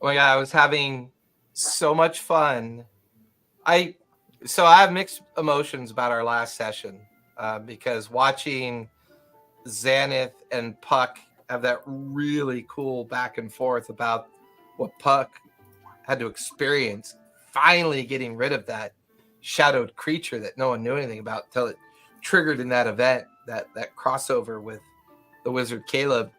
my God, I was having so much fun. I have mixed emotions about our last session because watching Xanath and Puck have that really cool back and forth about what Puck had to experience, finally getting rid of that shadowed creature that no one knew anything about until it triggered in that event, that crossover with the wizard Caleb.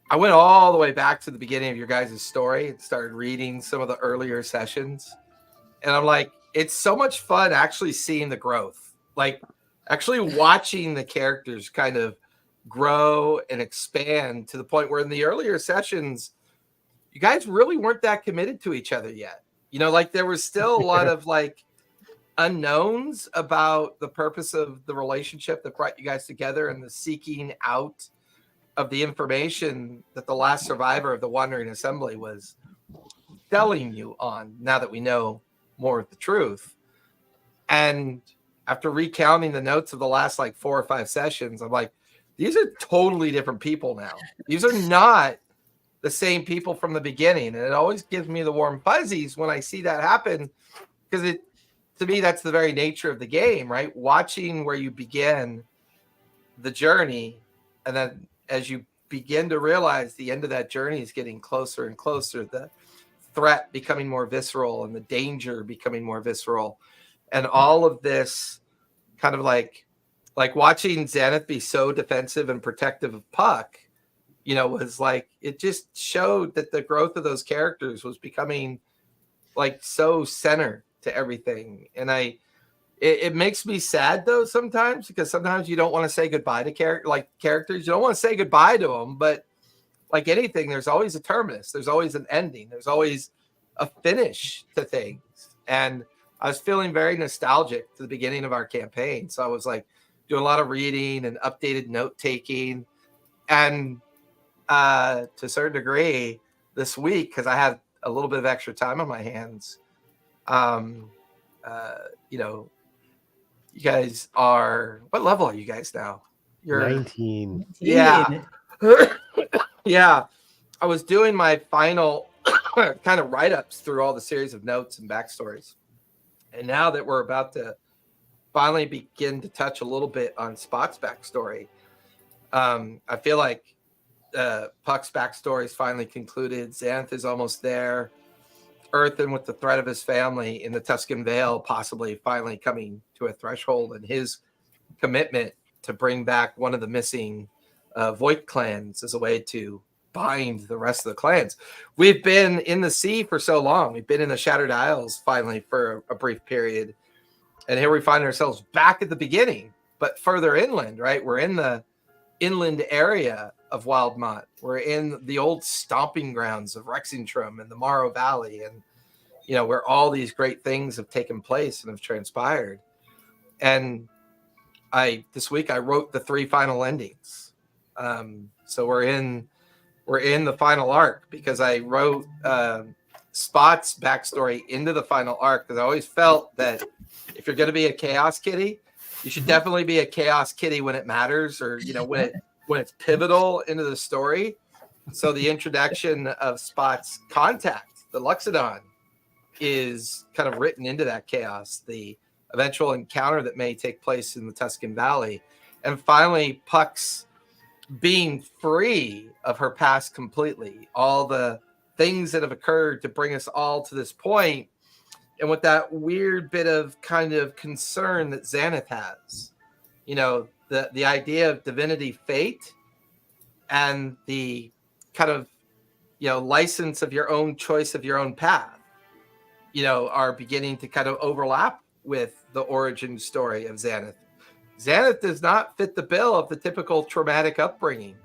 I went all the way back to the beginning of your guys' story and started reading some of the earlier sessions. And I'm like, it's so much fun actually seeing the growth, like actually watching the characters kind of grow and expand to the point where in the earlier sessions, you guys really weren't that committed to each other yet. You know, like there was still a lot of like unknowns about the purpose of the relationship that brought you guys together and the seeking out of the information that the last survivor of the Wanderman Assembly was telling you on, now that we know more of the truth. And after recounting the notes of the last like 4 or 5 sessions, I'm like, these are totally different people now. These are not the same people from the beginning. And it always gives me the warm fuzzies when I see that happen, because to me, that's the very nature of the game, right? Watching where you begin the journey, and then as you begin to realize the end of that journey is getting closer and closer, the threat becoming more visceral and the danger becoming more visceral, and all of this kind of like watching Xanath be so defensive and protective of Puck, you know, was like, it just showed that the growth of those characters was becoming like so center to everything. And it makes me sad though sometimes, because sometimes you don't want to say goodbye to characters. You don't want to say goodbye to them, but like anything, there's always a terminus. There's always an ending. There's always a finish to things. And I was feeling very nostalgic to the beginning of our campaign. So I was like doing a lot of reading and updated note taking. And to a certain degree this week, because I had a little bit of extra time on my hands, you know, you guys are, what level are you guys now? You're 19. Yeah. Yeah. I was doing my final kind of write-ups through all the series of notes and backstories. And now that we're about to finally begin to touch a little bit on Spot's backstory, I feel like Puck's backstory is finally concluded. Xanth is almost there. Earthen, with the threat of his family in the Tuscan Vale possibly finally coming to a threshold, and his commitment to bring back one of the missing Voigt clans as a way to bind the rest of the clans. We've been in the sea for so long. We've been in the Shattered Isles finally for a brief period. And here we find ourselves back at the beginning, but further inland, right? We're in the inland area of Wildmont. We're in the old stomping grounds of Rexingtrum and the Morrow Valley, and you know, where all these great things have taken place and have transpired. And this week I wrote the 3 final endings. So we're in the final arc, because I wrote Spot's backstory into the final arc, because I always felt that if you're going to be a Chaos Kitty, you should definitely be a Chaos Kitty when it matters, or you know, when it's pivotal into the story. So the introduction of Spot's contact, the Luxodon, is kind of written into that chaos. The eventual encounter that may take place in the Tuscan Valley, and finally Puck's being free of her past completely. All the things that have occurred to bring us all to this point, and with that weird bit of kind of concern that Xanath has, you know, the idea of divinity fate and the kind of, you know, license of your own choice of your own path, you know, are beginning to kind of overlap with the origin story of Xanath. Xanath does not fit the bill of the typical traumatic upbringing.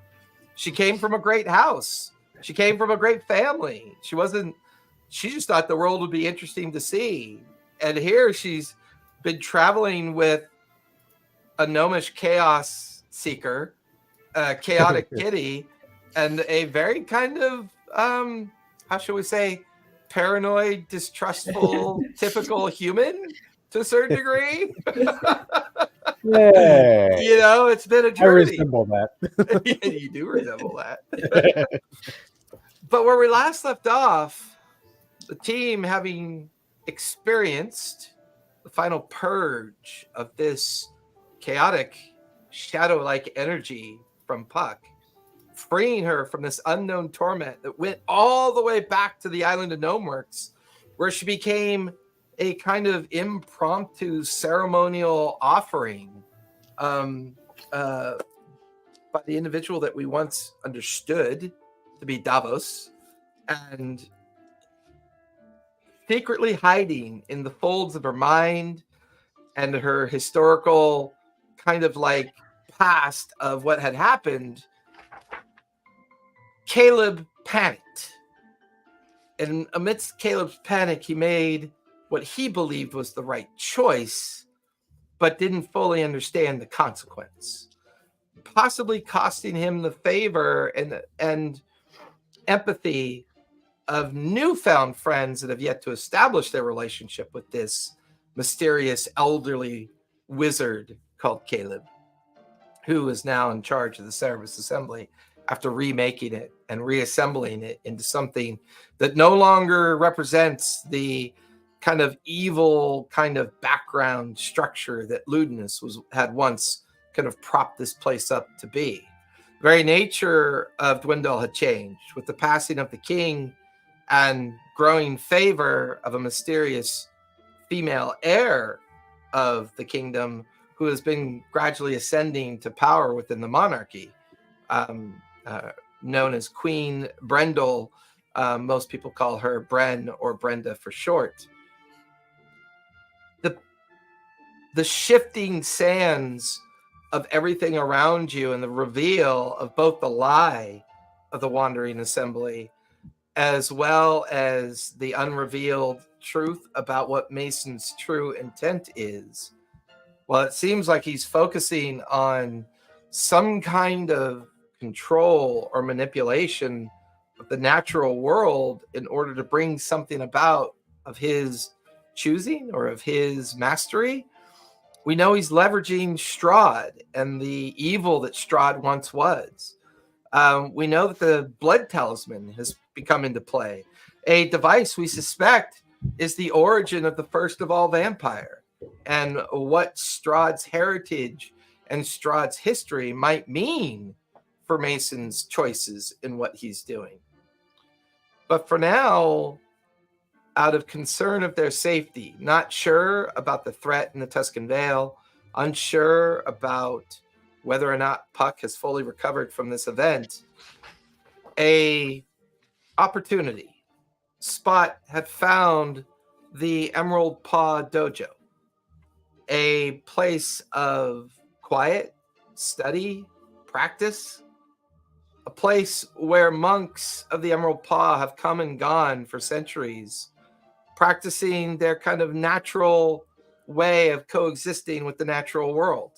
She came from a great house. She came from a great family. She just thought the world would be interesting to see. And here she's been traveling with a gnomish chaos seeker, a chaotic kitty, and a very kind of, how should we say, paranoid, distrustful, typical human to a certain degree. Yeah. You know, it's been a journey. I resemble that. You do resemble that. But where we last left off, the team having experienced the final purge of this chaotic shadow-like energy from Puck, freeing her from this unknown torment that went all the way back to the island of Gnomeworks, where she became a kind of impromptu ceremonial offering by the individual that we once understood to be Davos, and secretly hiding in the folds of her mind and her historical kind of like past of what had happened, Caleb panicked. And amidst Caleb's panic, he made what he believed was the right choice, but didn't fully understand the consequence, possibly costing him the favor and empathy of newfound friends that have yet to establish their relationship with this mysterious elderly wizard called Caleb, who is now in charge of the Service Assembly after remaking it and reassembling it into something that no longer represents the kind of evil kind of background structure that Ludinus had once kind of propped this place up to be. The very nature of Dwindle had changed with the passing of the king and growing favor of a mysterious female heir of the kingdom who has been gradually ascending to power within the monarchy, known as Queen Brendel. Most people call her Bren or Brenda for short. The shifting sands of everything around you and the reveal of both the lie of the Wanderman Assembly as well as the unrevealed truth about what Mason's true intent is. Well, it seems like he's focusing on some kind of control or manipulation of the natural world in order to bring something about of his choosing or of his mastery. We know he's leveraging Strahd and the evil that Strahd once was. We know that the blood talisman has become into play, a device we suspect is the origin of the first of all vampire, and what Strahd's heritage and Strahd's history might mean for Mason's choices in what he's doing. But for now, out of concern of their safety, not sure about the threat in the Tuscan Vale, unsure about whether or not Puck has fully recovered from this event, a opportunity. Spot had found the Emerald Paw Dojo, a place of quiet, study, practice, a place where monks of the Emerald Paw have come and gone for centuries, practicing their kind of natural way of coexisting with the natural world.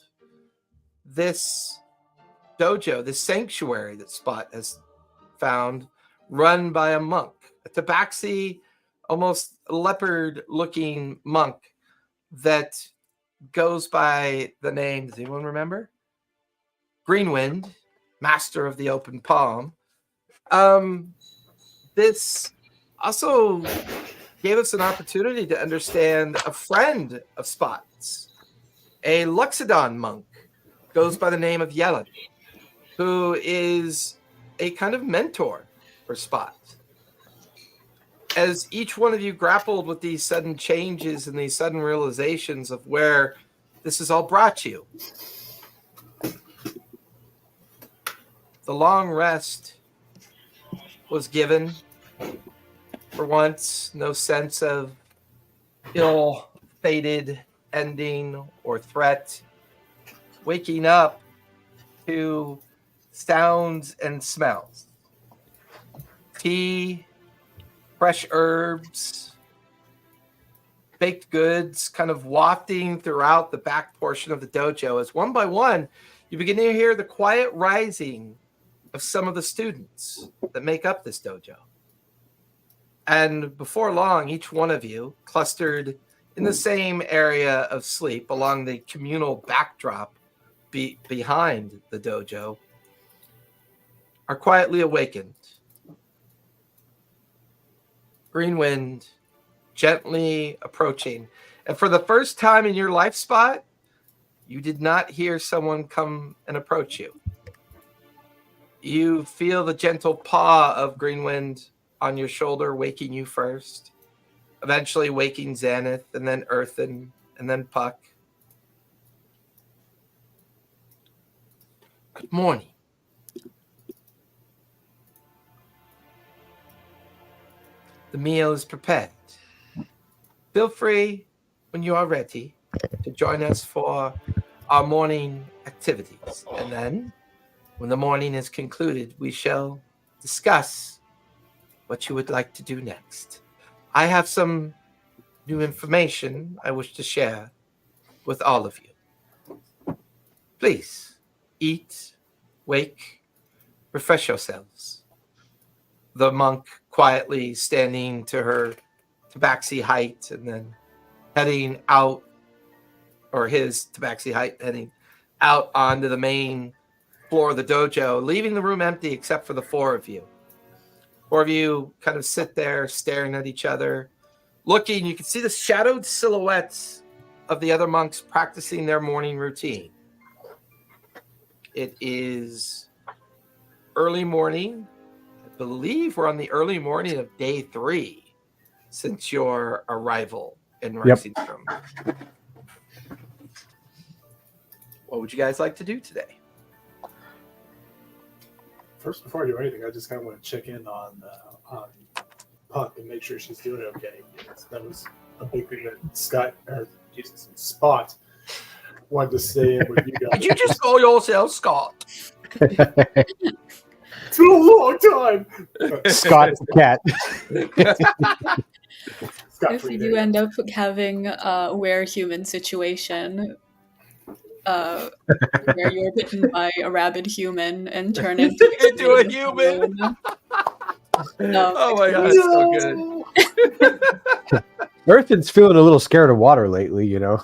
This dojo, this sanctuary that Spot has found, run by a monk, a tabaxi, almost leopard-looking monk that goes by the name, does anyone remember? Greenwind, master of the open palm. This also gave us an opportunity to understand a friend of Spot's, a Luxodon monk, goes by the name of Yellen, who is a kind of mentor for Spot. As each one of you grappled with these sudden changes and these sudden realizations of where this has all brought you, the long rest was given. For once, no sense of ill-fated ending or threat. Waking up to sounds and smells. Tea, fresh herbs, baked goods kind of wafting throughout the back portion of the dojo as one by one, you begin to hear the quiet rising of some of the students that make up this dojo. And before long, each one of you, clustered in the same area of sleep along the communal backdrop behind the dojo, are quietly awakened green wind gently approaching. And for the first time in your life, Spot, you did not hear someone come and approach you. You feel the gentle paw of green wind on your shoulder, waking you first, eventually waking Xanath, and then Earthen, and then Puck. Good morning. The meal is prepared. Feel free, when you are ready, to join us for our morning activities. And then, when the morning is concluded, we shall discuss what you would like to do next. I have some new information I wish to share with all of you. Please, eat, wake, refresh yourselves. The monk quietly standing to her tabaxi height and then heading out, or his tabaxi height, heading out onto the main floor of the dojo, leaving the room empty except for the four of you. Four of you kind of sit there staring at each other, looking. You can see the shadowed silhouettes of the other monks practicing their morning routine. It is early morning. I believe we're on the early morning of day 3 since your arrival in Rexingstrom. Yep. What would you guys like to do today? First, before I do anything, I just kind of want to check in on Puck and make sure she's doing okay. Because that was a big thing that Spot wanted to stay in with you guys. Did you just call yourself Scott? It's been a long time. Scott is a cat. If you end up having a were-human situation, where you're bitten by a rabid human and turn into a human. Oh my god, it's so good. Earthen's feeling a little scared of water lately, you know.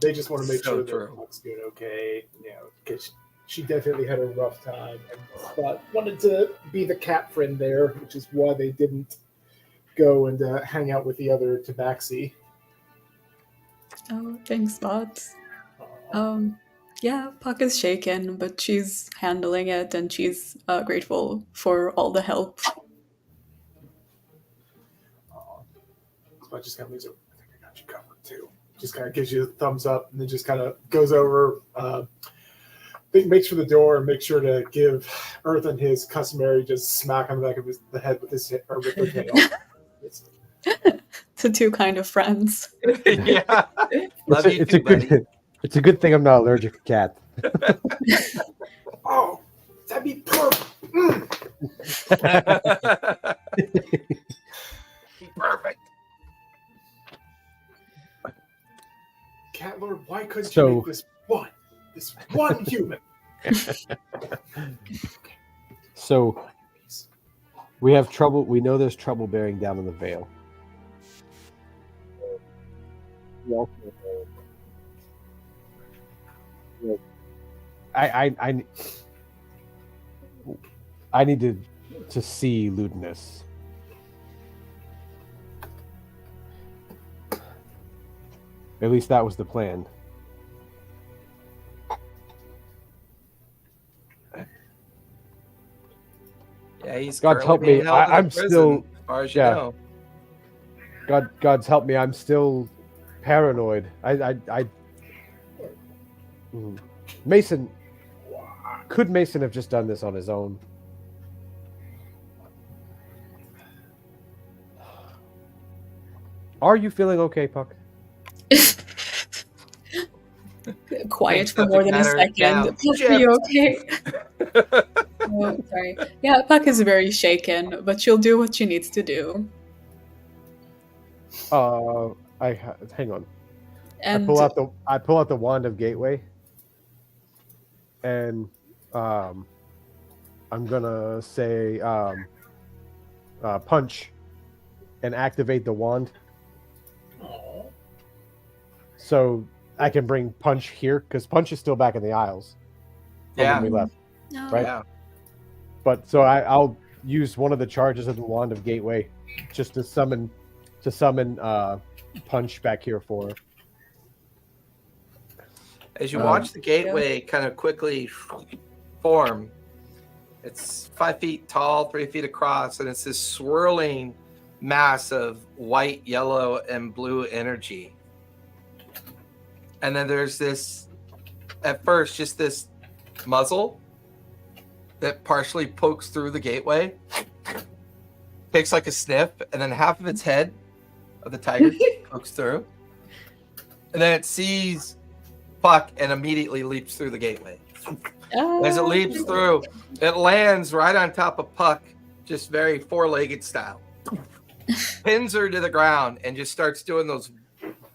They just want to make sure that Puck's doing okay, because she definitely had a rough time, and Spot wanted to be the cat friend there, which is why they didn't go and hang out with the other tabaxi. Oh, thanks, Spot. Yeah, Puck is shaken, but she's handling it, and she's grateful for all the help. Spot just kind of leaves it. I think I got you covered too. Just kind of gives you a thumbs up, and then just kind of goes over. Makes for the door and makes sure to give Earthen his customary just smack on the back of the head with his or with her tail. The two kind of friends. Yeah, love you too, buddy. It's a good thing I'm not allergic to cat. Oh, that'd be perfect. Perfect. Cat Lord, why couldn't you make this one human? So we have trouble. We know there's trouble bearing down in the Vale. I need to see Ludinus. At least that was the plan. Yeah, he's God's help me. I'm still, as far as you know. God's help me. I'm still paranoid. Mason, could Mason have just done this on his own? Are you feeling okay, Puck? Quiet for more than a second. Puck, are you okay? Oh, sorry. Yeah, Puck is very shaken, but she'll do what she needs to do. Hang on. And I pull out the wand of Gateway, and I'm gonna say punch and activate the wand. So I can bring Punch here, because Punch is still back in the Isles. Yeah. When we left. No. Right? Yeah. But so I'll use one of the charges of the Wand of Gateway just to summon Punch back here for her. As you watch the gateway kind of quickly form, it's 5 feet tall, 3 feet across, and it's this swirling mass of white, yellow, and blue energy. And then there's this, at first, just this muzzle that partially pokes through the gateway, takes like a sniff, and then half of its head of the tiger pokes through. And then it sees Puck and immediately leaps through the gateway. As it leaps through, it lands right on top of Puck, just very four-legged style. Pins her to the ground and just starts doing those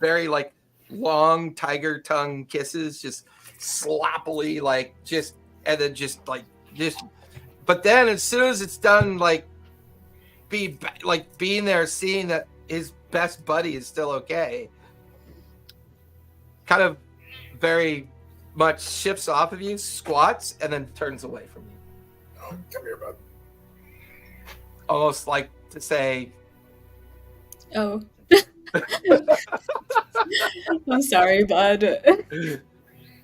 very like long tiger tongue kisses, just sloppily, like just, and then just like just. But then as soon as it's done, like being there, seeing that his best buddy is still okay, kind of very much shifts off of you, squats, and then turns away from you. Oh, come here, bud. Almost like to say, Oh. I'm sorry, bud.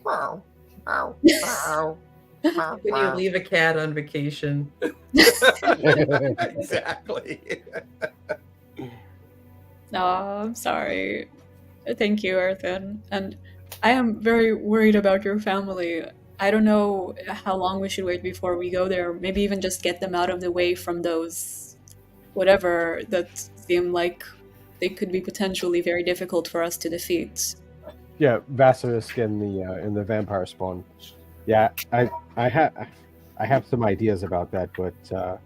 wow, wow, wow. When you leave a cat on vacation. Exactly. No, I'm sorry. Thank you, Earthen. And I am very worried about your family. I don't know how long we should wait before we go there. Maybe even just get them out of the way from those whatever that seem like they could be potentially very difficult for us to defeat. Yeah, Vasilisk and the vampire spawn. Yeah, I have some ideas about that, but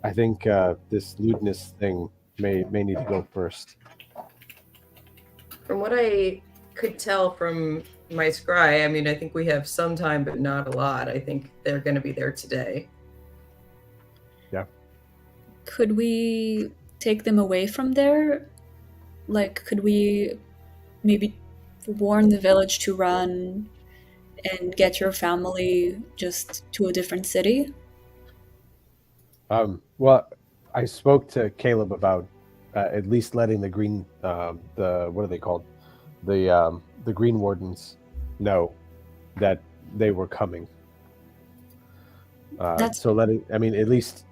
I think this lewdness thing may need to go first. From what I could tell from my scry, I mean, I think we have some time, but not a lot. I think they're going to be there today. Yeah. Could we take them away from there? Like, could we maybe warn the village to run and get your family just to a different city? Well, I spoke to Caleb about at least letting the green, the what are they called, the Green Wardens know that they were coming. So letting, I mean, at least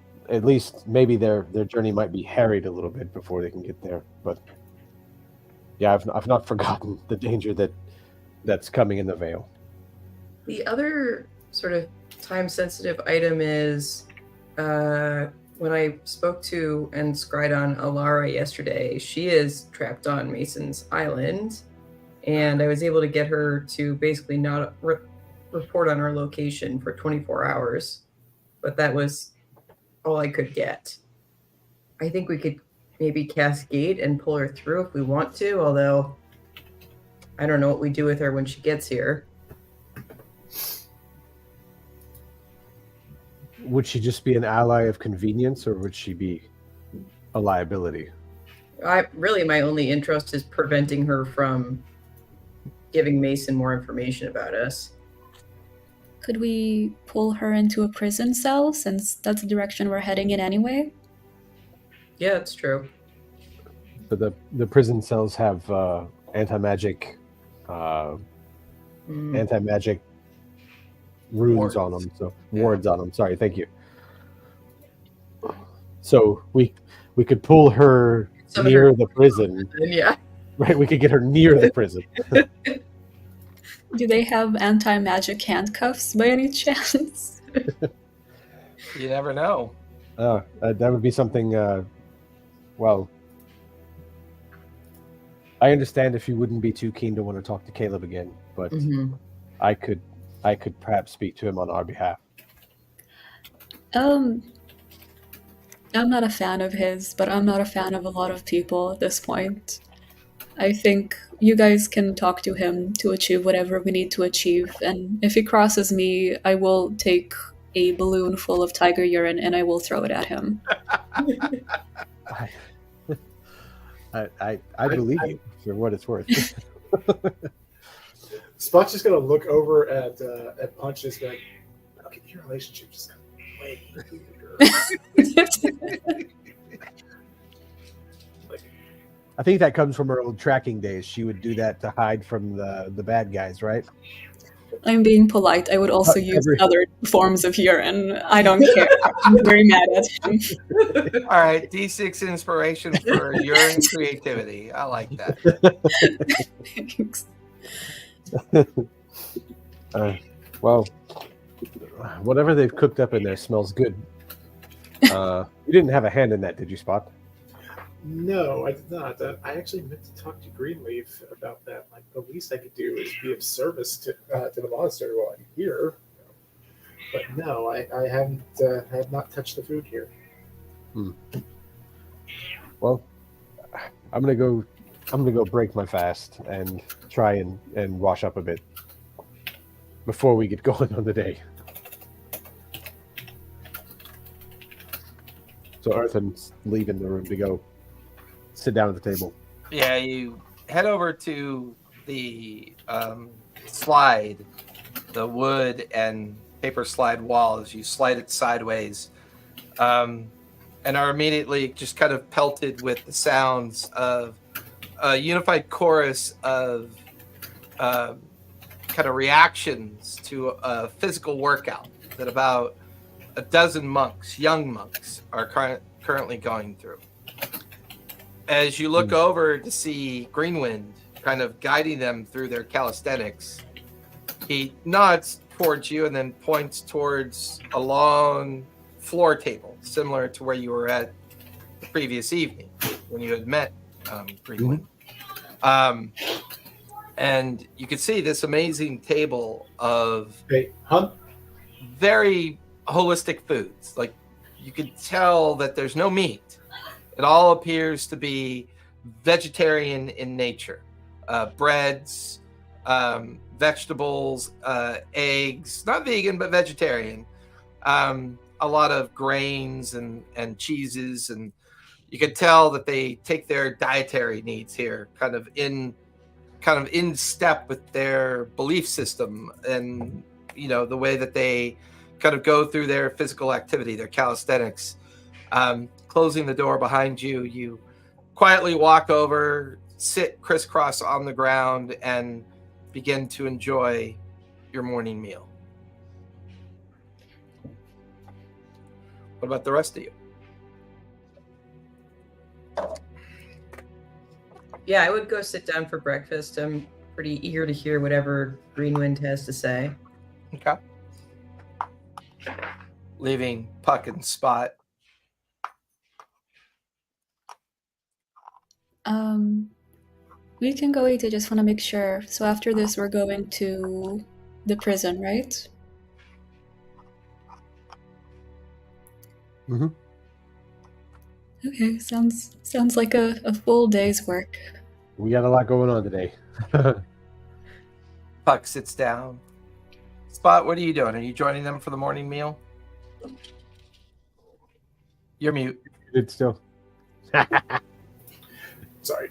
maybe their journey might be harried a little bit before they can get there. But yeah, I've not forgotten the danger that's coming in the Vale. The other sort of time-sensitive item is when I spoke to and scried on Alara yesterday, she is trapped on Mason's Island, and I was able to get her to basically not report on our location for 24 hours, but that was all I could get. I think we could maybe cascade and pull her through if we want to, although I don't know what we do with her when she gets here. Would she just be an ally of convenience, or would she be a liability? Really, my only interest is preventing her from giving Mason more information about us. Could we pull her into a prison cell, since that's the direction we're heading in anyway? Yeah, that's true. But the prison cells have anti-magic runes on them, so wards on them. Sorry, thank you. So we could pull her near the prison. Yeah. Right, we could get her near the prison. Do they have anti-magic handcuffs by any chance? You never know. That would be something. Well, I understand if you wouldn't be too keen to want to talk to Caleb again, but I could perhaps speak to him on our behalf. I'm not a fan of his, but I'm not a fan of a lot of people at this point. I think you guys can talk to him to achieve whatever we need to achieve, and if he crosses me, I will take a balloon full of tiger urine and I will throw it at him. I believe you for what it's worth. Spot's just gonna look over at Punch and just be like, "Okay, your relationship just got way Hey, I think that comes from her old tracking days. She would do that to hide from the bad guys, right? I'm being polite. I would also use Every- other forms of urine. I don't care. I'm very mad at him. All right, D6 inspiration for urine creativity. I like that. Thanks. Well, whatever they've cooked up in there smells good. You didn't have a hand in that, did you, Spot? no, I did not. I actually meant to talk to Greenleaf about that. Like, the least I could do is be of service to the monastery while I'm here. But no, I haven't. Have not touched the food here. Well, I'm gonna go break my fast and try and wash up a bit before we get going on the day. So Earthen's leaving the room to go sit down at the table. Yeah, you head over to the slide, the wood and paper slide wall as you slide it sideways, and are immediately just kind of pelted with the sounds of a unified chorus of kind of reactions to a physical workout that about a dozen monks, young monks, are currently going through. As you look over to see Greenwind kind of guiding them through their calisthenics, he nods towards you and then points towards a long floor table, similar to where you were at the previous evening when you had met Greenwind. And you can see this amazing table of very holistic foods. Like, you could tell that there's no meat. It all appears to be vegetarian in nature. Breads, vegetables, eggs, not vegan, but vegetarian. A lot of grains and cheeses. And you can tell that they take their dietary needs here kind of in step with their belief system and, you know, the way that they kind of go through their physical activity, their calisthenics. Closing the door behind you, you quietly walk over, sit crisscross on the ground, and begin to enjoy your morning meal. What about the rest of you? Yeah, I would go sit down for breakfast. I'm pretty eager to hear whatever Greenwind has to say. Okay. Leaving Puck and Spot. We can go eat. I just want to make sure. So after this, we're going to the prison, right? Mm-hmm. Okay, sounds like a full day's work. We got a lot going on today. Puck sits down. Spot, what are you doing? Are you joining them for the morning meal? You're mute. It's still. Sorry.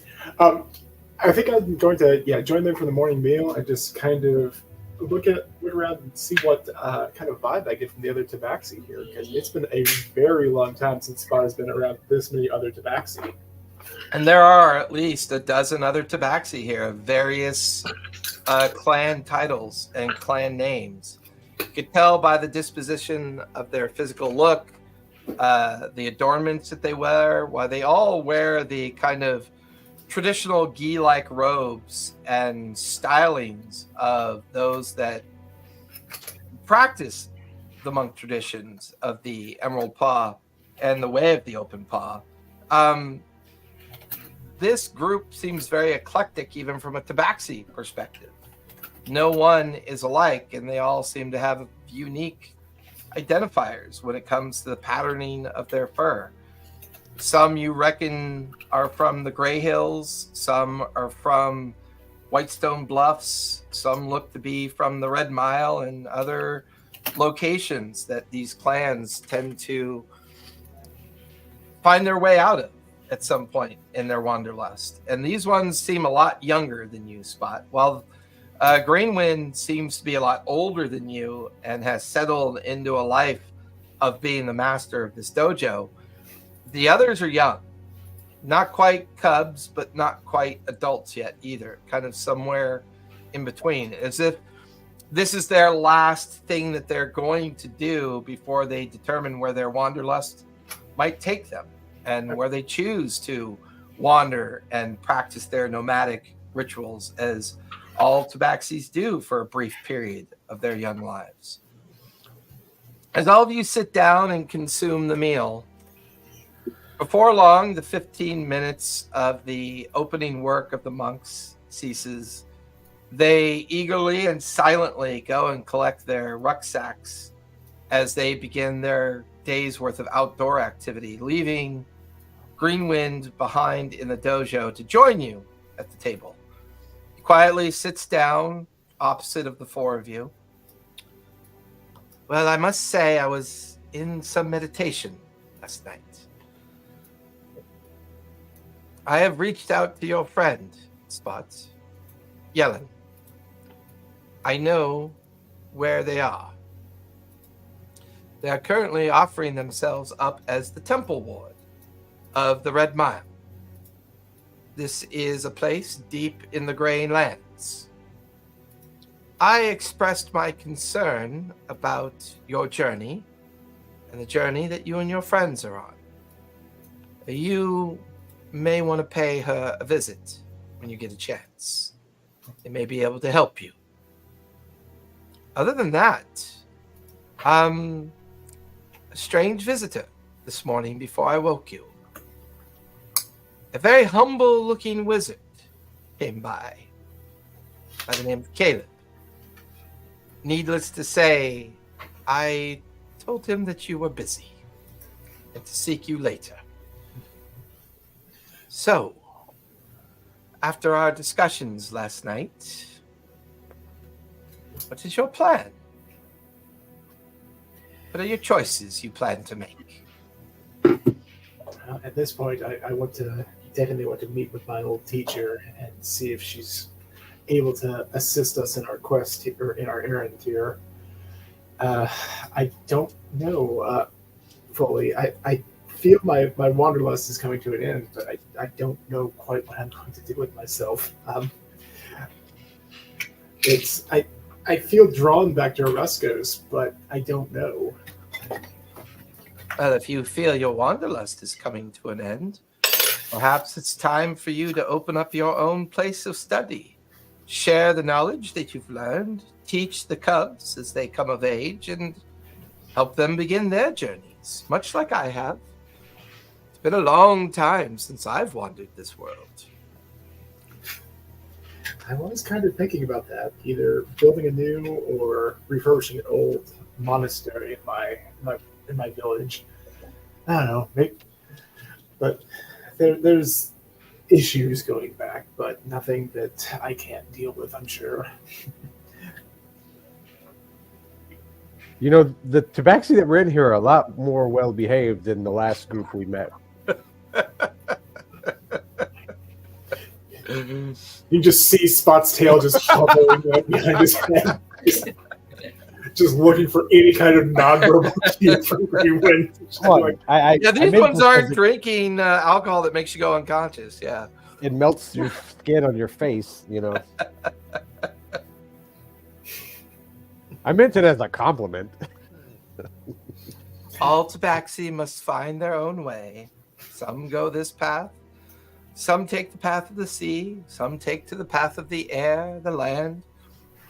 I think I'm going to join them for the morning meal and just kind of look around and see what kind of vibe I get from the other tabaxi here, because it's been a very long time since Spot has been around this many other tabaxi. And there are at least a dozen other tabaxi here of various clan titles and clan names. You could tell by the disposition of their physical look, the adornments that they wear, why they all wear the kind of traditional gi-like robes and stylings of those that practice the monk traditions of the Emerald Paw and the Way of the Open Paw. This group seems very eclectic, even from a tabaxi perspective. No one is alike, and they all seem to have unique identifiers when it comes to the patterning of their fur. Some you reckon are from the Grey Hills, some are from Whitestone Bluffs, some look to be from the Red Mile and other locations that these clans tend to find their way out of at some point in their wanderlust. And these ones seem a lot younger than you, Spot. While Greenwind seems to be a lot older than you and has settled into a life of being the master of this dojo. The others are young, not quite cubs, but not quite adults yet either, kind of somewhere in between, as if this is their last thing that they're going to do before they determine where their wanderlust might take them and where they choose to wander and practice their nomadic rituals, as all tabaxis do for a brief period of their young lives. As all of you sit down and consume the meal, before long, the 15 minutes of the opening work of the monks ceases. They eagerly and silently go and collect their rucksacks as they begin their day's worth of outdoor activity, leaving Greenwind behind in the dojo to join you at the table. He quietly sits down opposite of the four of you. Well, I must say I was in some meditation last night. I have reached out to your friend, Spots, Yellen. I know where they are. They are currently offering themselves up as the temple ward of the Red Mile. This is a place deep in the Grey Lands. I expressed my concern about your journey and the journey that you and your friends are on. You may want to pay her a visit when you get a chance. They may be able to help you. Other than that, a strange visitor this morning before I woke you. A very humble-looking wizard came by the name of Caleb. Needless to say, I told him that you were busy and to seek you later. So, after our discussions last night, what is your plan? What are your choices you plan to make? At this point, I definitely want to meet with my old teacher and see if she's able to assist us in our quest here, or in our errand here. I don't know fully. I feel my wanderlust is coming to an end, but I don't know quite what I'm going to do with myself. I feel drawn back to Oreskos, but I don't know. Well, if you feel your wanderlust is coming to an end, perhaps it's time for you to open up your own place of study. Share the knowledge that you've learned, teach the cubs as they come of age, and help them begin their journeys, much like I have. It's been a long time since I've wandered this world. I was kind of thinking about that, either building a new or refurbishing an old monastery in my village. I don't know, maybe, but there's issues going back, but nothing that I can't deal with, I'm sure. You know, the Tabaxi that were in here are a lot more well behaved than the last group we met. You just see Spot's tail just hovering right behind his head, just looking for any kind of non-verbal cue from Greenwind. These ones aren't drinking alcohol that makes you go unconscious. Yeah, it melts your skin on your face. You know, I meant it as a compliment. All Tabaxi must find their own way. Some go this path. Some take the path of the sea, some take to the path of the air, the land.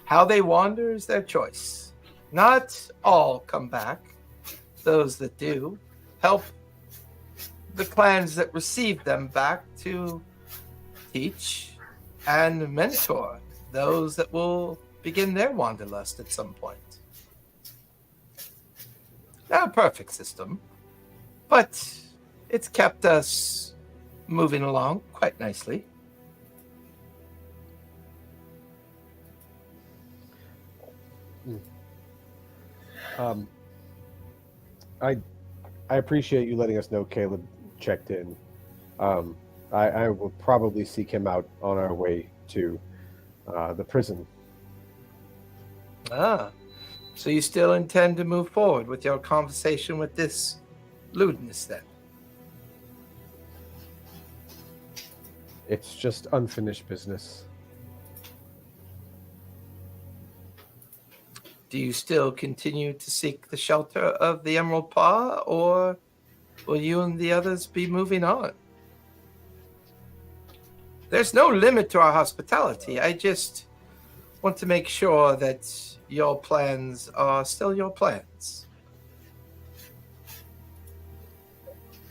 How they wander is their choice. Not all come back. Those that do help the clans that receive them back to teach and mentor those that will begin their wanderlust at some point. Not a perfect system, but it's kept us moving along quite nicely. I appreciate you letting us know Caleb checked in. I will probably seek him out on our way to the prison. So you still intend to move forward with your conversation with this lewdness then? It's just unfinished business. Do you still continue to seek the shelter of the Emerald Paw, or will you and the others be moving on? There's no limit to our hospitality. I just want to make sure that your plans are still your plans.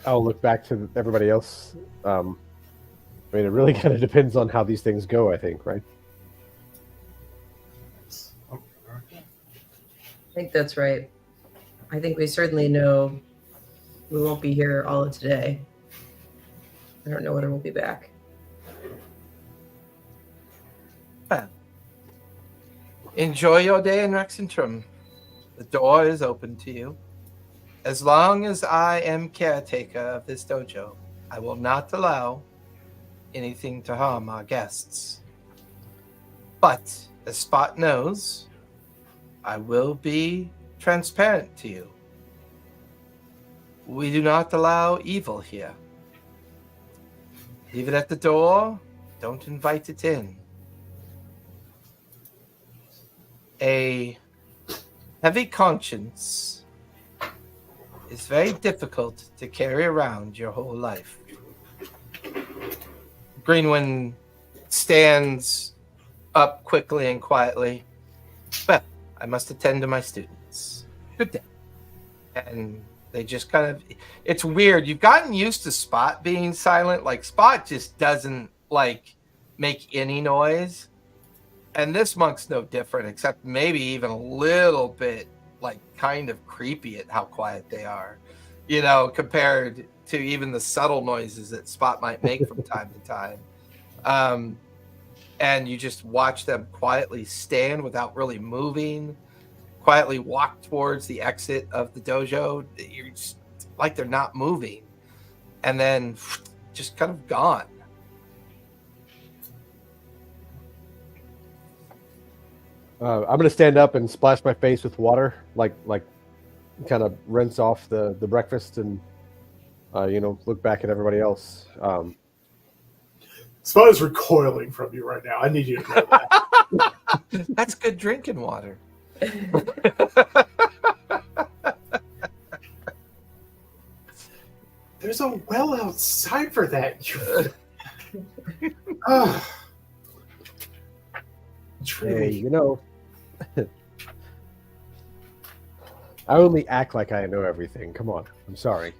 I'll look back to everybody else. I mean, it really kind of depends on how these things go, I think, right? I think that's right. I think we certainly know we won't be here all of today. I don't know whether we'll be back. Well, enjoy your day in Rexentrum. The door is open to you. As long as I am caretaker of this dojo, I will not allow anything to harm our guests. But, as Spot knows, I will be transparent to you. We do not allow evil here. Leave it at the door. Don't invite it in. A heavy conscience is very difficult to carry around your whole life. Greenwind stands up quickly and quietly. Well, I must attend to my students. Good day. And they just kind of, it's weird. You've gotten used to Spot being silent. Like, Spot just doesn't, like, make any noise. And this monk's no different, except maybe even a little bit, like, kind of creepy at how quiet they are. You know, compared to even the subtle noises that Spot might make from time to time. And you just watch them quietly stand without really moving, quietly walk towards the exit of the dojo. You're just like they're not moving, and then just kind of gone. I'm going to stand up and splash my face with water, like kind of rinse off the breakfast and, look back at everybody else. Spot is recoiling from you right now. I need you to know that. That's good drinking water. There's a well outside for that. Oh. Hey, I only act like I know everything. Come on. I'm sorry.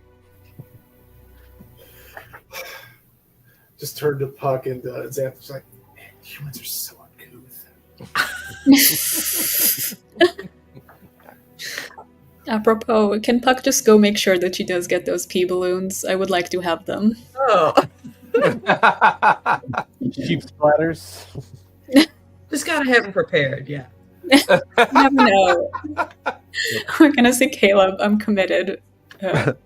Just turned to Puck and Xanth's like, man, humans are so uncouth. Apropos, can Puck just go make sure that she does get those pee balloons? I would like to have them. Oh, Cheap splatters. just gotta have them prepared, yeah. You never know. We're gonna say, Caleb, I'm committed to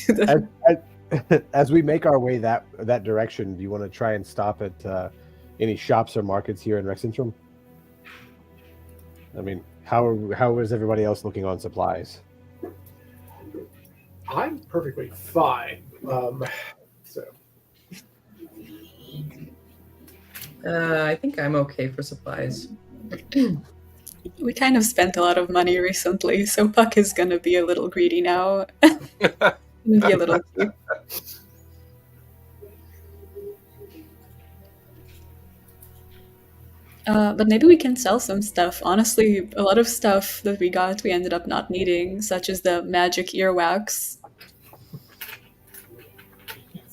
the... As we make our way that direction, do you want to try and stop at any shops or markets here in Rexentrum? I mean, how is everybody else looking on supplies? I'm perfectly fine. I think I'm okay for supplies. We kind of spent a lot of money recently, so Puck is gonna be a little greedy now. Be a little cheap. But maybe we can sell some stuff. Honestly, a lot of stuff that we got we ended up not needing, such as the magic earwax.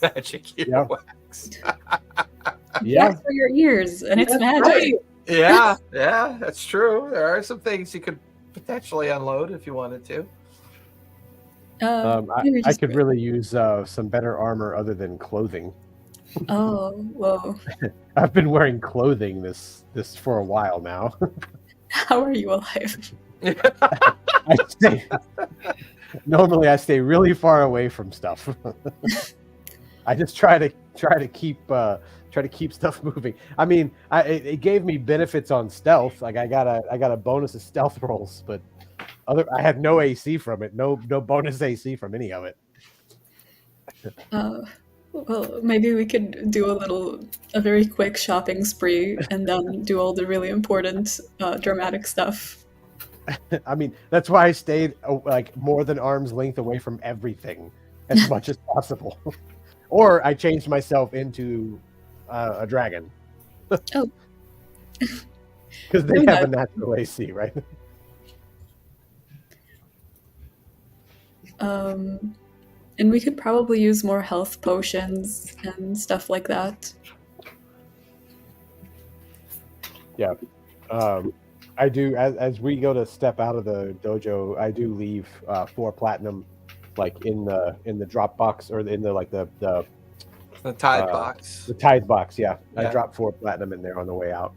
Magic earwax. Yeah. For your ears, and it's magic. Right. Yeah, that's true. There are some things you could potentially unload if you wanted to. Maybe I just- could really use some better armor other than clothing. Oh, whoa. I've been wearing clothing this for a while now. How are you alive? Normally I stay really far away from stuff. I just try to keep stuff moving. I mean, it gave me benefits on stealth. Like I got a bonus of stealth rolls, but I had no AC from it. No bonus AC from any of it. Well, maybe we could do a very quick shopping spree and then do all the really important dramatic stuff. I mean, that's why I stayed like more than arm's length away from everything as much as possible. Or I changed myself into a dragon. Oh. Because they have a natural AC, right? And we could probably use more health potions and stuff like that. Yeah. I do, as we go to step out of the dojo, I do leave 4 platinum like in the drop box, or in the tithe box. The tithe box, yeah. Yeah. I dropped 4 platinum in there on the way out.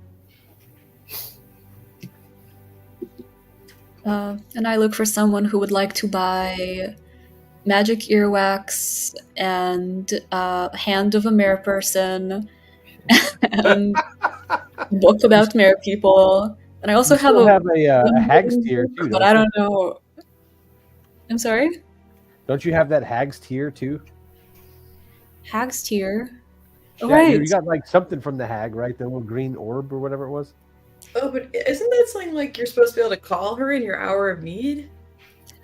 And I look for someone who would like to buy magic earwax and Hand of a Mare Person and book about mare people. And I also have a hag's tier too, but I don't know. I'm sorry? Don't you have that hag's tier too? Hag's tier? Oh, Yeah, right. you got like something from the hag, right? The little green orb or whatever it was. Oh, but isn't that something like you're supposed to be able to call her in your hour of need?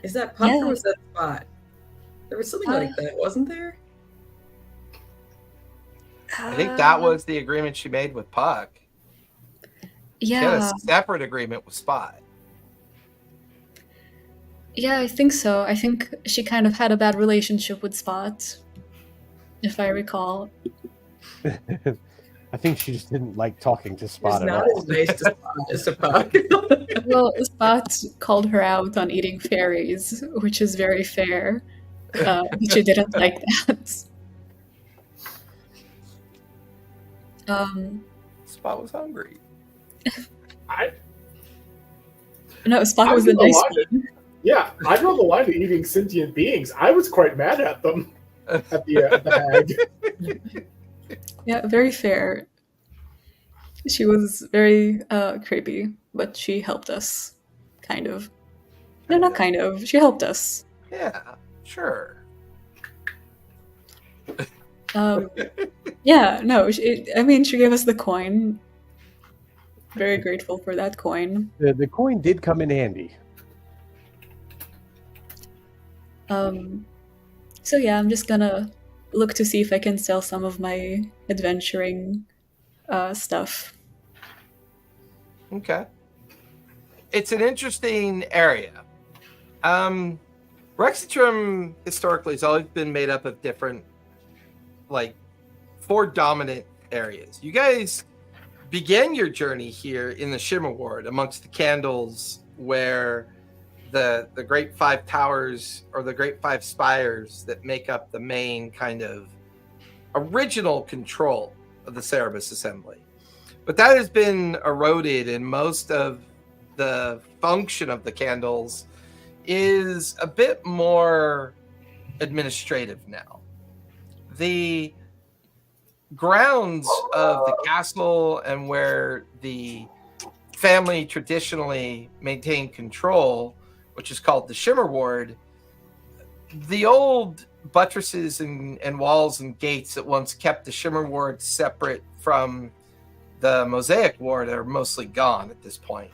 Is that Puck or was that Spot? There was something like that, wasn't there? I think that was the agreement she made with Puck. She had Yeah. a separate agreement with Spot. Yeah, I think so. I think she kind of had a bad relationship with Spot, if I recall. I think she just didn't like talking to It's Spot at not all. as nice to Spot as to Puck. Well, Spot called her out on eating fairies, which is very fair. But she didn't like that. Spot was hungry. No, Spot I was the drew the nice line one. Yeah, I draw the line to eating sentient beings. I was quite mad at them at the hag. Yeah, very fair. She was very creepy, but she helped us. Kind of. No, not kind of. She helped us. Yeah, sure. Yeah, no, I mean, she gave us the coin. Very grateful for that coin. The coin did come in handy. So yeah, I'm just gonna look to see if I can sell some of my adventuring stuff. Okay. It's an interesting area. Rexitrum historically has always been made up of different, like, 4 dominant areas. You guys began your journey here in the Shimmer Ward amongst the candles, where the Great 5 Towers, or the Great 5 Spires, that make up the main kind of original control of the Cerebus Assembly. But that has been eroded, and most of the function of the candles is a bit more administrative now. The grounds of the castle, and where the family traditionally maintained control, which is called the Shimmer Ward, the old buttresses and walls and gates that once kept the Shimmer Ward separate from the Mosaic Ward are mostly gone at this point.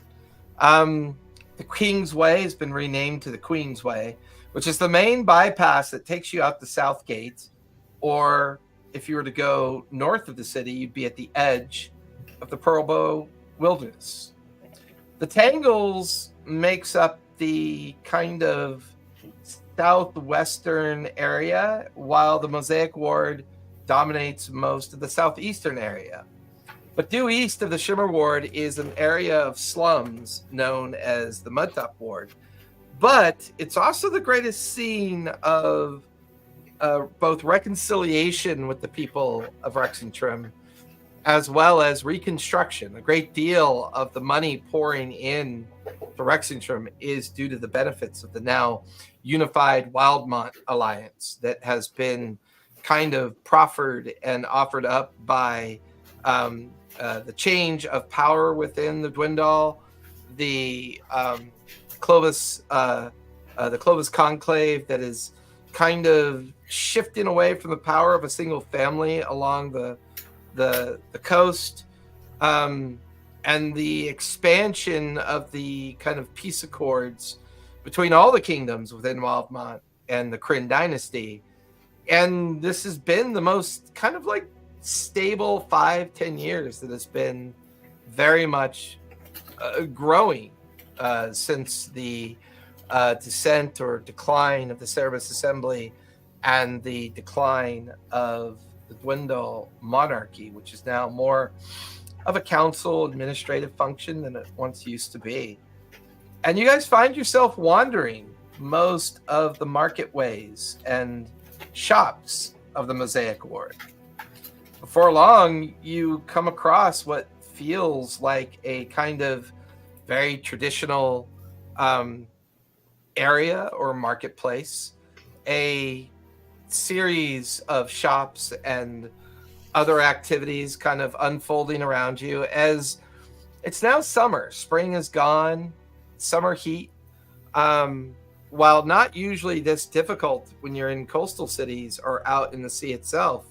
The King's Way has been renamed to the Queen's Way, which is the main bypass that takes you out the South Gate, or if you were to go north of the city, you'd be at the edge of the Pearlbow Wilderness. The Tangles makes up the kind of southwestern area, while the Mosaic Ward dominates most of the southeastern area. But due east of the Shimmer Ward is an area of slums known as the Mudtop Ward. But it's also the greatest scene of both reconciliation with the people of Rexentrum, as well as reconstruction. A great deal of the money pouring in to Rexentrum is due to the benefits of the now unified Wildmont Alliance that has been kind of proffered and offered up by the change of power within the Dwindle, the Clovis conclave that is kind of shifting away from the power of a single family along the coast, and the expansion of the kind of peace accords between all the kingdoms within Wildemont and the Kryn dynasty. And this has been the most kind of like stable 5-10 years that has been very much growing since the descent or decline of the Cerberus Assembly and the decline of the Dwindle monarchy, which is now more of a council administrative function than it once used to be. And you guys find yourself wandering most of the marketways and shops of the Mosaic Ward. Before long, you come across what feels like a kind of very traditional area or marketplace, a series of shops and other activities kind of unfolding around you as it's now summer. Spring is gone, summer heat. While not usually this difficult when you're in coastal cities or out in the sea itself,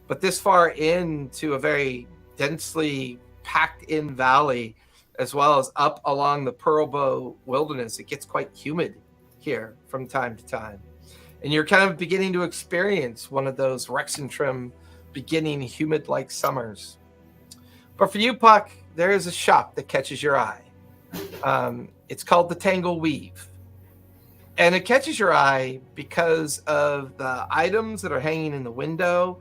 but this far into a very densely packed in valley, as well as up along the Pearlbow wilderness, it gets quite humid here from time to time. And you're kind of beginning to experience one of those Rexentrim beginning humid-like summers. But for you, Puck, there is a shop that catches your eye. It's called the Tangle Weave. And it catches your eye because of the items that are hanging in the window,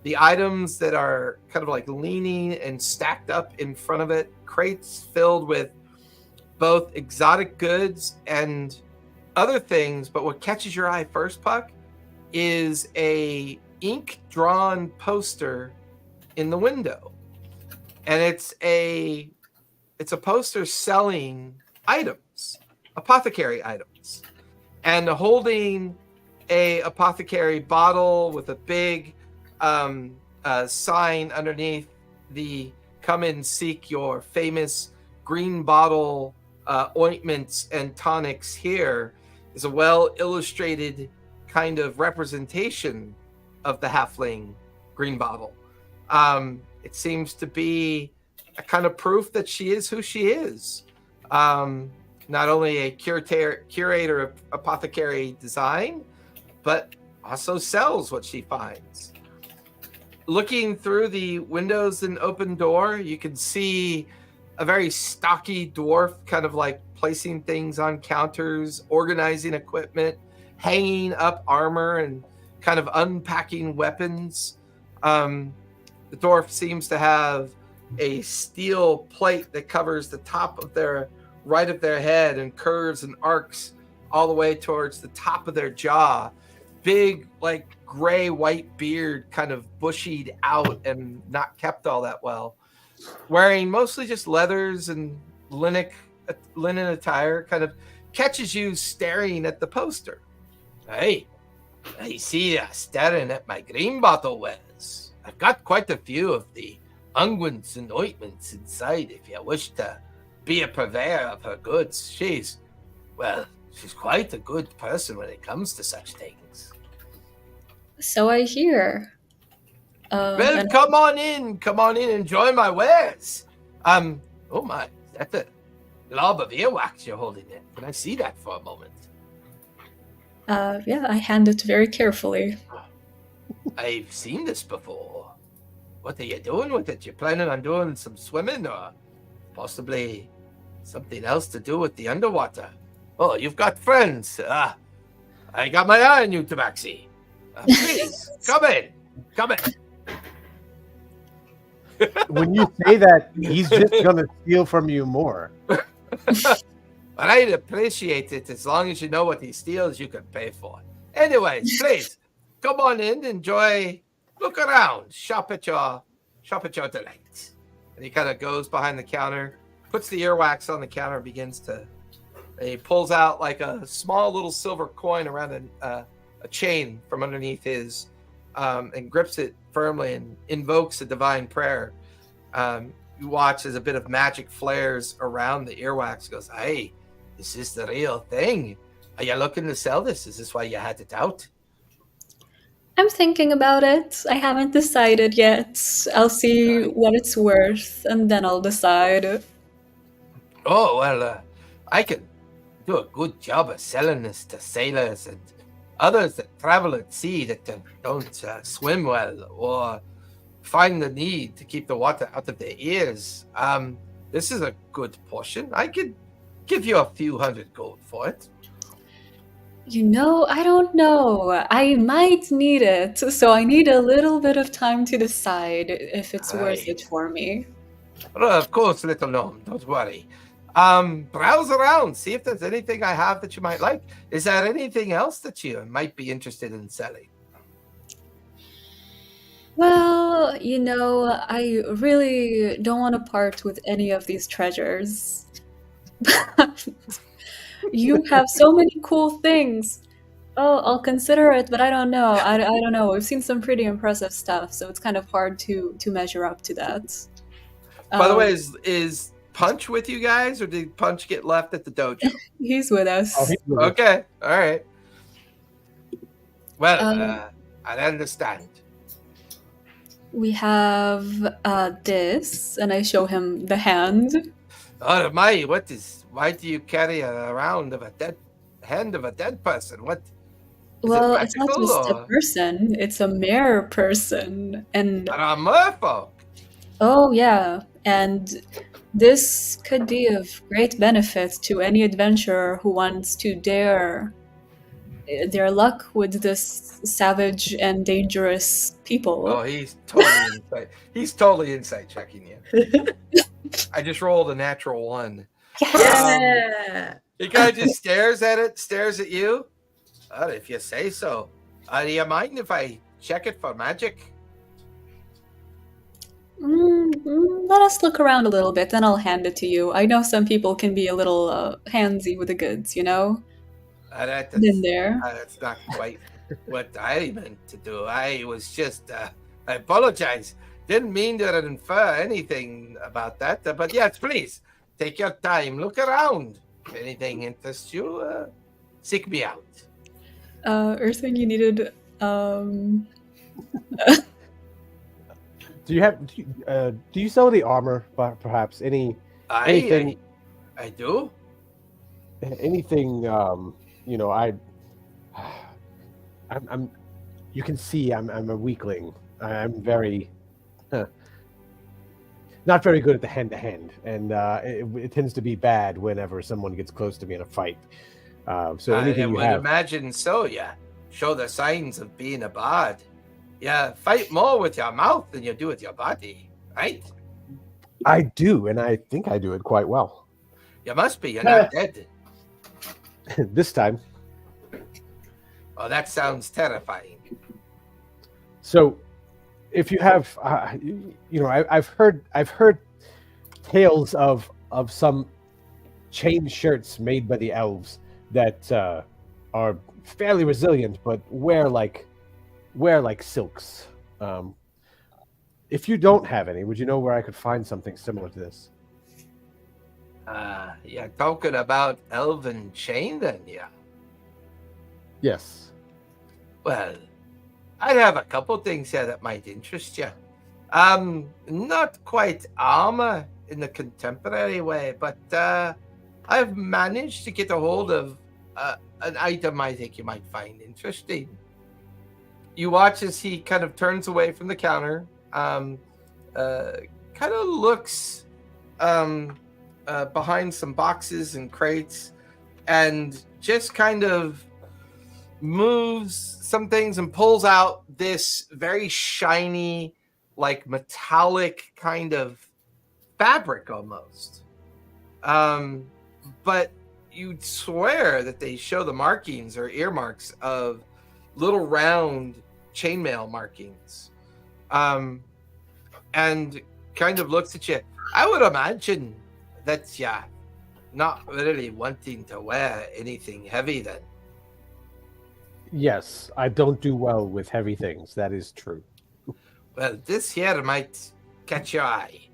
the items that are kind of like leaning and stacked up in front of it, crates filled with both exotic goods and other things. But what catches your eye first, Puck, is a ink-drawn poster in the window. And it's a poster selling items, apothecary items, and holding a apothecary bottle with a big sign underneath the "Come and seek your famous green bottle ointments and tonics here" is a well-illustrated kind of representation of the halfling green bottle. It seems to be a kind of proof that she is who she is. Not only a curator of apothecary design, but also sells what she finds. Looking through the windows and open door, you can see a very stocky dwarf kind of like placing things on counters, organizing equipment, hanging up armor, and kind of unpacking weapons. The dwarf seems to have a steel plate that covers the top of their right of their head and curves and arcs all the way towards the top of their jaw. Big, like gray white beard, kind of bushied out and not kept all that well. Wearing mostly just leathers and linen attire, kind of catches you staring at the poster. Hey, I see you staring at my green bottle wares. I've got quite a few of the unguents and ointments inside if you wish to be a purveyor of her goods. She's quite a good person when it comes to such things. So I hear. Well, come on in, enjoy my wares. Oh my, is that the glob of earwax you're holding in? Can I see that for a moment? Yeah, I hand it very carefully. I've seen this before. What are you doing with it? You planning on doing some swimming or possibly something else to do with the underwater? Oh, you've got friends. I got my eye on you, Tabaxi. Please, come in. When you say that, he's just going to steal from you more. But I'd appreciate it as long as you know what he steals, you can pay for it. Anyways, please, come on in, enjoy, look around, shop at your delight. And he kind of goes behind the counter, puts the earwax on the counter, and he pulls out like a small little silver coin around a chain from underneath his, and grips it firmly and invokes a divine prayer. You watch as a bit of magic flares around the earwax. Goes, hey, Is this the real thing? Are you looking to sell this? Is this why you had it out? I'm thinking about it. I haven't decided yet. I'll see what it's worth, and then I'll decide. Oh, well, I can do a good job of selling this to sailors and others that travel at sea that don't swim well or find the need to keep the water out of their ears. This is a good portion. I could give you a few hundred gold for it. I don't know. I might need it, so I need a little bit of time to decide if it's worth it for me. Well, of course, little gnome, don't worry. Browse around, see if there's anything I have that you might like. Is there anything else that you might be interested in selling? Well, I really don't want to part with any of these treasures. You have so many cool things. Oh, I'll consider it, but I don't know. I don't know. We've seen some pretty impressive stuff, so it's kind of hard to measure up to that. By the way, is Punch with you guys, or did Punch get left at the dojo? He's with us. Oh, he's with us. Okay, all right. Well, I understand. We have this, and I show him the hand. Oh my! Why do you carry around of a dead hand of a dead person? What? Well, it's not magical, just a or- person; it's a mere person, and A merfolk. oh yeah, and this could be of great benefit to any adventurer who wants to dare their luck with this savage and dangerous people. Oh, he's totally inside. He's totally insight checking you. I just rolled a natural 1. Yeah. He kind of just stares at you. If you say so. Do you mind if I check it for magic? Let us look around a little bit, then I'll hand it to you. I know some people can be a little handsy with the goods, Been there. That's not quite what I meant to do. I was just, I apologize. Didn't mean to infer anything about that. But yes, please, take your time. Look around. If anything interests you, seek me out. Earthling, you needed Do you sell the armor, perhaps? Anything? I do. Anything? I'm. You can see I'm a weakling. I'm very, not very good at the hand-to-hand, and it tends to be bad whenever someone gets close to me in a fight. So I anything you would have. imagine so, yeah. Show the signs of being a bard. Yeah, fight more with your mouth than you do with your body, right? I do, and I think I do it quite well. You must be. You're not dead. This time. Oh, that sounds terrifying. So, if you have, I've heard tales of some chain shirts made by the elves that are fairly resilient, but wear like silks. If you don't have any, would you know where I could find something similar to this? You're talking about elven chain, then, yeah. Yes. Well, I have a couple things here that might interest you. Not quite armor in the contemporary way, but I've managed to get a hold of an item I think you might find interesting. You watch as he kind of turns away from the counter, kind of looks behind some boxes and crates, and just kind of moves some things and pulls out this very shiny, like metallic kind of fabric almost. But you'd swear that they show the markings or earmarks of little round chainmail markings. And kind of looks at you. I would imagine that you're not really wanting to wear anything heavy then. Yes, I don't do well with heavy things. That is true. Well, this here might catch your eye.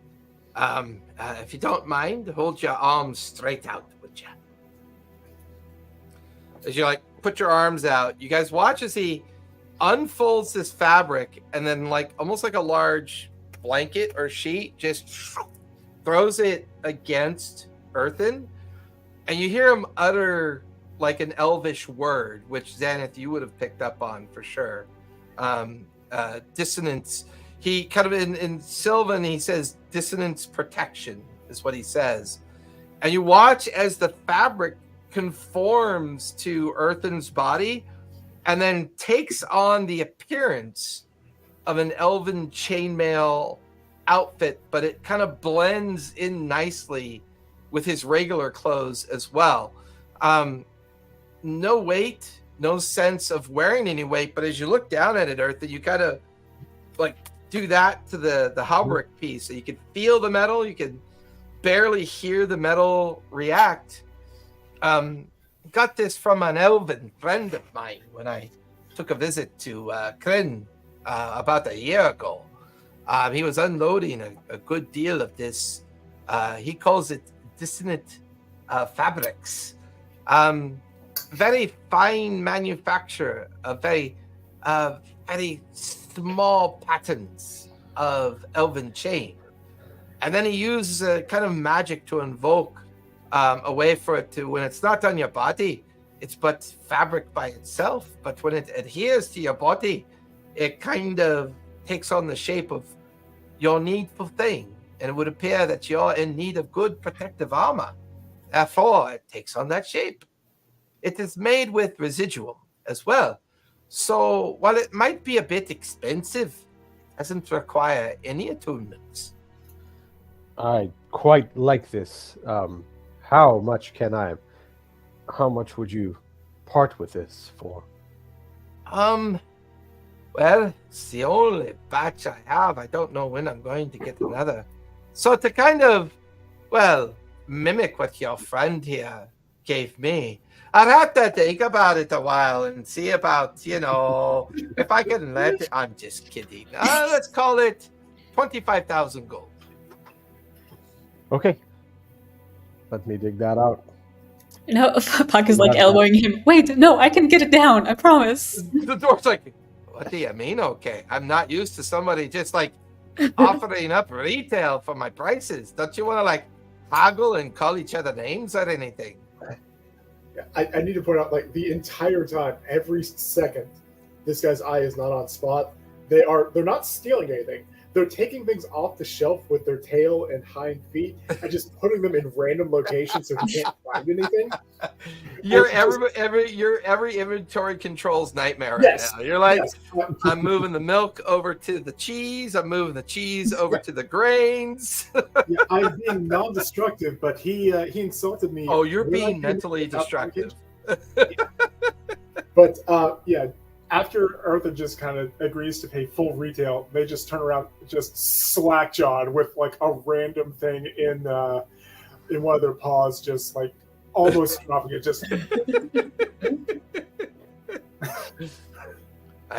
If you don't mind, hold your arms straight out, would you? as you like put your arms out, you guys watch as he unfolds this fabric and then like almost like a large blanket or sheet just throws it against Earthen, and you hear him utter like an elvish word, which Xanath you would have picked up on for sure. Dissonance. He kind of in Sylvan he says dissonance protection is what he says, and you watch as the fabric conforms to Earthen's body and then takes on the appearance of an elven chainmail outfit, but it kind of blends in nicely with his regular clothes as well. No weight, no sense of wearing any weight, but as you look down at it, Earthen, you kind of like do that to the hauberk piece, so you can feel the metal, you can barely hear the metal react. Got this from an elven friend of mine when I took a visit to Kryn about a year ago. He was unloading a good deal of this. He calls it dissonant fabrics. Very fine manufacture of very small patterns of elven chain. And then he uses a kind of magic to invoke a way for it to, when it's not on your body, it's but fabric by itself. But when it adheres to your body, it kind of takes on the shape of your needful thing. And it would appear that you're in need of good protective armor. Therefore, it takes on that shape. It is made with residuum as well. So while it might be a bit expensive, it doesn't require any attunements. I quite like this. How much would you part with this for? Well, it's the only batch I have. I don't know when I'm going to get another. So to kind of, well, mimic what your friend here gave me, I'd have to think about it a while and see about, if I can let it. I'm just kidding. Let's call it 25,000 gold. Okay. Let me dig that out. Puck is like elbowing him. Wait, no, I can get it down. I promise. The dwarf's like, what do you mean? Okay, I'm not used to somebody just like offering up retail for my prices. Don't you want to like haggle and call each other names or anything? I need to point out, like, the entire time, every second, this guy's eye is not on spot. They're not stealing anything. They're taking things off the shelf with their tail and hind feet and just putting them in random locations so he can't find anything. Your every inventory controls nightmare right now. You're like, I'm moving the milk over to the cheese. I'm moving the cheese over to the grains. Yeah, I'm being non-destructive, but he insulted me. Oh, you're being mentally destructive. But yeah. After Earthen just kind of agrees to pay full retail, they just turn around, just slack-jawed with like a random thing in one of their paws, just like almost dropping it. Just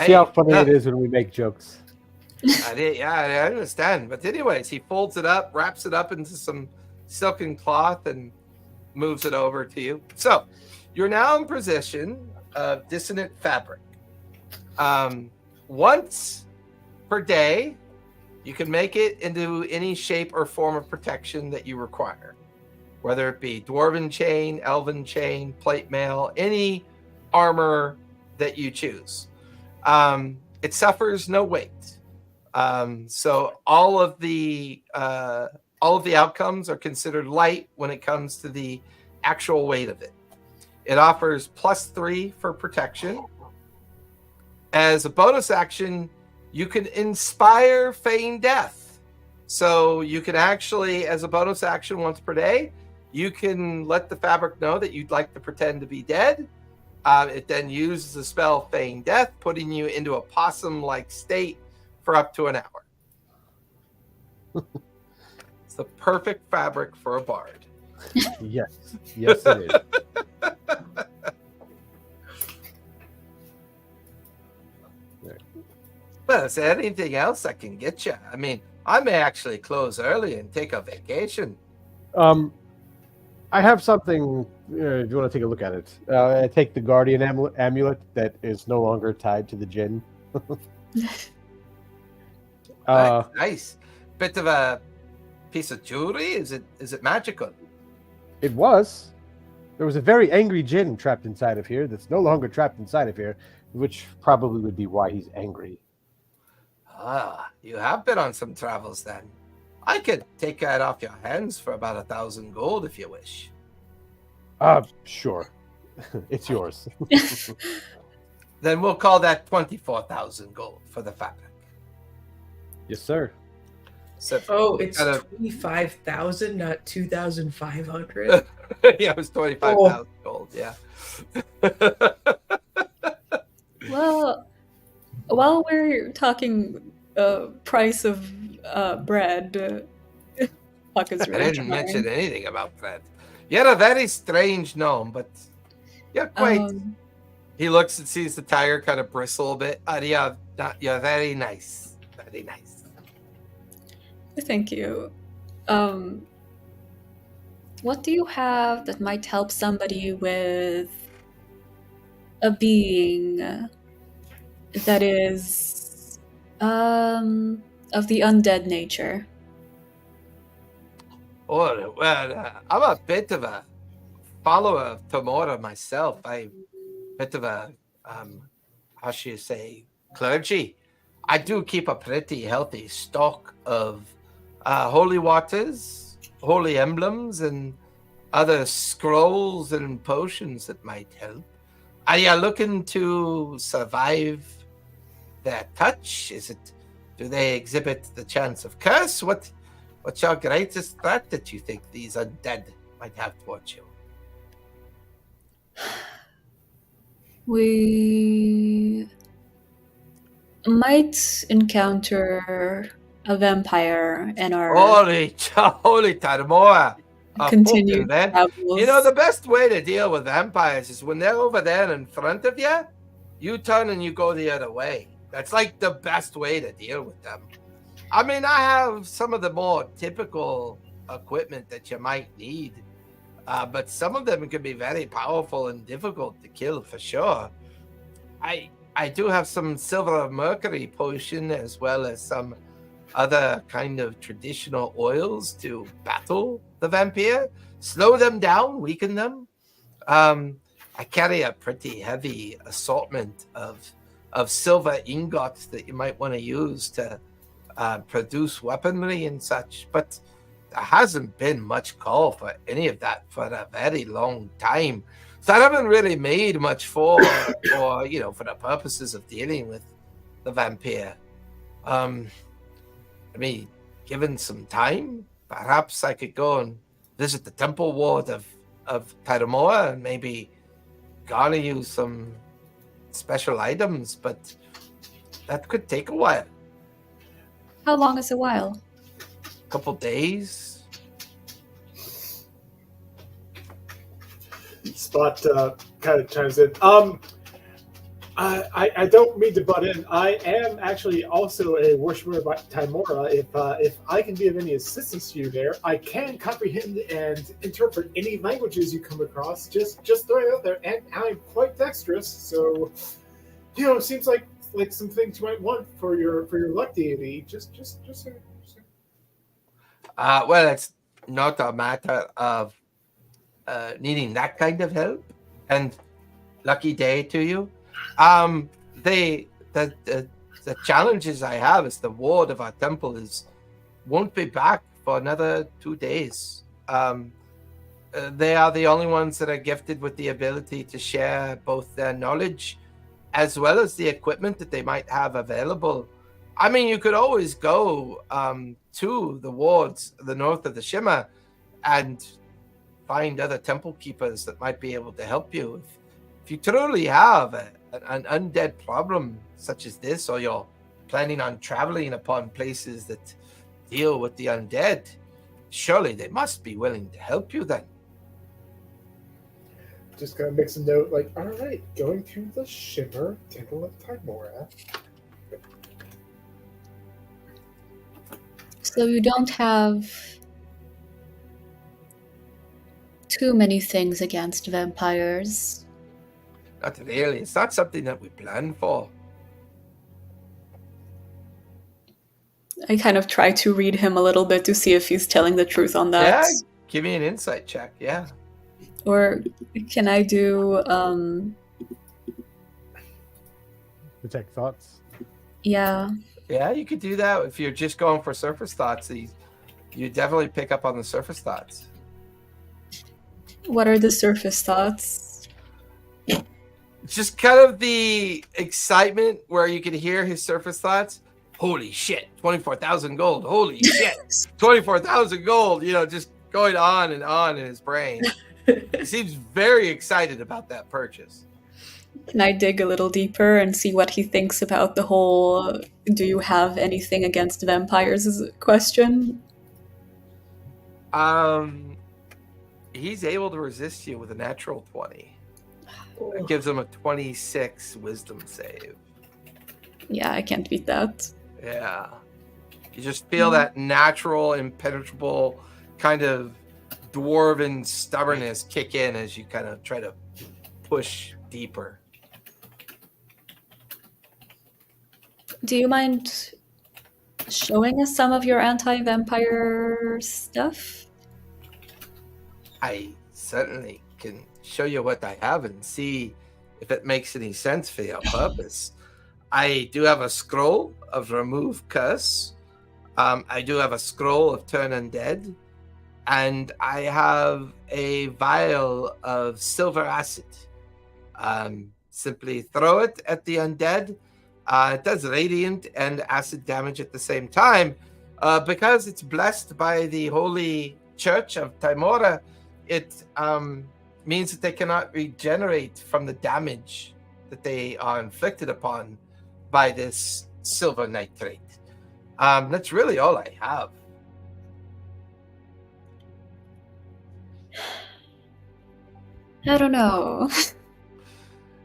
see how funny it is when we make jokes. I understand. But anyways, he folds it up, wraps it up into some silken cloth, and moves it over to you. So you're now in position of dissonant fabric. Once per day, you can make it into any shape or form of protection that you require, whether it be dwarven chain, elven chain, plate mail, any armor that you choose. It suffers no weight. So all of the outcomes are considered light when it comes to the actual weight of it. It offers +3 for protection. As a bonus action, you can inspire feign death. So you can actually, as a bonus action once per day, you can let the fabric know that you'd like to pretend to be dead. It then uses the spell feign death, putting you into a possum-like state for up to an hour. It's the perfect fabric for a bard. Yes it is. Well, is there anything else I can get you? I mean, I may actually close early and take a vacation. I have something if you want to take a look at it, I take the guardian amulet that is no longer tied to the djinn. Nice. Bit of a piece of jewelry. Is it magical? It was. There was a very angry djinn trapped inside of here that's no longer trapped inside of here, which probably would be why he's angry. Ah, you have been on some travels then. I could take that off your hands for about 1,000 gold if you wish. Sure. It's yours. Then we'll call that 24,000 gold for the fabric. Yes, sir. So Oh, it's kind of- 25,000, not 2,500. yeah, it was 25,000 gold. Yeah. Well, while we're talking price of bread, Puck is I really didn't mention anything about that. You're a very strange gnome, but you're quite. He looks and sees the tiger kind of bristle a bit. You're very nice. Very nice. Thank you. What do you have that might help somebody with a being that is of the undead nature? Oh, well, I'm a bit of a follower of Tamora myself. I'm a bit of a, how should you say, clergy. I do keep a pretty healthy stock of holy waters, holy emblems, and other scrolls and potions that might help. Are you looking to survive their touch? Do they exhibit the chance of curse? What's your greatest threat that you think these undead might have towards you? We might encounter a vampire in our Holy Tarmoa! continued Man. travels. You know, the best way to deal with vampires is when they're over there in front of you, you turn and you go the other way. That's like the best way to deal with them. I mean, I have some of the more typical equipment that you might need, but some of them can be very powerful and difficult to kill for sure. I do have some silver of mercury potion as well as some other kind of traditional oils to battle the vampire, slow them down, weaken them. I carry a pretty heavy assortment of silver ingots that you might want to use to produce weaponry and such, but there hasn't been much call for any of that for a very long time. So I haven't really made much for the purposes of dealing with the vampire. I mean, given some time, perhaps I could go and visit the temple ward of Tyramoa and maybe garner you some special items, but that could take a while. How long is a while? Couple days. Spot kind of chimes in. I don't mean to butt in. I am actually also a worshiper of Timora. If I can be of any assistance to you there, I can comprehend and interpret any languages you come across. Just throwing it out there, and I'm quite dexterous. So, it seems like some things you might want for your luck deity. Just saying. Well, it's not a matter of needing that kind of help. And lucky day to you. The challenges I have is the ward of our temple won't be back for another 2 days. They are the only ones that are gifted with the ability to share both their knowledge as well as the equipment that they might have available. I mean, you could always go to the wards, the north of the Shimmer, and find other temple keepers that might be able to help you. If you truly have an undead problem such as this, or you're planning on traveling upon places that deal with the undead, surely they must be willing to help you then. Just gonna make some note, like, all right, going to the Shimmer Temple of Timora. So you don't have too many things against vampires. Not really. It's not something that we plan for. I kind of try to read him a little bit to see if he's telling the truth on that. Yeah, give me an insight check. Yeah. Or can I do, Detect thoughts. yeah. Yeah, you could do that if you're just going for surface thoughts. You definitely pick up on the surface thoughts. What are the surface thoughts? It's just kind of the excitement where you can hear his surface thoughts. Holy shit, 24,000 gold. Holy shit, 24,000 gold. You know, just going on and on in his brain. He seems very excited about that purchase. Can I dig a little deeper and see what he thinks about the whole do you have anything against vampires question? He's able to resist you with a natural 20. That gives him a 26 wisdom save. Yeah, I can't beat that. Yeah. You just feel that natural, impenetrable kind of dwarven stubbornness kick in as you kind of try to push deeper. Do you mind showing us some of your anti-vampire stuff? I certainly can show you what I have and see if it makes any sense for your purpose. I do have a scroll of remove curse. I do have a scroll of turn undead. And I have a vial of silver acid. Simply throw it at the undead. It does radiant and acid damage at the same time. Because it's blessed by the Holy Church of Timora, it means that they cannot regenerate from the damage that they are inflicted upon by this silver nitrate. That's really all I have. I don't know.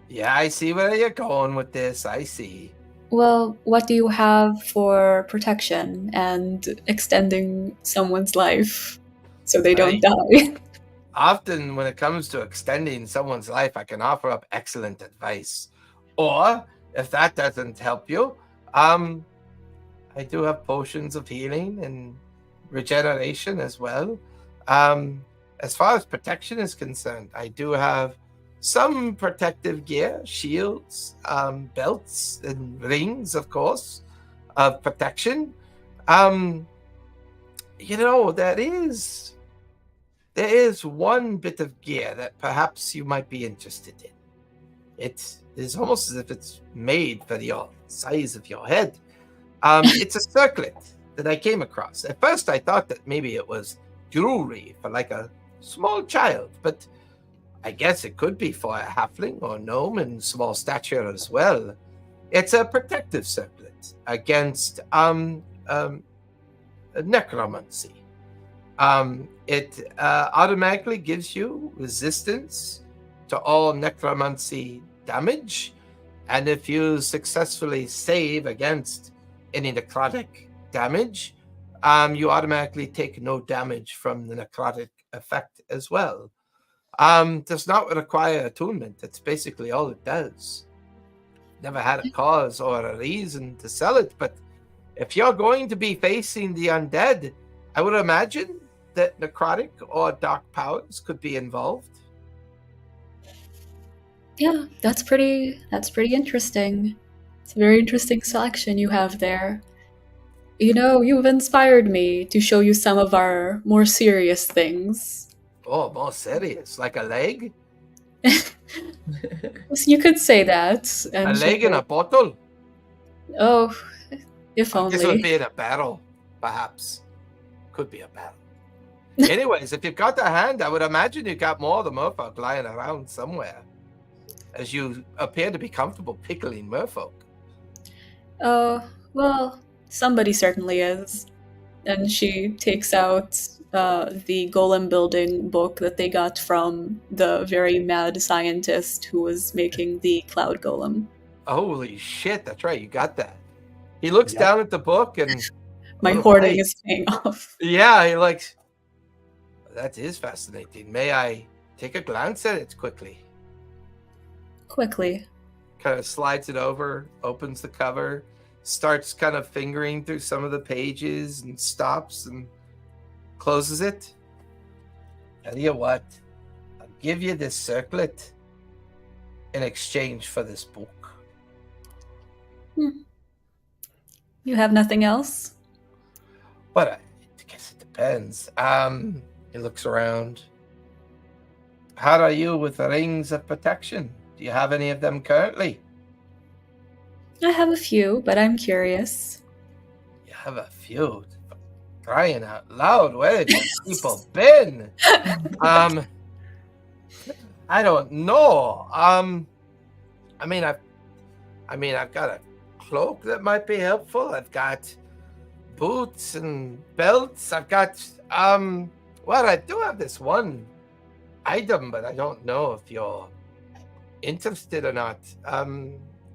Yeah, I see where you're going with this. I see. Well, what do you have for protection and extending someone's life so they don't die? Often when it comes to extending someone's life, I can offer up excellent advice. Or if that doesn't help you, I do have potions of healing and regeneration as well. As far as protection is concerned, I do have some protective gear, shields, belts, and rings, of course, of protection. You know, there is one bit of gear that perhaps you might be interested in. It is almost as if it's made for the size of your head. It's a circlet that I came across. At first, I thought that maybe it was jewelry for like a small child, but I guess it could be for a halfling or gnome in small stature as well. It's a protective circlet against necromancy. It automatically gives you resistance to all necromancy damage, and if you successfully save against any necrotic damage, you automatically take no damage from the necrotic effect as well. Does not require attunement. That's basically all it does. Never had a cause or a reason to sell it, but if you're going to be facing the undead, I would imagine that necrotic or dark powers could be involved. Yeah, that's pretty interesting. It's a very interesting selection you have there. You know, you've inspired me to show you some of our more serious things. Oh, more serious, like a leg? You could say that. A leg in a bottle? Oh, if only. This would be in a barrel, perhaps. Could be a barrel. Anyways, if you've got the hand, I would imagine you got more of the merfolk lying around somewhere, as you appear to be comfortable pickling merfolk. Oh, well, somebody certainly is. And she takes out the golem building book that they got from the very mad scientist who was making the cloud golem. Holy shit, that's right, you got that. He looks down at the book and... My hoarding is paying off. Yeah, he like... that is fascinating. May I take a glance at it quickly? Quickly. Kind of slides it over, opens the cover, starts kind of fingering through some of the pages and stops and closes it. Tell you what, I'll give you this circlet in exchange for this book. You have nothing else? But I guess it depends. He looks around. How are you with the rings of protection? Do you have any of them currently? I have a few, but I'm curious. You have a few. Crying out loud, where have these people been? I don't know. I've got a cloak that might be helpful. I've got boots and belts. I've got I do have this one item, but I don't know if you're interested or not.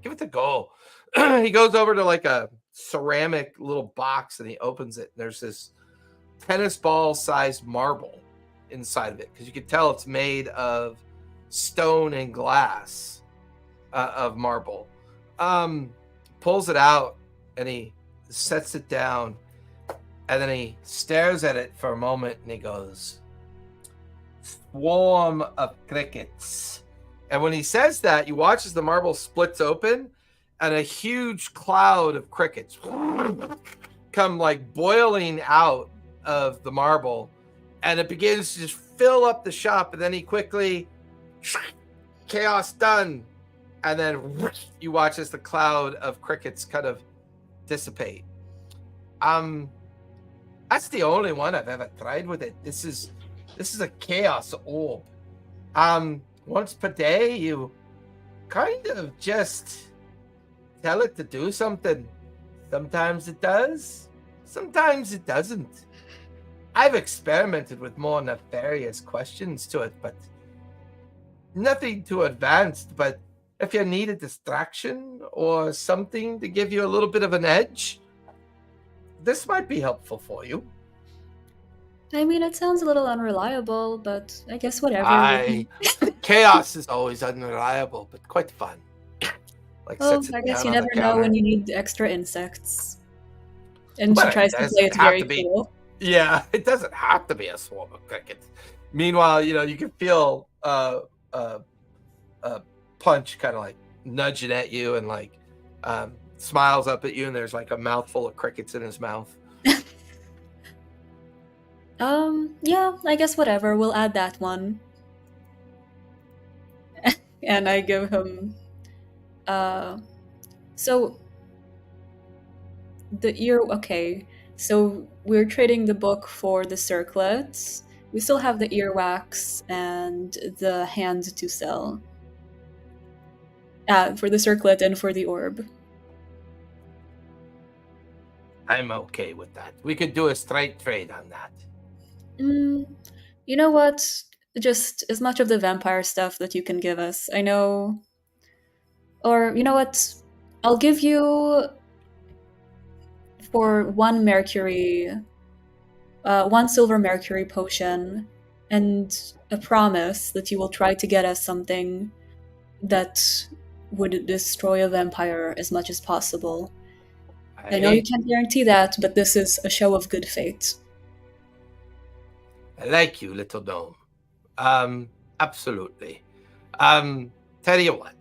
Give it a go. He goes over to like a ceramic little box and he opens it. And there's this tennis ball sized marble inside of it, because you can tell it's made of stone and glass of marble. Pulls it out and he sets it down, and then he stares at it for a moment and he goes, "Swarm of crickets." And when he says that, you watch as the marble splits open and a huge cloud of crickets come like boiling out of the marble, and it begins to just fill up the shop. And then he quickly, chaos done. And then you watch as the cloud of crickets kind of dissipate. That's the only one I've ever tried with it. This is a chaos orb. Once per day, you kind of just tell it to do something. Sometimes it does, sometimes it doesn't. I've experimented with more nefarious questions to it, but nothing too advanced. But if you need a distraction or something to give you a little bit of an edge, this might be helpful for you. I mean, it sounds a little unreliable, but I guess whatever. Chaos is always unreliable, but quite fun. Like, Well, sets it I guess down you on the never know counter. when you need extra insects. And But she it tries to doesn't play it have very to be. cool. Yeah, it doesn't have to be a swarm of crickets. Meanwhile, you can feel Punch kind of like nudging at you and like smiles up at you, and there's like a mouthful of crickets in his mouth. Yeah, I guess whatever. We'll add that one. And I give him so the ear okay. So we're trading the book for the circlets. We still have the earwax and the hand to sell. For the circlet and for the orb. I'm okay with that. We could do a straight trade on that. You know what? Just as much of the vampire stuff that you can give us. I know. Or, you know what? I'll give you for one silver mercury potion, and a promise that you will try to get us something that would destroy a vampire as much as possible. I know you can't guarantee that, but this is a show of good faith. I like you, little gnome. Absolutely. Tell you what.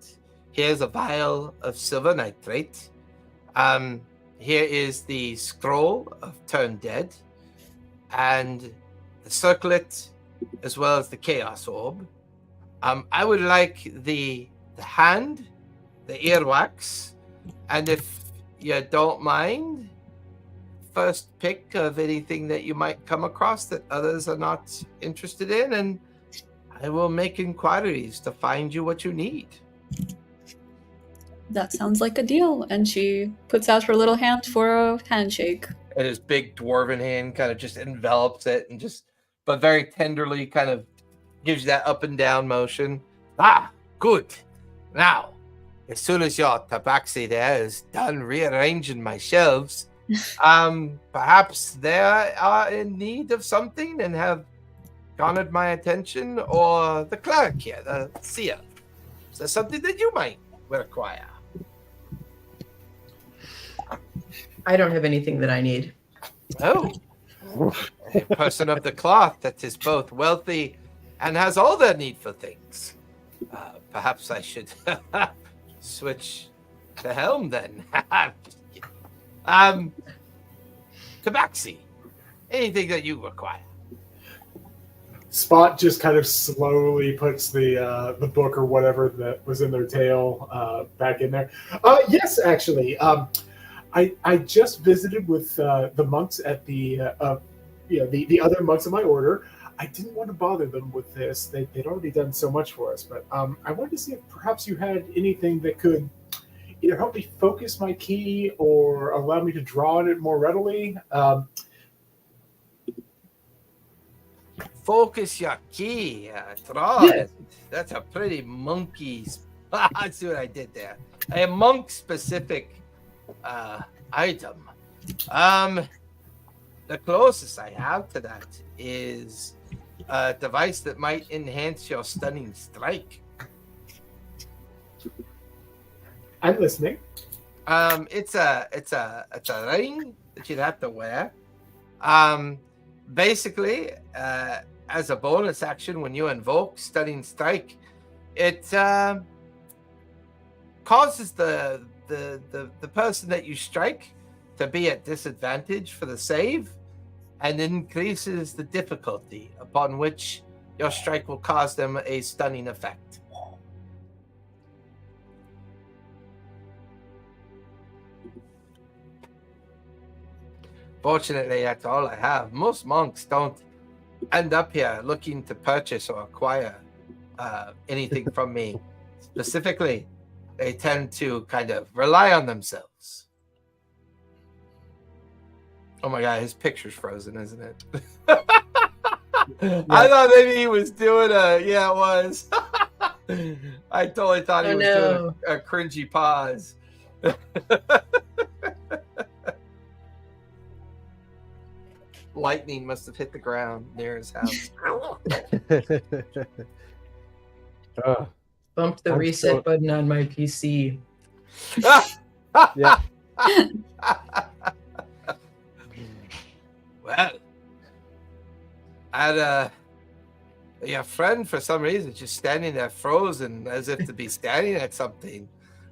Here's a vial of silver nitrate. Here is the scroll of Turn Dead, and the circlet, as well as the chaos orb. I would like the hand, the earwax, and if you don't mind, first pick of anything that you might come across that others are not interested in, and I will make inquiries to find you what you need. That sounds like a deal. And she puts out her little hand for a handshake. And his big dwarven hand kind of just envelops it and but very tenderly kind of gives you that up and down motion. Ah, good. Now, as soon as your tabaxi there is done rearranging my shelves, perhaps they are in need of something and have garnered my attention, or the cleric here, the seer? Is there something that you might require? I don't have anything that I need. Oh, a person of the cloth that is both wealthy and has all their needful things. Perhaps I should switch the helm then. Tabaxi, anything that you require? Spot just kind of slowly puts the book or whatever that was in their tail back in there. Yes, actually. I just visited with the monks at the other monks of my order. I didn't want to bother them with this. They'd already done so much for us, but I wanted to see if perhaps you had anything that could either help me focus my key or allow me to draw on it more readily. Focus your key, draw it. That's a pretty monkey. I see what I did there. A monk-specific item. The closest I have to that is a device that might enhance your stunning strike. I'm listening. It's a ring that you'd have to wear. Basically, as a bonus action, when you invoke Stunning Strike, it causes the person that you strike to be at disadvantage for the save, and increases the difficulty upon which your strike will cause them a stunning effect. Fortunately, that's all I have. Most monks don't end up here looking to purchase or acquire anything from me. Specifically, they tend to kind of rely on themselves. Oh my god, his picture's frozen, isn't it? I thought maybe he was doing it was. I totally thought he was doing a cringy pause. Lightning must have hit the ground near his house. Bumped the reset button on my PC. Yeah. Well, I had your friend for some reason just standing there frozen as if to be standing at something.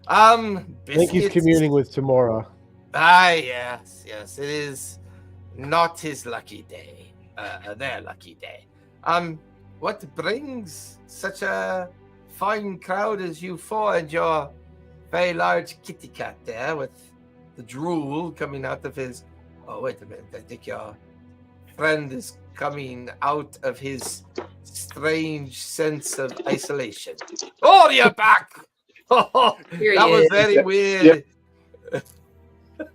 I think he's communing with Tamora. Yes, it is not his lucky day. Their lucky day. What brings such a fine crowd as you four and your very large kitty cat there with the drool coming out of his... Oh, wait a minute. I think your friend is coming out of his strange sense of isolation. Oh, you're back! Oh, that was very weird. Yep.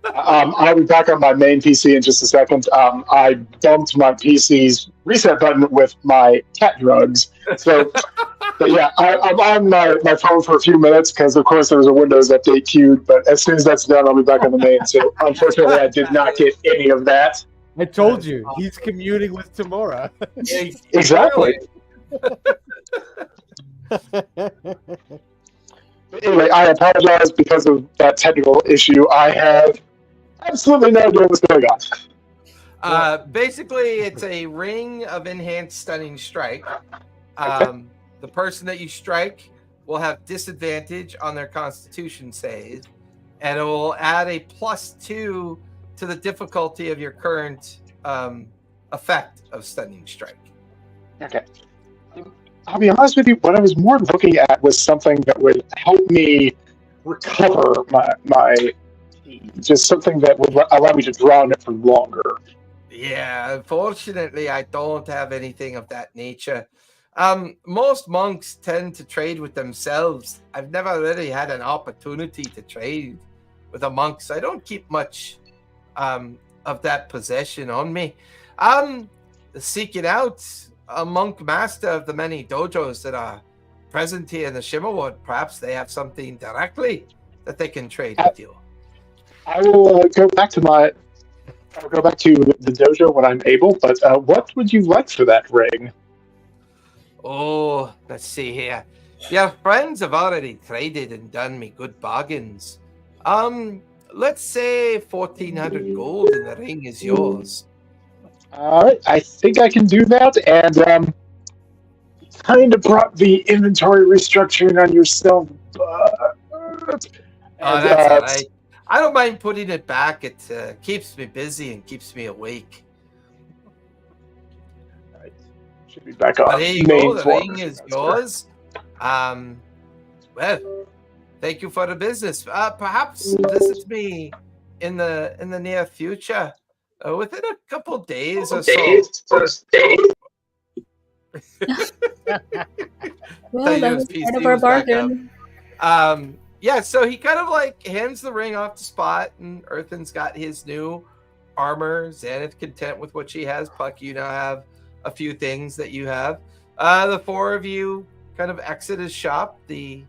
I'll be back on my main PC in just a second. I bumped my PC's reset button with my cat drugs. So, but yeah, I'm on my phone for a few minutes because, of course, there was a Windows update queued. But as soon as that's done, I'll be back on the main. So, unfortunately, I did not get any of that. I told you, he's communing with Tamora. Exactly. Anyway, I apologize because of that technical issue. I have absolutely no idea what's going on. Basically, it's a ring of enhanced stunning strike. The person that you strike will have disadvantage on their Constitution save, and it will add a +2 to the difficulty of your current effect of stunning strike. Okay. I'll be honest with you, what I was more looking at was something that would help me recover my just something that would allow me to draw on it for longer. Yeah, unfortunately, I don't have anything of that nature. Most monks tend to trade with themselves. I've never really had an opportunity to trade with a monk, so I don't keep much of that possession on me. Seeking out a monk master of the many dojos that are present here in the Shimmerwood. Perhaps they have something directly that they can trade with you. I will go back to the dojo when I'm able, but what would you like for that ring? Oh, let's see here. Your friends have already traded and done me good bargains. Let's say 1,400 gold and the ring is yours. All right, I think I can do that. And kind of brought the inventory restructuring on yourself. Oh, that's all right. I don't mind putting it back. It keeps me busy and keeps me awake. Right. Should be back on. But here you go. The ring is yours. Well, thank you for the business. Perhaps visit me in the near future, within a couple days or so. Well, that was part of our bargain. Yeah, so he kind of like hands the ring off to Spot, and Earthen's got his new armor. Xanath's content with what she has. Puck, you now have a few things that you have. The four of you kind of exit his shop, the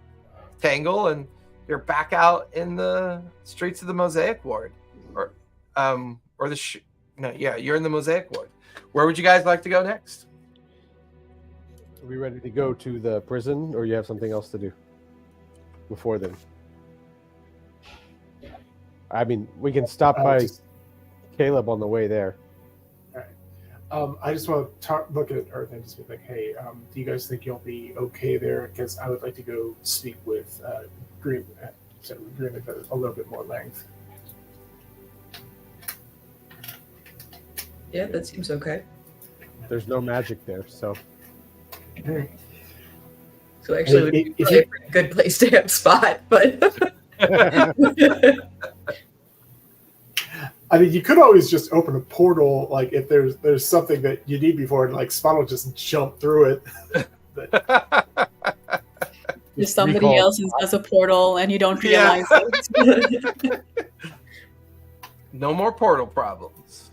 Tangle, and you're back out in the streets of the Mosaic Ward, or you're in the Mosaic Ward. Where would you guys like to go next? Are we ready to go to the prison, or you have something else to do before then? I mean, we can stop by Caleb on the way there. All right. I just want to look at Earth and just be like, hey, do you guys think you'll be okay there? Because I would like to go speak with Green at a little bit more length. Yeah, that seems okay. There's no magic there, so. So actually, it would be probably a pretty good place to have Spot, but. I mean, you could always just open a portal, like if there's something that you need before, and like Spot will just jump through it. If somebody else has a portal and you don't realize it. No more portal problems.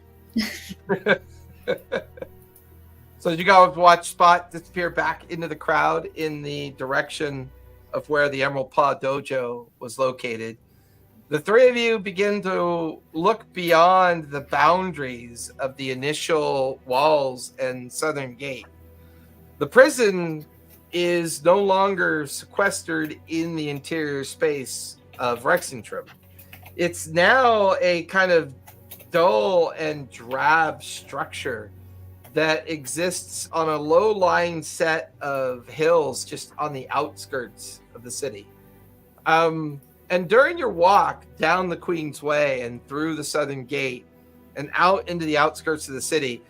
So you guys watch Spot disappear back into the crowd in the direction of where the Emerald Paw Dojo was located. The three of you begin to look beyond the boundaries of the initial walls and southern gate. The prison is no longer sequestered in the interior space of Rexingtrim. It's now a kind of dull and drab structure that exists on a low-lying set of hills just on the outskirts of the city. And during your walk down the Queen's Way and through the southern gate and out into the outskirts of the city,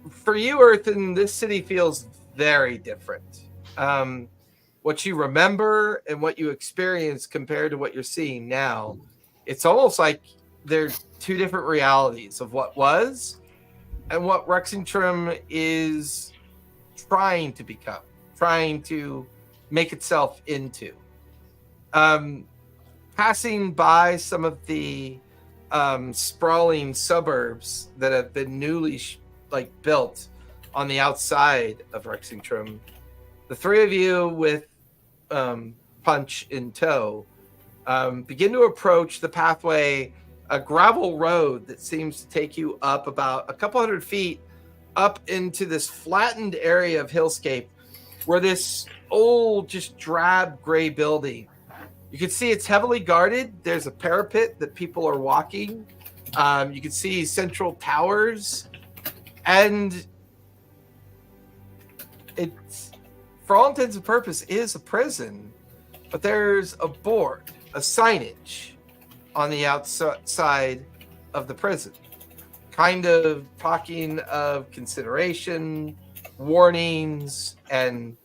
for you, Earthen, this city feels very different. What you remember and what you experience compared to what you're seeing now, it's almost like they're two different realities of what was and what Rexingtrim is trying to become, trying to make itself into. Passing by some of the sprawling suburbs that have been newly built on the outside of Rexingtrim, the three of you with Punch in tow begin to approach the pathway, a gravel road that seems to take you up about a couple hundred feet up into this flattened area of hillscape where this old, just drab gray building. You can see it's heavily guarded. There's a parapet that people are walking. You can see central towers. And it's, for all intents and purposes, is a prison. But there's a board, a signage on the outside of the prison. Kind of talking of consideration, warnings, and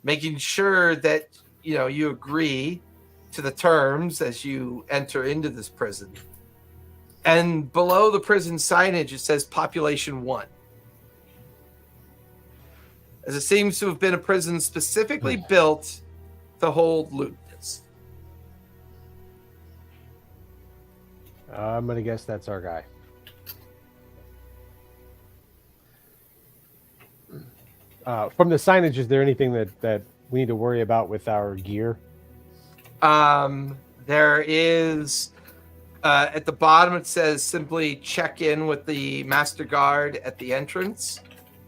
making sure that, you agree to the terms as you enter into this prison. And below the prison signage, it says population 1. As it seems to have been a prison specifically built to hold lewdness. I'm going to guess that's our guy. From the signage, is there anything that we need to worry about with our gear? There is, at the bottom, it says simply check in with the master guard at the entrance.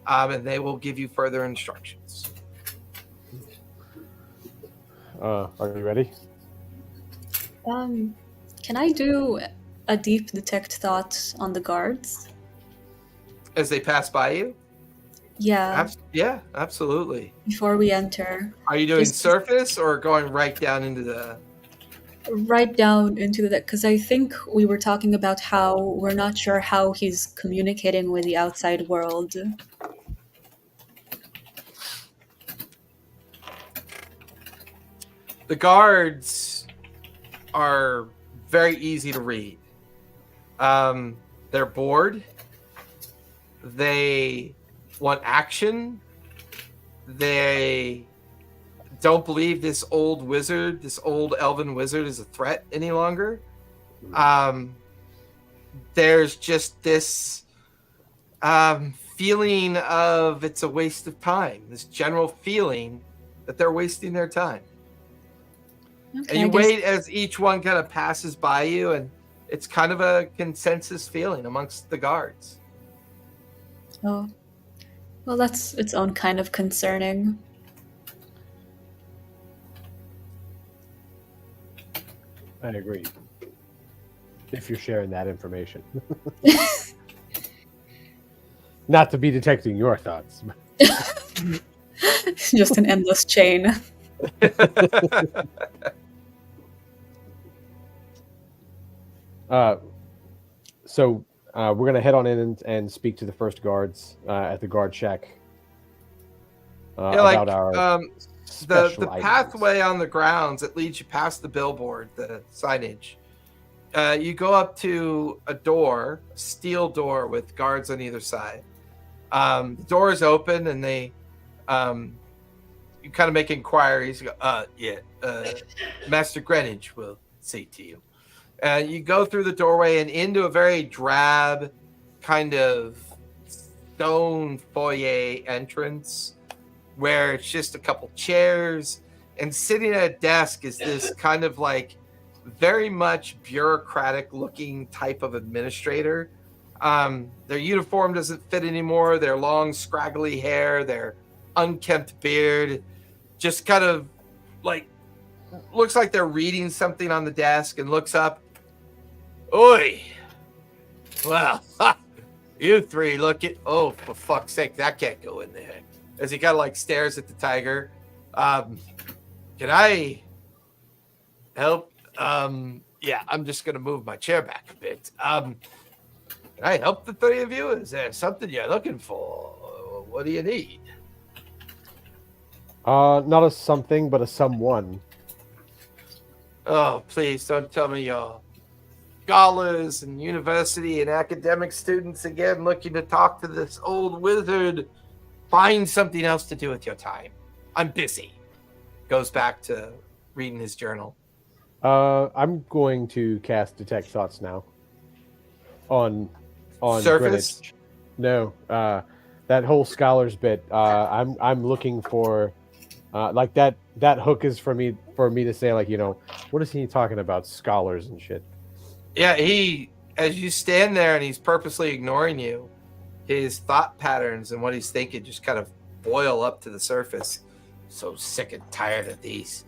and they will give you further instructions. Are you ready? Can I do a deep detect thought on the guards? As they pass by you? Yeah, Yeah, absolutely. before we enter. Are you doing Just- surface or going right down into the... Right down into the... Because I think we were talking about how we're not sure how he's communicating with the outside world. The guards are very easy to read. They're bored. They want action. They don't believe this old wizard, this old elven wizard, is a threat any longer. There's just this feeling of it's a waste of time, this general feeling that they're wasting their time. Okay, And you I guess- wait as each one kind of passes by you, and it's kind of a consensus feeling amongst the guards. Oh. Well, that's its own kind of concerning. I agree. If you're sharing that information. Not to be detecting your thoughts. Just an endless chain. So we're going to head on in and speak to the first guards at the guard shack. Yeah, like about our the special items. pathway on the grounds that leads you past the billboard, the signage. You go up to a door, a steel door with guards on either side. The door is open, and they, you kind of make inquiries. You go, Master Greenwich will say to you. You go through the doorway and into a very drab, kind of stone foyer entrance, where it's just a couple chairs, and sitting at a desk is this kind of like very much bureaucratic looking type of administrator. Their uniform doesn't fit anymore. Their long scraggly hair, their unkempt beard, just kind of like looks like they're reading something on the desk, and looks up. Oi! Well, you three look at... Oh, for fuck's sake, that can't go in there. As he kind of like stares at the tiger. Can I help? Yeah, I'm just going to move my chair back a bit. Can I help the three of you? Is there something you're looking for? What do you need? Not a something, but a someone. Oh, please don't tell me you're scholars and university and academic students again looking to talk to this old wizard. Find something else to do with your time. I'm busy. Goes back to reading his journal. I'm going to cast Detect Thoughts now. On Surface? Greenwich. No, that whole scholars bit. I'm looking for like that hook is for me to say, like, you know, what is he talking about, scholars and shit. Yeah, as you stand there and he's purposely ignoring you, his thought patterns and what he's thinking just kind of boil up to the surface. So sick and tired of these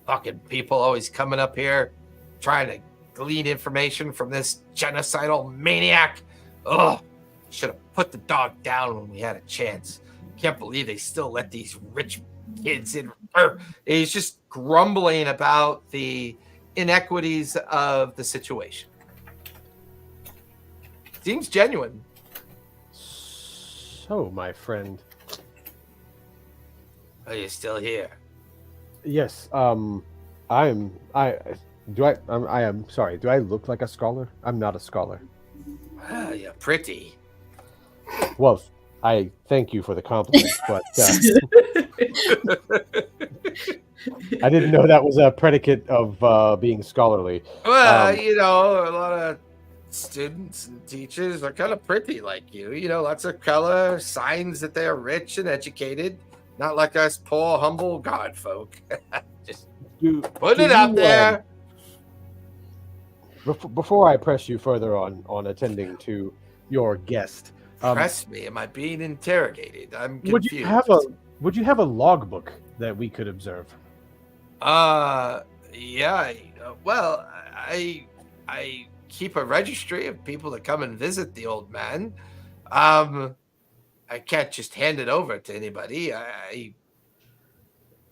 fucking people always coming up here trying to glean information from this genocidal maniac. Ugh, should have put the dog down when we had a chance. Can't believe they still let these rich kids in. He's just grumbling about the inequities of the situation. Seems genuine. So, my friend. Are you still here? Yes. I am sorry. Do I look like a scholar? I'm not a scholar. Ah, you're pretty. Well, I thank you for the compliment, but I didn't know that was a predicate of being scholarly. Well, you know, a lot of students and teachers are kind of pretty like you. You know, lots of color, signs that they're rich and educated. Not like us poor, humble god folk. Just put it out there. Before I press you further on attending to your guest, Press me. Am I being interrogated? I'm confused. Would you have a logbook that we could observe? Yeah. Well, I keep a registry of people that come and visit the old man. I can't just hand it over to anybody.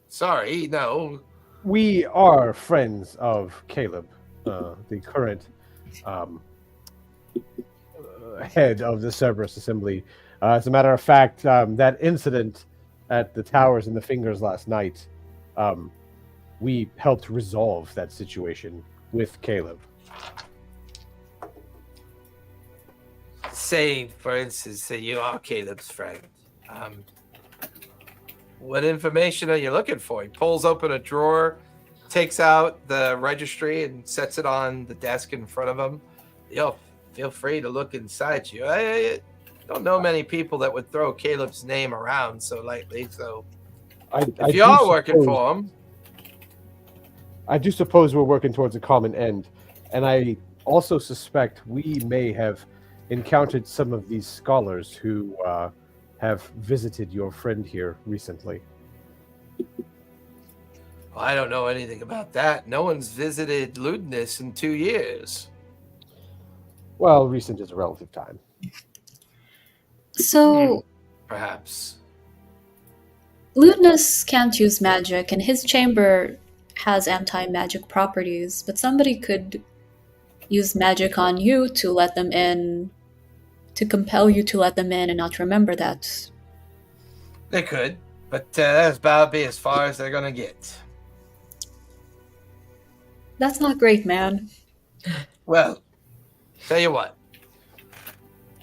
Sorry, no. We are friends of Caleb, the current head of the Cerberus Assembly. As a matter of fact, that incident at the Towers and the Fingers last night, we helped resolve that situation with Caleb. Say, for instance, that you are Caleb's friend. What information are you looking for? He pulls open a drawer, takes out the registry, and sets it on the desk in front of him. Yo, feel free to look inside you. I don't know many people that would throw Caleb's name around so lightly. So, if you are working for him, I do suppose we're working towards a common end, and I also suspect we may have encountered some of these scholars who have visited your friend here recently. Well, I don't know anything about that. No one's visited Ludinus in 2 years. Well, recent is a relative time. So, Perhaps. Ludinus can't use magic, and his chamber has anti-magic properties, but somebody could use magic on you to let them in, to compel you to let them in and not remember that. They could, but that's about be as far as they're going to get. That's not great, man. Well, tell you what.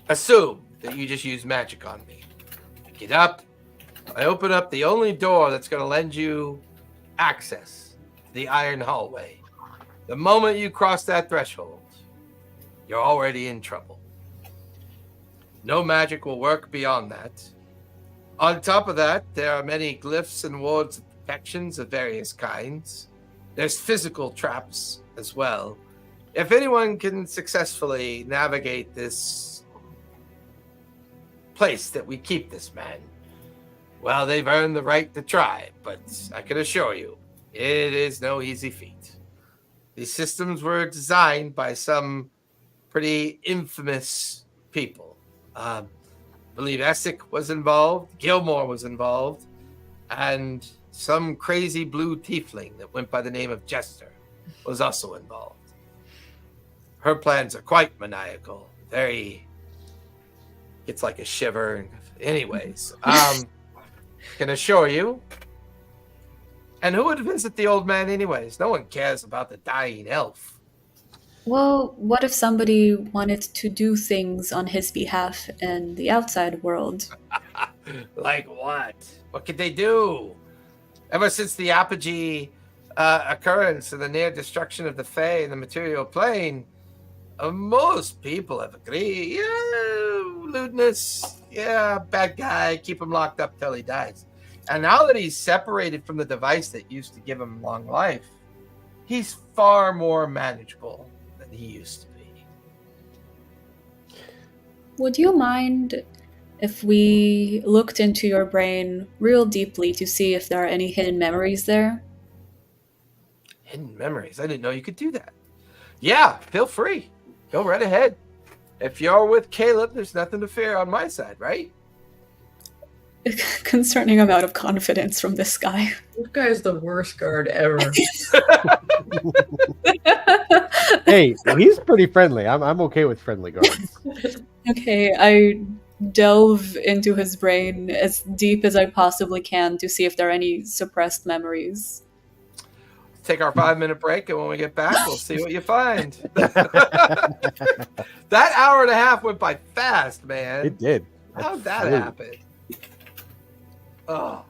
Assume that you just use magic on me. Get up. I open up the only door that's going to lend you access to the iron hallway. The moment you cross that threshold, you're already in trouble. No magic will work beyond that. On top of that, there are many glyphs and wards of protections of various kinds. There's physical traps as well. If anyone can successfully navigate this place that we keep this man, well, they've earned the right to try, but I can assure you, it is no easy feat. These systems were designed by some pretty infamous people. I believe Essick was involved, Gilmore was involved, and some crazy blue tiefling that went by the name of Jester was also involved. Her plans are quite maniacal. It's like a shiver. Anyways, can assure you. And who would visit the old man anyways? No one cares about the dying elf. Well, what if somebody wanted to do things on his behalf in the outside world? Like what? What could they do? Ever since the apogee occurrence and the near destruction of the Fae and the material plane, most people have agreed. Yeah, Ludinus. Yeah, bad guy. Keep him locked up till he dies. And now that he's separated from the device that used to give him long life, he's far more manageable than he used to be. Would you mind if we looked into your brain real deeply to see if there are any hidden memories there? Hidden memories? I didn't know you could do that. Yeah, feel free. Go right ahead. If you're with Caleb, there's nothing to fear on my side, right? Concerning amount of confidence from this guy. This guy is the worst guard ever. Hey, he's pretty friendly. I'm okay with friendly guards. Okay, I delve into his brain as deep as I possibly can to see if there are any suppressed memories. Take our 5-minute break, and when we get back, we'll see what you find. That hour and a half went by fast, man. It did. How'd that happen? Oh.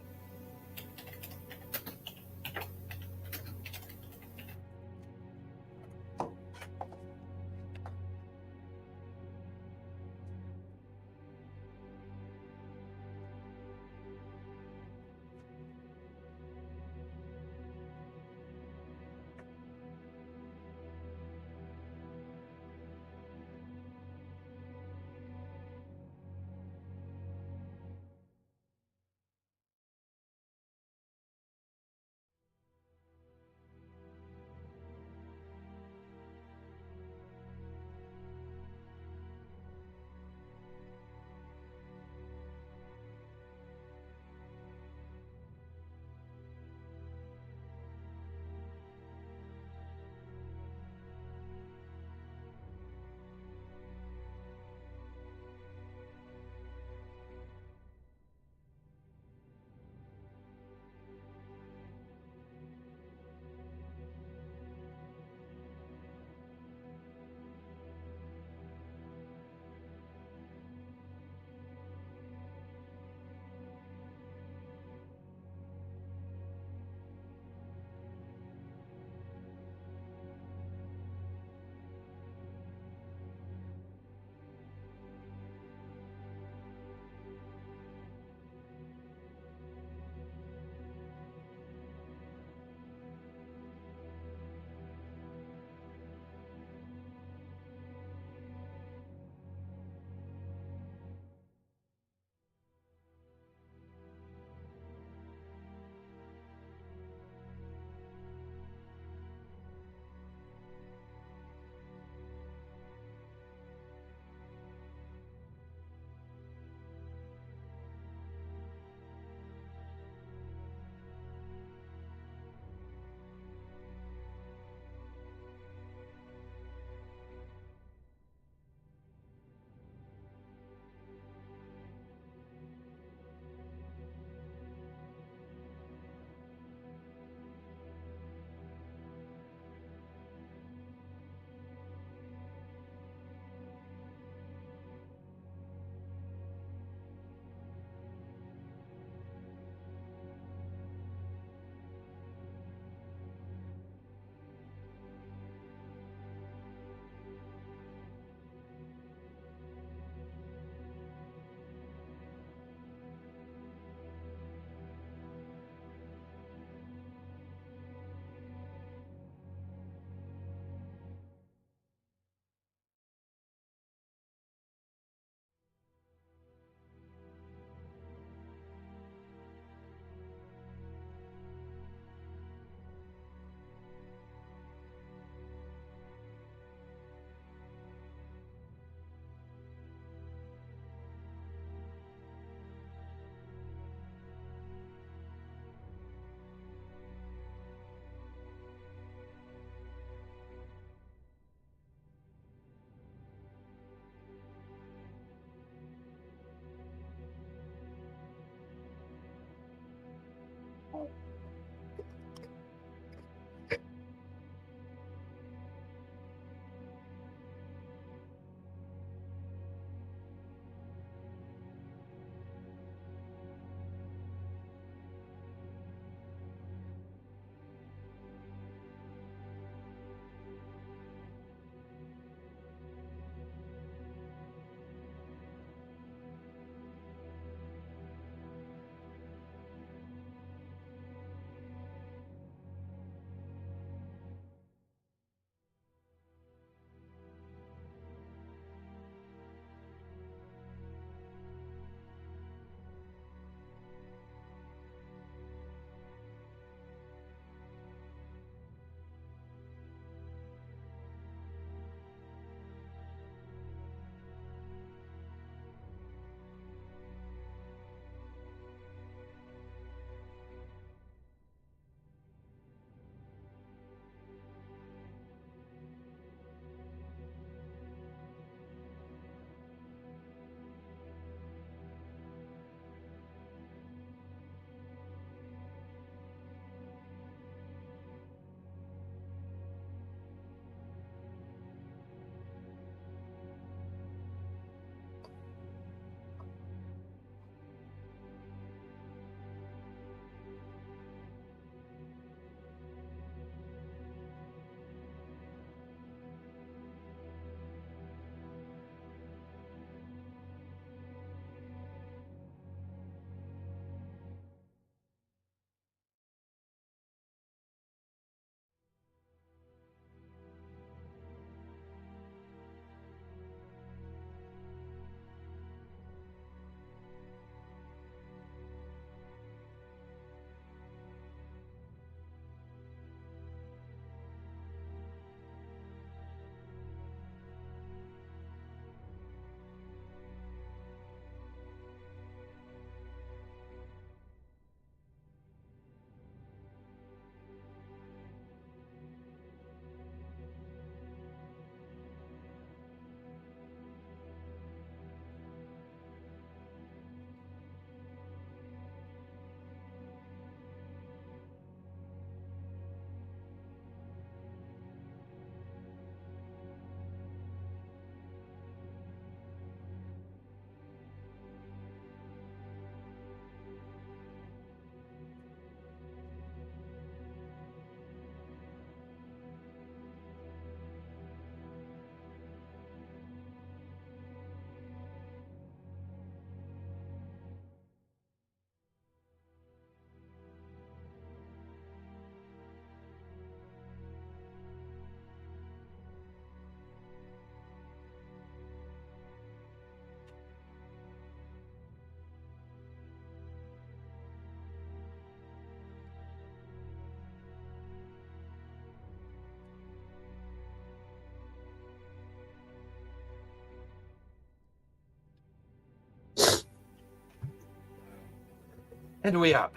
And we are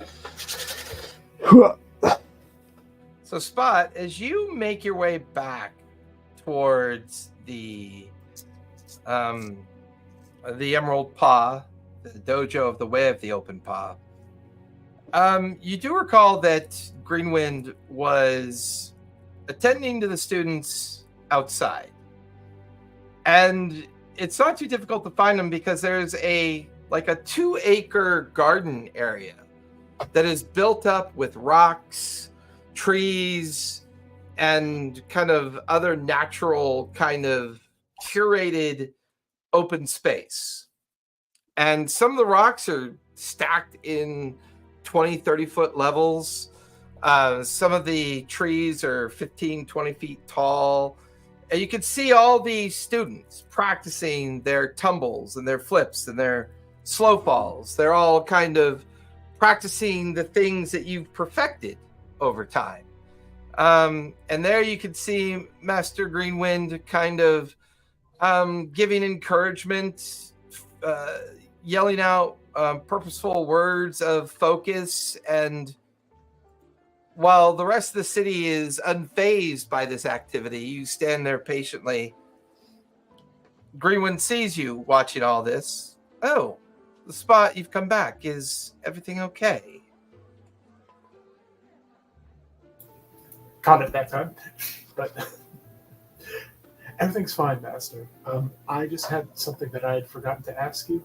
back. So, Spot, as you make your way back towards the Emerald Paw, the dojo of the Way of the Open Paw, you do recall that Greenwind was attending to the students outside. And it's not too difficult to find them because there's a 2-acre garden area that is built up with rocks, trees, and kind of other natural kind of curated open space. And some of the rocks are stacked in 20, 30-foot levels. Some of the trees are 15, 20 feet tall. And you can see all the students practicing their tumbles and their flips and their slow falls. They're all kind of practicing the things that you've perfected over time. And there you can see Master Greenwind kind of giving encouragement, yelling out purposeful words of focus. And while the rest of the city is unfazed by this activity, you stand there patiently. Greenwind sees you watching all this. Oh, the Spot, you've come back. Is everything okay? Caught it that time, but everything's fine, Master. I just had something that I had forgotten to ask you.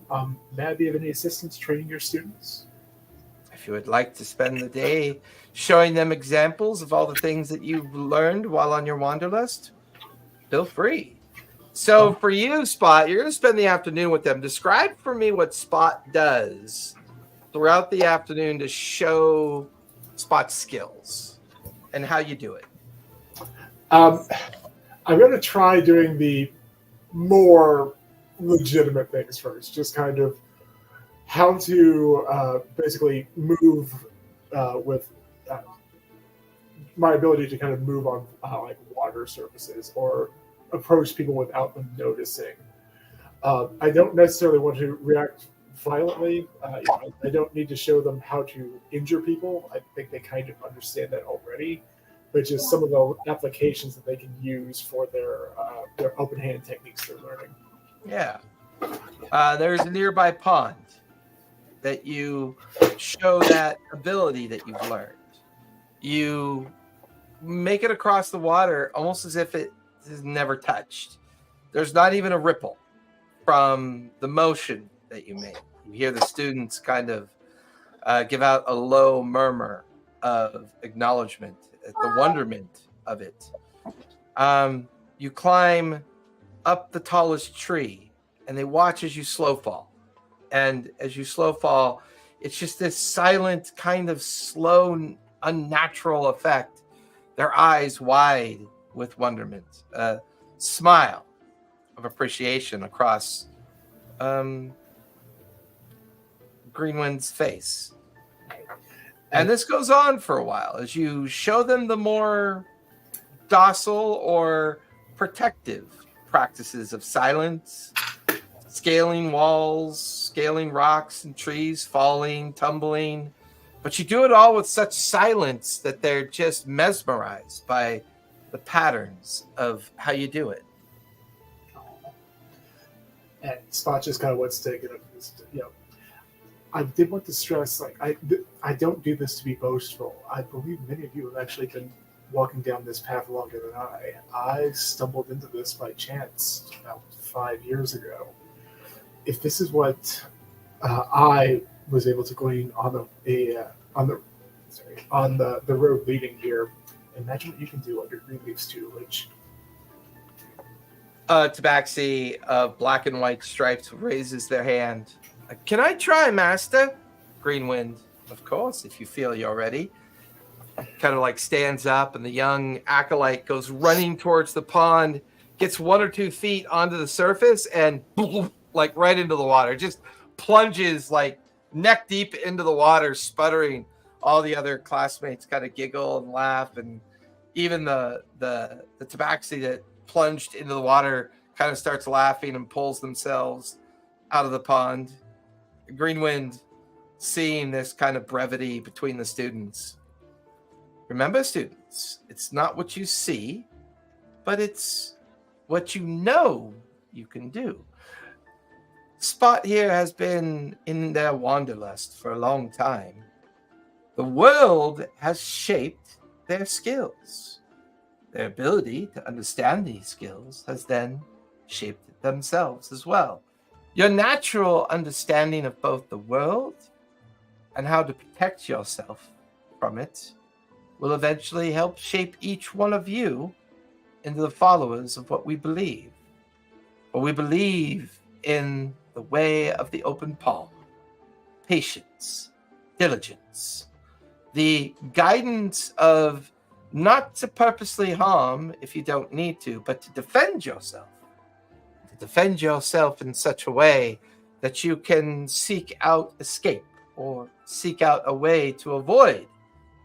May I be of any assistance training your students? If you would like to spend the day showing them examples of all the things that you've learned while on your wanderlust, feel free. So for you, Spot, you're going to spend the afternoon with them. Describe for me what Spot does throughout the afternoon to show Spot's skills and how you do it. I'm going to try doing the more legitimate things first, just kind of how to basically move with my ability to kind of move on like water surfaces or approach people without them noticing. I don't necessarily want to react violently. I don't need to show them how to injure people. I think they kind of understand that already, but just some of the applications that they can use for their open hand techniques they're learning. Yeah. There's a nearby pond that you show that ability that you've learned. You make it across the water almost as if it is never touched. There's not even a ripple from the motion that you make. You hear the students kind of give out a low murmur of acknowledgement at the wonderment of it. You climb up the tallest tree and they watch as you slow fall. And as you slow fall, it's just this silent, kind of slow, unnatural effect. Their eyes wide with wonderment. A smile of appreciation across Greenwind's face. And this goes on for a while as you show them the more docile or protective practices of silence, scaling walls, scaling rocks and trees, falling, tumbling. But you do it all with such silence that they're just mesmerized by the patterns of how you do it. And Spot just kind of wants to take it up. I did want to stress, I don't do this to be boastful. I believe many of you have actually been walking down this path longer than I. I stumbled into this by chance about 5 years ago. If this is what I was able to glean on the road leading here, imagine what you can do under Greenleaf's tutelage. Tabaxi of black and white stripes raises their hand. Can I try, Master? Greenwind, of course, if you feel you're ready. Kind of like stands up, and the young acolyte goes running towards the pond, gets 1 or 2 feet onto the surface, and like right into the water. Just plunges like neck deep into the water, sputtering. All the other classmates kind of giggle and laugh, and even the tabaxi that plunged into the water kind of starts laughing and pulls themselves out of the pond. Greenwind seeing this kind of brevity between the students. Remember, students, it's not what you see, but it's what you know you can do. Spot here has been in their wanderlust for a long time. The world has shaped their skills. Their ability to understand these skills has then shaped themselves as well. Your natural understanding of both the world and how to protect yourself from it will eventually help shape each one of you into the followers of what we believe. For we believe in the way of the open palm, patience, diligence, the guidance of not to purposely harm if you don't need to, but to defend yourself. To defend yourself in such a way that you can seek out escape or seek out a way to avoid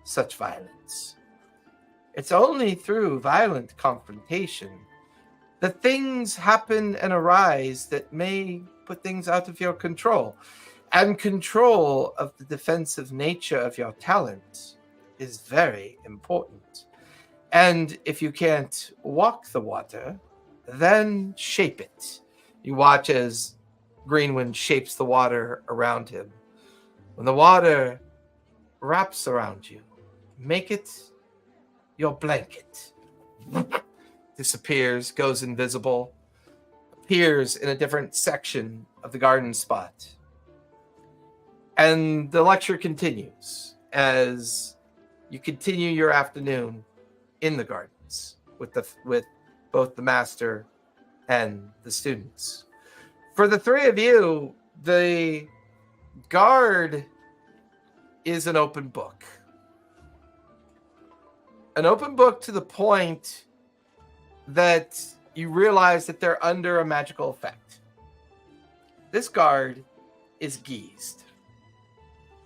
such violence. It's only through violent confrontation that things happen and arise that may put things out of your control. And control of the defensive nature of your talent is very important. And if you can't walk the water, then shape it. You watch as Greenwind shapes the water around him. When the water wraps around you, make it your blanket. Disappears, goes invisible, appears in a different section of the garden spot. And the lecture continues as you continue your afternoon in the gardens with both the master and the students. For the three of you, the guard is an open book. An open book to the point that you realize that they're under a magical effect. This guard is geezed.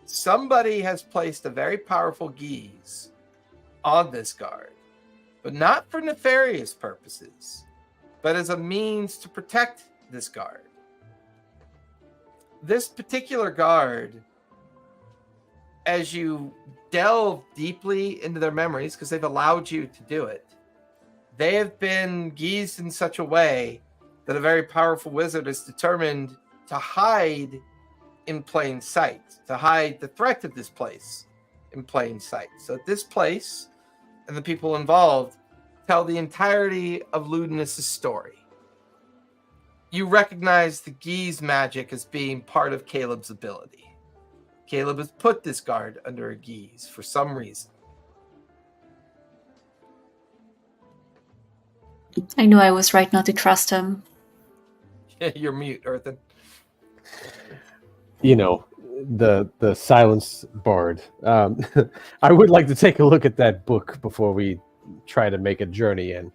Somebody has placed a very powerful geese on this guard, but not for nefarious purposes, but as a means to protect this guard. This particular guard, as you delve deeply into their memories, because they've allowed you to do it, they have been geezed in such a way that a very powerful wizard is determined to hide in plain sight, to hide the threat of this place in plain sight. So this place and the people involved tell the entirety of Ludinus' story. You recognize the geese magic as being part of Caleb's ability. Caleb has put this guard under a geese for some reason. I knew I was right not to trust him. You're mute, Earthen. You know, the silence bard. I would like to take a look at that book before we try to make a journey in.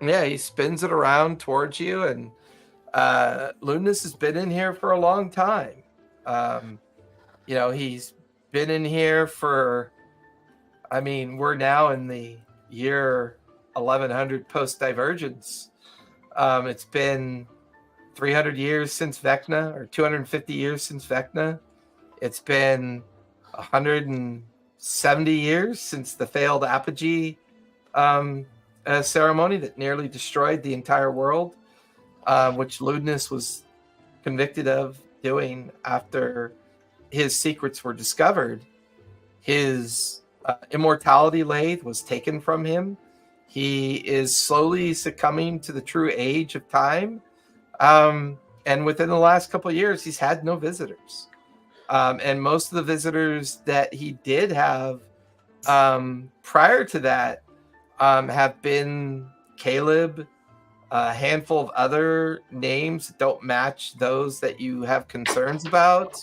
Yeah, he spins it around towards you, and Ludinus has been in here for a long time. He's been in here for, we're now in the year 1100 post-divergence. It's been 300 years since Vecna, or 250 years since Vecna. It's been 170 years since the failed apogee ceremony that nearly destroyed the entire world, which Ludinus was convicted of doing after his secrets were discovered. His immortality lathe was taken from him. He is slowly succumbing to the true age of time. And within the last couple of years, he's had no visitors. And most of the visitors that he did have prior to that have been Caleb, a handful of other names that don't match those that you have concerns about.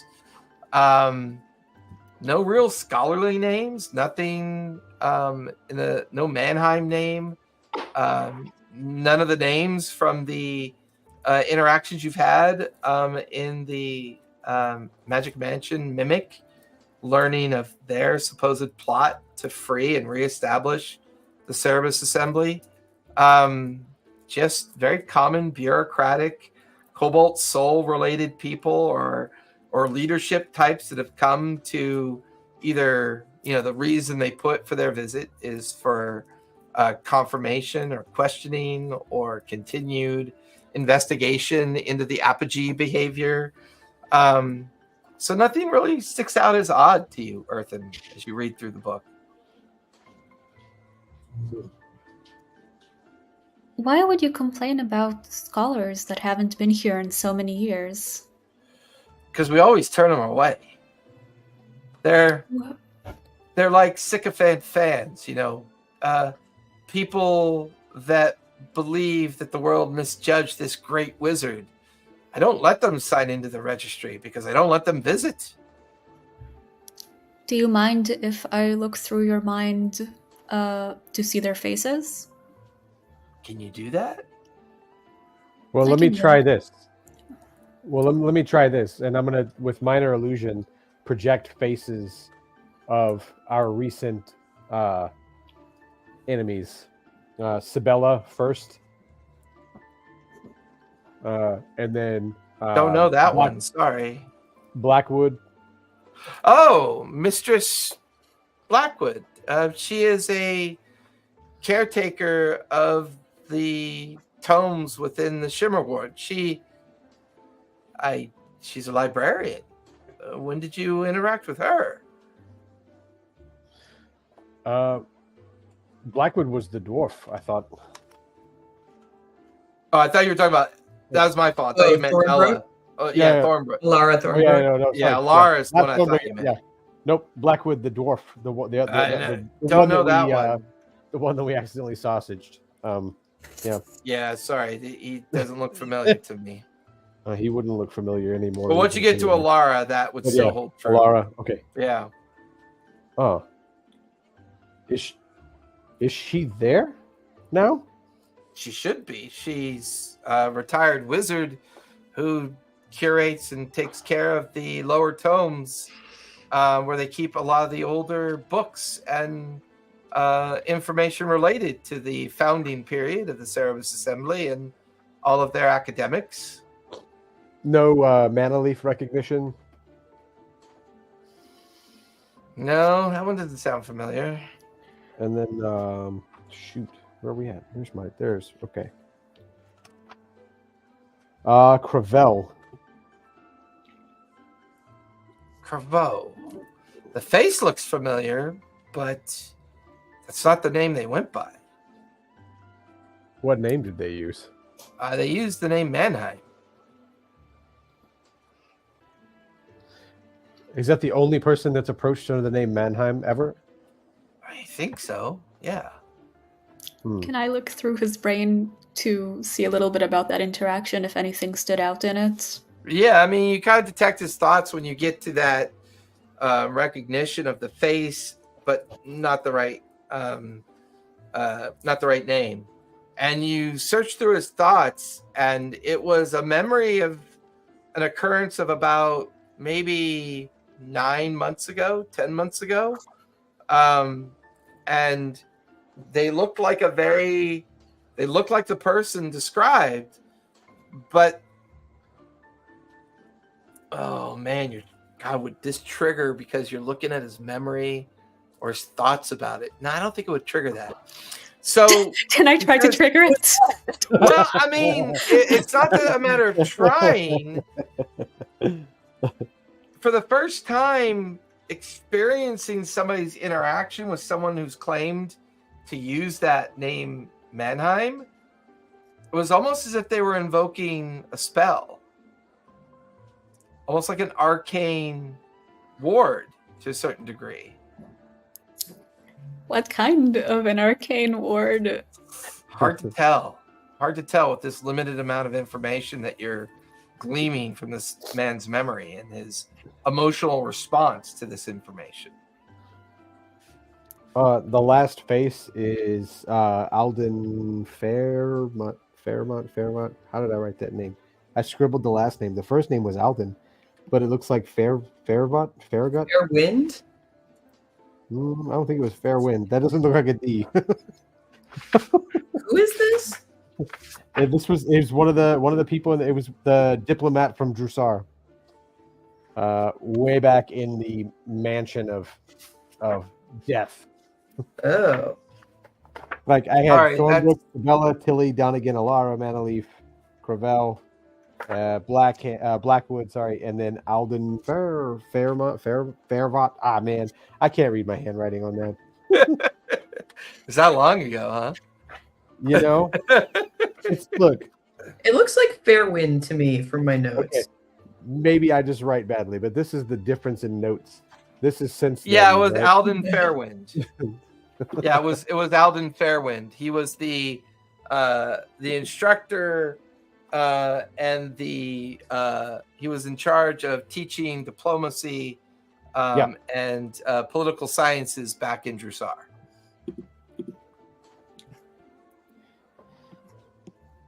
No real scholarly names, nothing no Mannheim name, none of the names from the interactions you've had in the Magic Mansion Mimic, learning of their supposed plot to free and reestablish the Cerebus Assembly. Just very common bureaucratic Cobalt Soul related people or or leadership types that have come to either, the reason they put for their visit is for confirmation or questioning or continued investigation into the apogee behavior. So nothing really sticks out as odd to you, Earthen, as you read through the book. Why would you complain about scholars that haven't been here in so many years? Because we always turn them away. They're like sycophant fans, people that believe that the world misjudged this great wizard. I don't let them sign into the registry because I don't let them visit. Do you mind if I look through your mind to see their faces? Can you do that? Well, I let me can try do this. Well, let me try this, and I'm gonna, with minor illusion, project faces of our recent enemies. Sibella first, and then Don't know that one. Sorry. Blackwood. Oh, Mistress Blackwood. She is a caretaker of the tomes within the Shimmer Ward. She's a librarian. When did you interact with her? Blackwood was the dwarf, I thought. Oh, I thought you were talking about. That was my fault. I thought you meant Thornbrook? Ella. Oh, yeah, Yeah. Thornbrook. Lara Oh, Thornbrook. no, Yeah, sorry. Lara is the Not one I thought Thornbrook, you meant. yeah. Nope, Blackwood, the dwarf. The Don't one know that we, one. The one that we accidentally sausaged. Yeah, sorry. He doesn't look familiar to me. He wouldn't look familiar anymore. But once you get to Alara, that would still hold true. Alara, okay. Yeah. Oh. Is she there now? She should be. She's a retired wizard who curates and takes care of the lower tomes where they keep a lot of the older books and information related to the founding period of the Cerebus Assembly and all of their academics. No mana leaf recognition? No, that one doesn't sound familiar. And then, shoot, where are we at? There's, okay. Cravel. Cravo. The face looks familiar, but that's not the name they went by. What name did they use? They used the name Mannheim. Is that the only person that's approached under the name Mannheim ever? I think so, yeah. Can I look through his brain to see a little bit about that interaction, if anything stood out in it? Yeah, I mean, you kind of detect his thoughts when you get to that recognition of the face, but not the right name. And you search through his thoughts, and it was a memory of an occurrence of about maybe 9 months ago, 10 months ago. And they looked like the person described, but oh man, would this trigger because you're looking at his memory or his thoughts about it? No, I don't think it would trigger that. So Can I try to trigger it? well, I mean, it's not a matter of trying. For the first time, experiencing somebody's interaction with someone who's claimed to use that name Mannheim, it was almost as if they were invoking a spell. Almost like an arcane ward to a certain degree. What kind of an arcane ward? Hard to tell. Hard to tell with this limited amount of information that you're gleaming from this man's memory and his emotional response to this information. The last face is Alden Fairmont. How did I write that name? I scribbled the last name. The first name was Alden, but it looks like Farragut. Fairwind? I don't think it was Fairwind. That doesn't look like a D. Who is this? And it was one of the people. It was the diplomat from Drusar. way back in the mansion of death. Oh. Like I had All right, Thornbrook, Bella, Tilly, Donegan, Alara, Manaleaf, Cravel, Blackwood, sorry, and then Alden Fairvot. Ah man, I can't read my handwriting on that. Is that long ago, huh? You know, look. It looks like Fairwind to me from my notes. Okay. Maybe I just write badly, but this is the difference in notes. This is since Yeah, then, it was right? Alden Fairwind. Yeah, it was Alden Fairwind. He was the instructor, and he was in charge of teaching diplomacy and political sciences back in Drusar.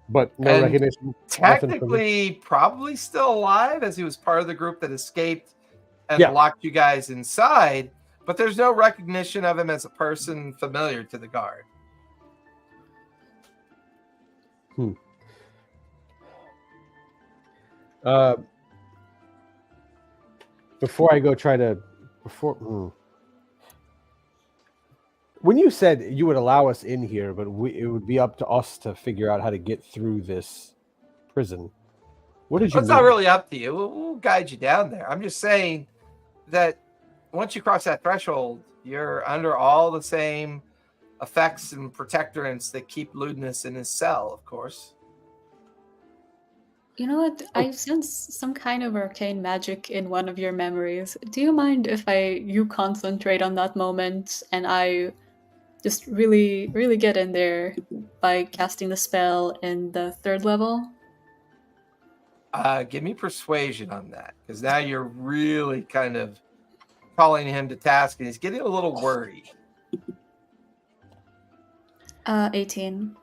But no And recognition. Technically, probably still alive, as he was part of the group that escaped and Yeah. locked you guys inside. But there's no recognition of him as a person familiar to the guard. Before I go when you said you would allow us in here, but it would be up to us to figure out how to get through this prison. What did you It's mean? not really up to you. We'll guide you down there. I'm just saying that once you cross that threshold, you're under all the same effects and protectorants that keep Ludinus in his cell, of course. You know what? I sense some kind of arcane magic in one of your memories. Do you mind if you concentrate on that moment and I just really, really get in there by casting the spell in the 3rd level? Give me persuasion on that, because now you're really kind of calling him to task, and he's getting a little worried. 18.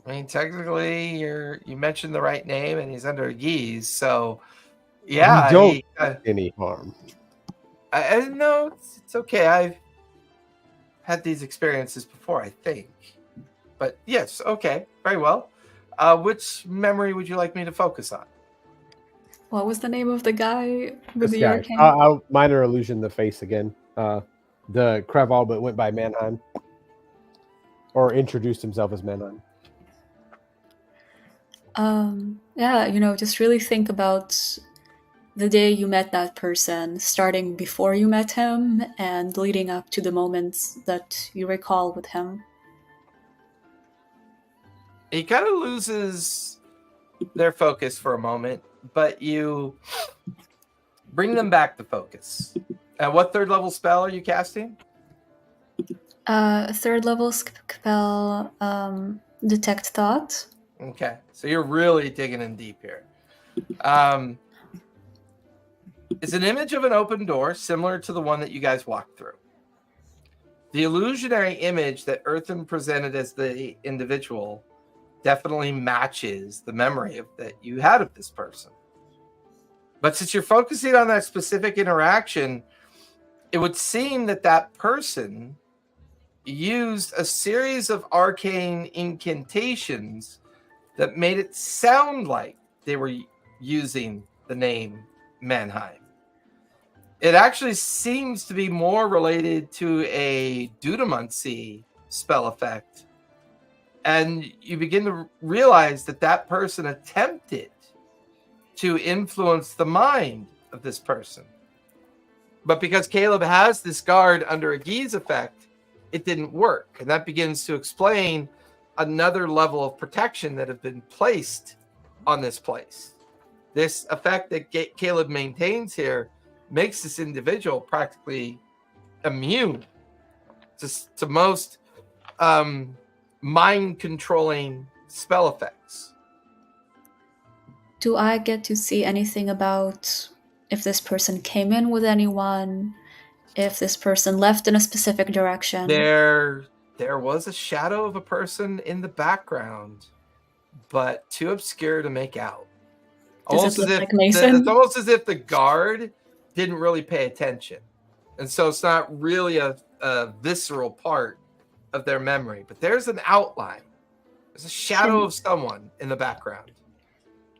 I mean, technically, you mentioned the right name, and he's under Yeez, so yeah. You don't do any harm. I know it's okay. I've had these experiences before, I think. But yes, okay, very well. Which memory would you like me to focus on? What was the name of the guy with This the guy. arcane? Minor illusion, the face again. The Craval, but went by Mannheim. Or introduced himself as Mannheim. Yeah, just really think about the day you met that person, starting before you met him and leading up to the moments that you recall with him. He kind of loses their focus for a moment, but you bring them back to focus. What 3rd level spell are you casting? 3rd level spell, Detect Thought. Okay, so you're really digging in deep here. It's an image of an open door, similar to the one that you guys walked through. The illusionary image that Earthen presented as the individual definitely matches the memory that you had of this person. But since you're focusing on that specific interaction, it would seem that person used a series of arcane incantations that made it sound like they were using the name Mannheim. It actually seems to be more related to a Dudamuncy spell effect. And you begin to realize that person attempted to influence the mind of this person. But because Caleb has this guard under a Geese effect, it didn't work. And that begins to explain another level of protection that have been placed on this place. This effect that Caleb maintains here makes this individual practically immune to most mind-controlling spell effects. Do I get to see anything about if this person came in with anyone, if this person left in a specific direction? There was a shadow of a person in the background, but too obscure to make out. Does it look like Mason? It's almost as if the guard didn't really pay attention. And so it's not really a visceral part of their memory, but there's an outline. There's a shadow of someone in the background.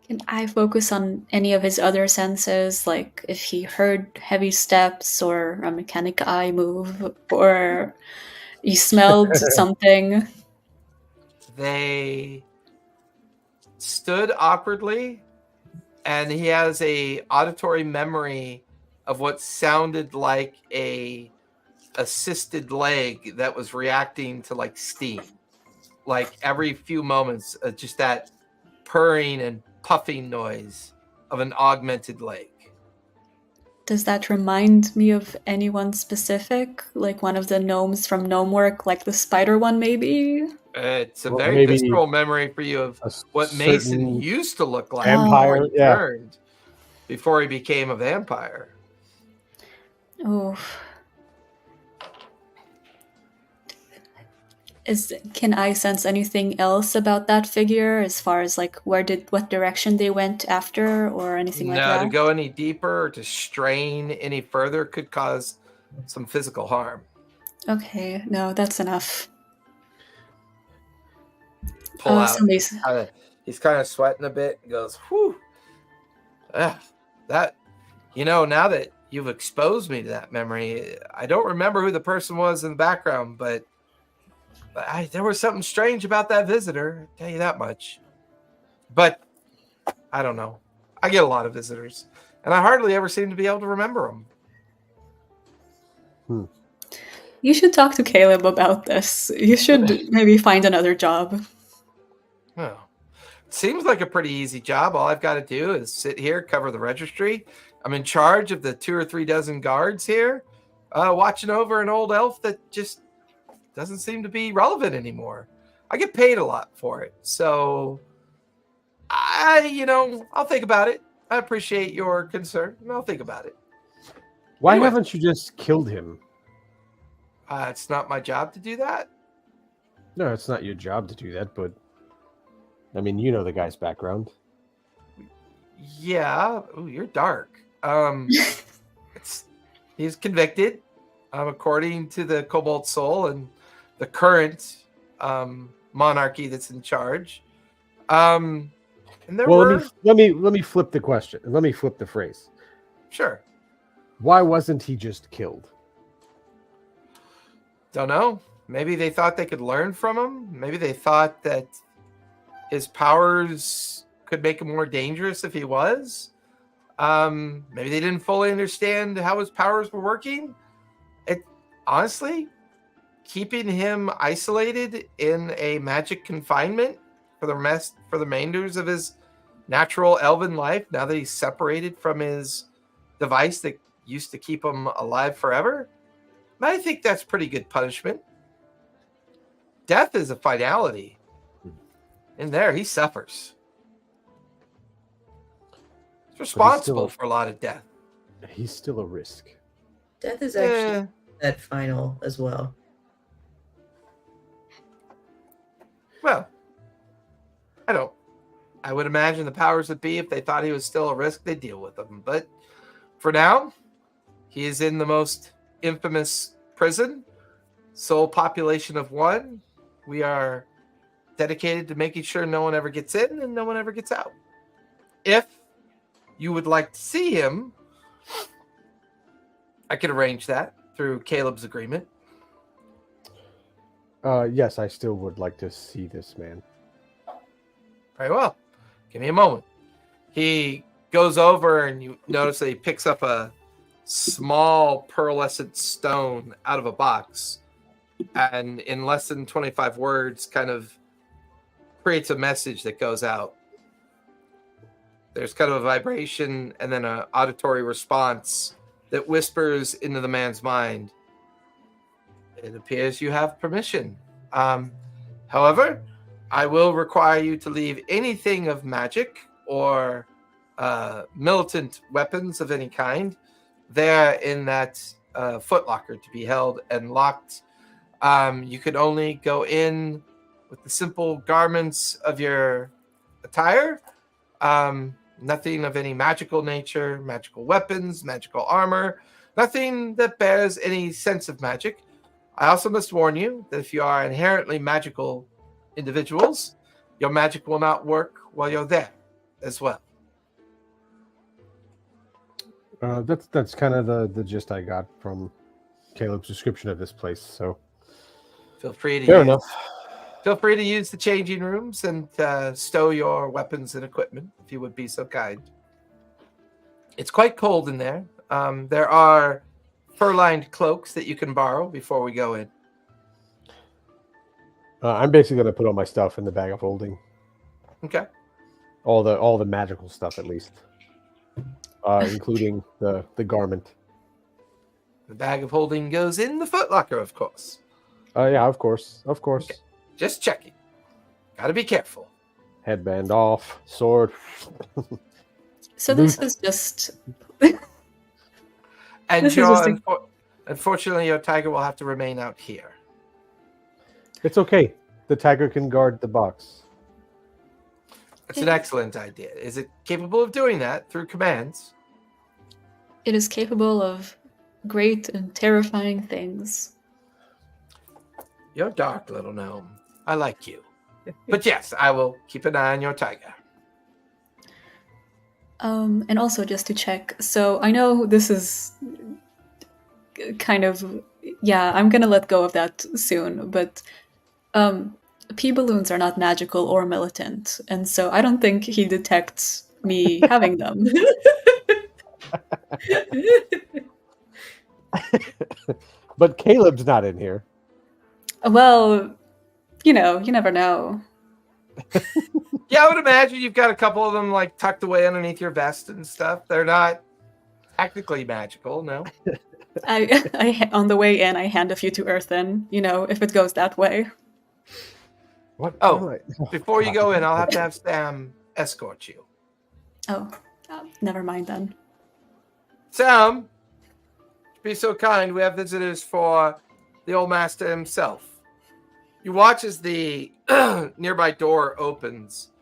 Can I focus on any of his other senses, like if he heard heavy steps or a mechanic eye move or he smelled something? They stood awkwardly, and he has a auditory memory of what sounded like a assisted leg that was reacting to like steam, like every few moments, just that purring and puffing noise of an augmented leg. Does that remind me of anyone specific? Like one of the gnomes from Gnomework, like the spider one, maybe? It's a Well, very maybe visceral mememory for you of A what Mason certain used to look like vampire, before he yeah. turned, before he became a vampire. Oh. Can I sense anything else about that figure as far as like what direction they went after or anything like No, that? to go any deeper or to strain any further could cause some physical harm. Okay, no, that's enough. Pull out. Somebody's... He's kind of sweating a bit and goes, whew. That, now that you've exposed me to that memory, I don't remember who the person was in the background, but there was something strange about that visitor. I'll tell you that much. But I don't know. I get a lot of visitors, and I hardly ever seem to be able to remember them. You should talk to Caleb about this. You should maybe find another job. Well, it seems like a pretty easy job. All I've got to do is sit here, cover the registry. I'm in charge of the 2 or 3 dozen guards here, watching over an old elf that just doesn't seem to be relevant anymore. I get paid a lot for it. So, I'll think about it. I appreciate your concern, and I'll think about it. Why Anyway. haven't you just killed him? It's not my job to do that. No, it's not your job to do that, but I mean, you know the guy's background. Yeah. Ooh, you're dark. He's convicted, according to the Cobalt Soul and the current monarchy that's in charge. And there were... let me flip the question. Let me flip the phrase. Sure. Why wasn't he just killed? Don't know. Maybe they thought they could learn from him. Maybe they thought that his powers could make him more dangerous if he was. Maybe they didn't fully understand how his powers were working. Honestly, keeping him isolated in a magic confinement for the remainders of his natural elven life, now that he's separated from his device that used to keep him alive forever, I think that's pretty good punishment. Death is a finality. In there, he suffers. He's responsible for a lot of death. He's still a risk. Death is actually that final as well. Well, I would imagine the powers that be, if they thought he was still a risk, they'd deal with him. But for now, he is in the most infamous prison, sole population of 1. We are dedicated to making sure no one ever gets in and no one ever gets out. If you would like to see him, I could arrange that through Caleb's agreement. Yes, I still would like to see this man. Very well. Give me a moment. He goes over and you notice that he picks up a small pearlescent stone out of a box, and in less than 25 words kind of creates a message that goes out. There's kind of a vibration and then an auditory response that whispers into the man's mind. It appears you have permission. However, I will require you to leave anything of magic or militant weapons of any kind there in that footlocker to be held and locked. You could only go in with the simple garments of your attire. Nothing of any magical nature, magical weapons, magical armor, nothing that bears any sense of magic. I also must warn you that if you are inherently magical individuals, your magic will not work while you're there. as well. That's kind of the gist I got from Caleb's description of this place. So Feel free to fair enough. Feel free to use the changing rooms and stow your weapons and equipment, if you would be so kind. It's quite cold in there. There are fur-lined cloaks that you can borrow before we go in. I'm basically going to put all my stuff in the bag of holding. Okay. All the magical stuff, at least, including the garment. The bag of holding goes in the footlocker, of course. Yeah, of course. Okay. Just checking. Gotta be careful. Headband off, sword. So this is just. And This is just unfortunately, your tiger will have to remain out here. It's okay. The tiger can guard the box. That's an excellent idea. Is it capable of doing that through commands? It is capable of great and terrifying things. You're dark, little gnome. I like you. But yes, I will keep an eye on your tiger. And also just to check, so I know this is kind of, yeah, I'm gonna let go of that soon, but pea balloons are not magical or militant, and so I don't think he detects me having them. But Caleb's not in here. Well, you know, you never know. Yeah, I would imagine you've got a couple of them like tucked away underneath your vest and stuff. They're not technically magical, no. I on the way in, I hand a few to Earthen, you know, if it goes that way. What? Oh, before you go in, I'll have to have Sam escort you. Oh, never mind then. Sam, be so kind. We have visitors for the old master himself. You watch as the nearby door opens,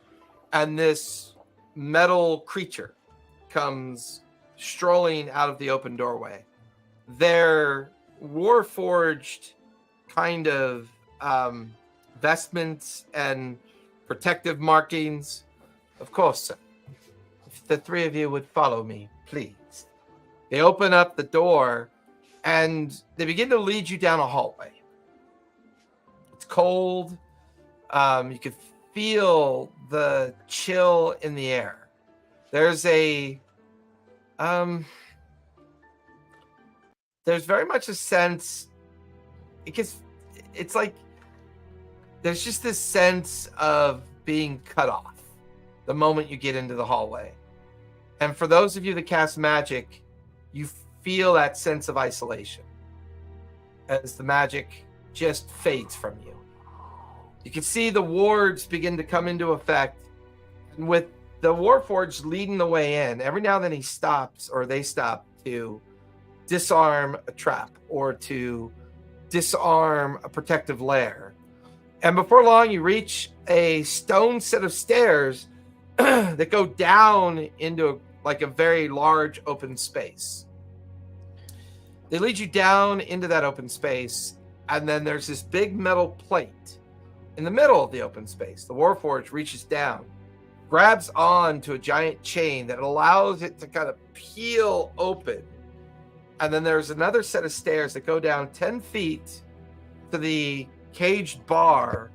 and this metal creature comes strolling out of the open doorway. Their war-forged kind of vestments and protective markings. Of course, sir. If the three of you would follow me, please. They open up the door, and they begin to lead you down a hallway. It's cold. You can feel the chill in the air. There's very much a sense. It's like there's just this sense of being cut off the moment you get into the hallway. And for those of you that cast magic, you feel that sense of isolation as the magic just fades from you. You can see the wards begin to come into effect, and with the Warforged leading the way in, every now and then he stops, or they stop, to disarm a trap or to disarm a protective lair. And before long, you reach a stone set of stairs that go down into like a very large open space. They lead you down into that open space, and then there's this big metal plate in the middle of the open space. The Warforged reaches down, grabs on to a giant chain that allows it to kind of peel open. And then there's another set of stairs that go down 10 feet to the caged bar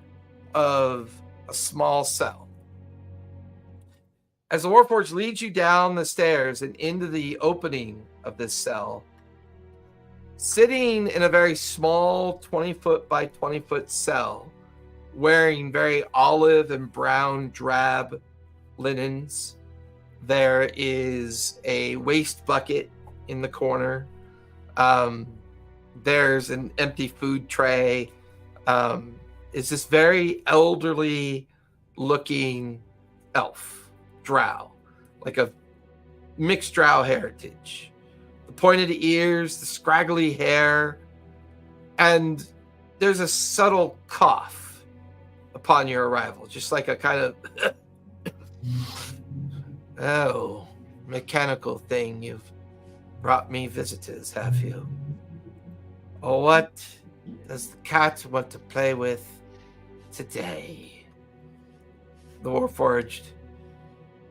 of a small cell. As the Warforged leads you down the stairs and into the opening of this cell, sitting in a very small 20-foot by 20-foot cell, wearing very olive and brown drab linens, there is a waste bucket in the corner. There's an empty food tray. It's this very elderly looking elf, drow, like a mixed drow heritage. The pointed ears, the scraggly hair, and there's a subtle cough upon your arrival, just like a kind of oh, mechanical thing. You've brought me visitors, have you? Or what does the cat want to play with today? The Warforged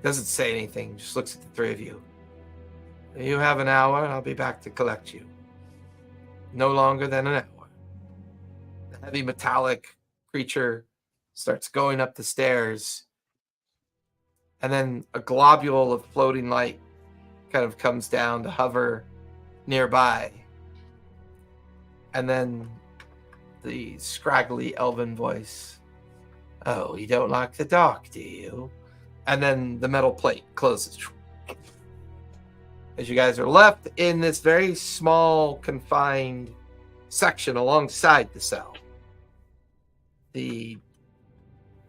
Doesn't say anything, just looks at the three of you. You have an hour, and I'll be back to collect you. No longer than an hour. The heavy metallic creature starts going up the stairs, and then a globule of floating light kind of comes down to hover nearby. And then the scraggly elven voice, "Oh, you don't like the dark, do you?" And then the metal plate closes. As you guys are left in this very small, confined section alongside the cell, the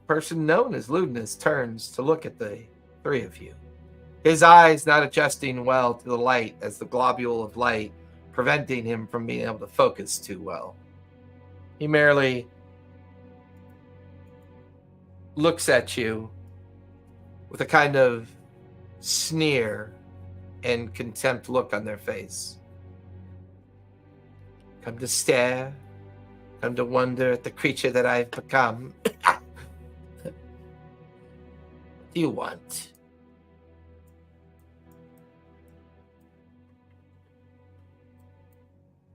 person known as Ludinus turns to look at the three of you. His eyes not adjusting well to the light, as the globule of light preventing him from being able to focus too well. He merely looks at you with a kind of sneer and contempt look on their face. Come to stare, come to wonder at the creature that I've become. What do you want?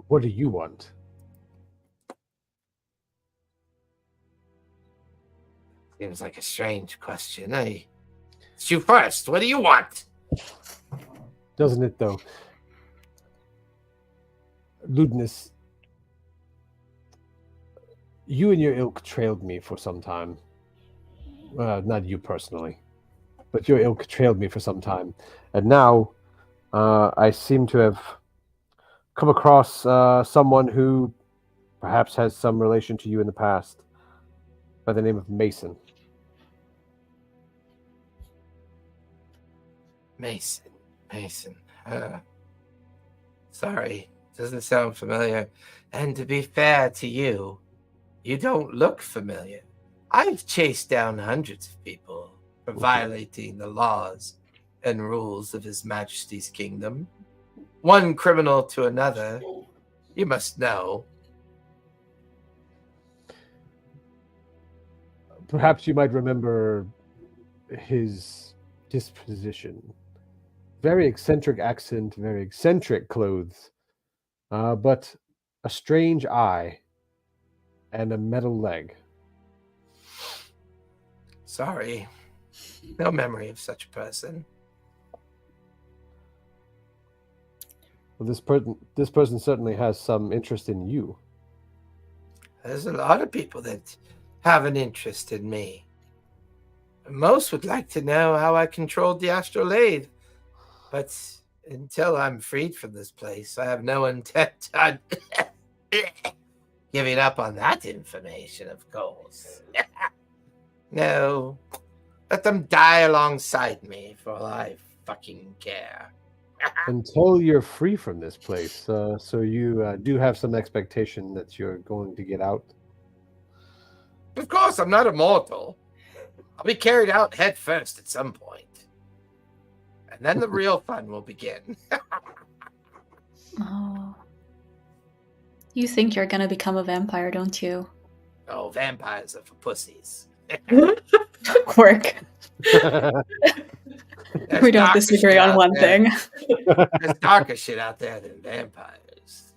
What do you want? Seems like a strange question. It's you first. What do you want? Doesn't it, though? Ludinus, you and your ilk trailed me for some time. Not you personally, but your ilk trailed me for some time. And now I seem to have come across someone who perhaps has some relation to you in the past by the name of Mason. Mason. Sorry, doesn't sound familiar. And to be fair to you, you don't look familiar. I've chased down hundreds of people for violating the laws and rules of His Majesty's kingdom. One criminal to another, you must know. Perhaps you might remember his disposition. Very eccentric accent, very eccentric clothes, but a strange eye and a metal leg. Sorry, no memory of such a person. Well, this person certainly has some interest in you. There's a lot of people that have an interest in me. Most would like to know how I controlled the astral lathe, but until I'm freed from this place, I have no intent on giving up on that information, of course. No, let them die alongside me for all I fucking care. Until you're free from this place, so you do have some expectation that you're going to get out. Of course, I'm not immortal. I'll be carried out head first at some point. And then the real fun will begin. Oh. You think you're gonna become a vampire, don't you? Oh, vampires are for pussies. Quirk. We don't darker disagree shit on out one there. thing. There's darker shit out there than vampires.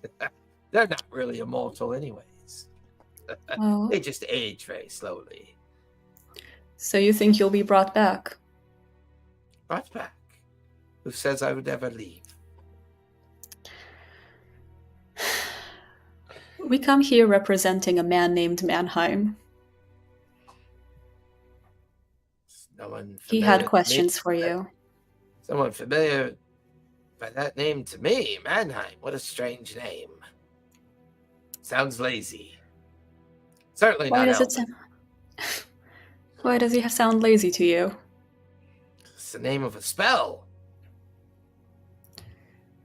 They're not really immortal anyways. Oh. They just age very slowly. So you think you'll be brought back? Brought back. Who says I would ever leave? We come here representing a man named Mannheim. No one He familiar had to me. questions for you. Someone familiar by that name to me, Mannheim. What a strange name. Sounds lazy. Certainly Why not does it elven. sound? Why does he sound lazy to you? It's the name of a spell.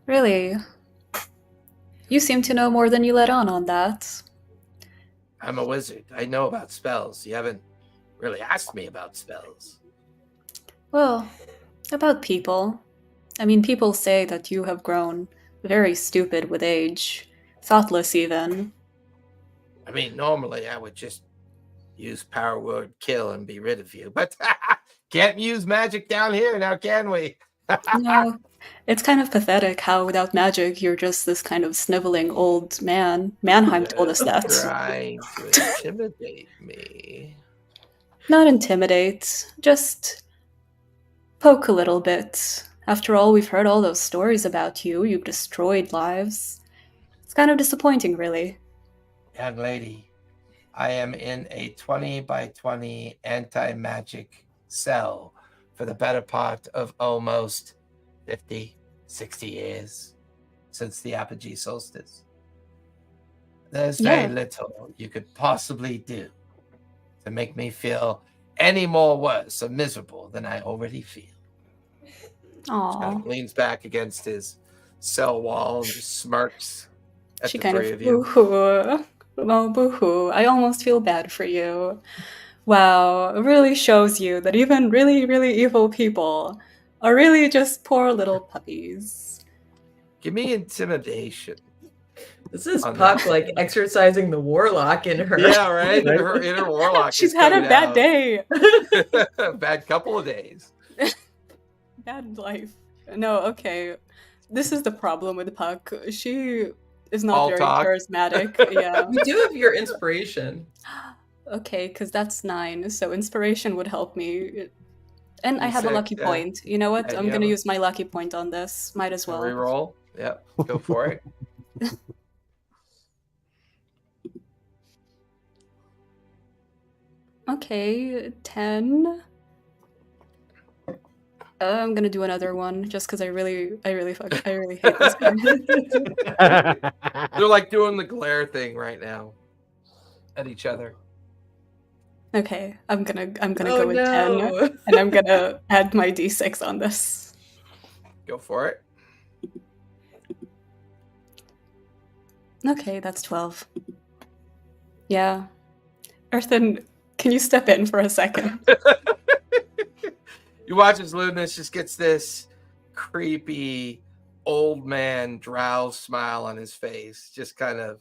Really? You seem to know more than you let on that. I'm a wizard. I know about spells. You haven't really asked me about spells. Well, about people. I mean, people say that you have grown very stupid with age. Thoughtless, even. I mean, normally I would just use power word kill and be rid of you. But Can't use magic down here now, can we? No, it's kind of pathetic how without magic you're just this kind of sniveling old man. Mannheim told us that. Trying to intimidate me. Not intimidate, just poke a little bit. After all, we've heard all those stories about you. You've destroyed lives. It's kind of disappointing, really. Young lady, I am in a 20 by 20 anti-magic cell for the better part of almost 50, 60 years since the apogee solstice. There's very little you could possibly do to make me feel any more worse or miserable than I already feel. Aww. Kind of leans back against his cell wall and just smirks at She the kind three of of you. boo-hoo. Oh, boo-hoo. I almost feel bad for you. Wow, it really shows you that even really, really evil people are really just poor little puppies. Give me intimidation. This is On Puck that. like exercising the warlock in her. Yeah, right? Her inner warlock. She's is had a coming bad out. day. Bad couple of days. Bad life. No, okay. This is the problem with Puck. She is not All very talk. charismatic. Yeah. You do have your inspiration. Okay, because that's 9, so inspiration would help me. And I have a D6, lucky yeah. point. You know what? And I'm you gonna have a- use my lucky point on this. Might as well. Reroll. Yep. Go for it. Okay, 10. I'm gonna do another one just because I really hate this game. They're like doing the glare thing right now at each other. Okay, I'm gonna Oh go with 10, no! and I'm gonna add my d6 on this. Go for it. Okay, that's 12. Yeah. Earthen, can you step in for a second? You watch as Ludinus just gets this creepy old man drow smile on his face. Just kind of,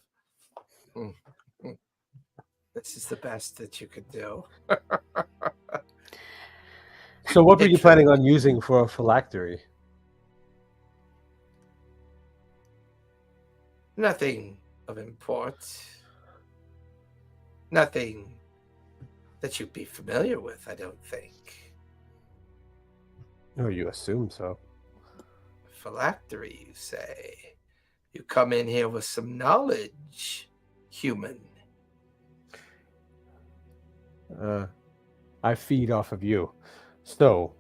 this is the best that you could do. So what were you planning on using for a phylactery? Nothing of import. Nothing that you'd be familiar with, I don't think. Oh, you assume so. Phylactery, you say? You come in here with some knowledge, human. I feed off of you. So,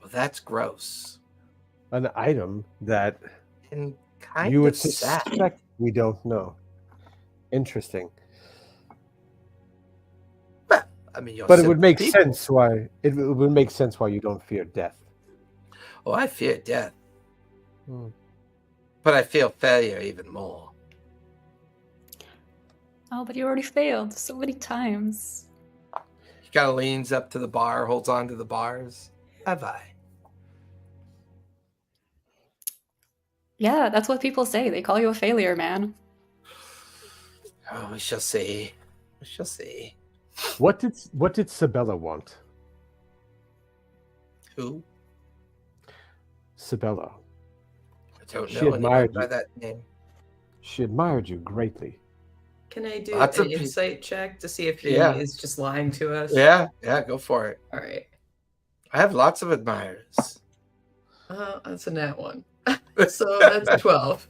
Well, that's gross. an item that And kind you would of sad. suspect we don't know. Interesting. Well, I mean, you're But it would simple make people. sense why you don't fear death. Oh, I fear death. Hmm. But I feel failure even more. Oh, but you already failed so many times. He kind of leans up to the bar, holds on to the bars. Have I? Yeah, that's what people say. They call you a failure, man. Oh, we shall see. We shall see. What did Sabella want? Who? Sabella. I don't She know anyone admired by you. that name. She admired you greatly. Can I do Lots an of pe- insight check to see if he Yeah. is just lying to us? Yeah, go for it. All right. I have lots of admirers. That's a nat one. So that's 12.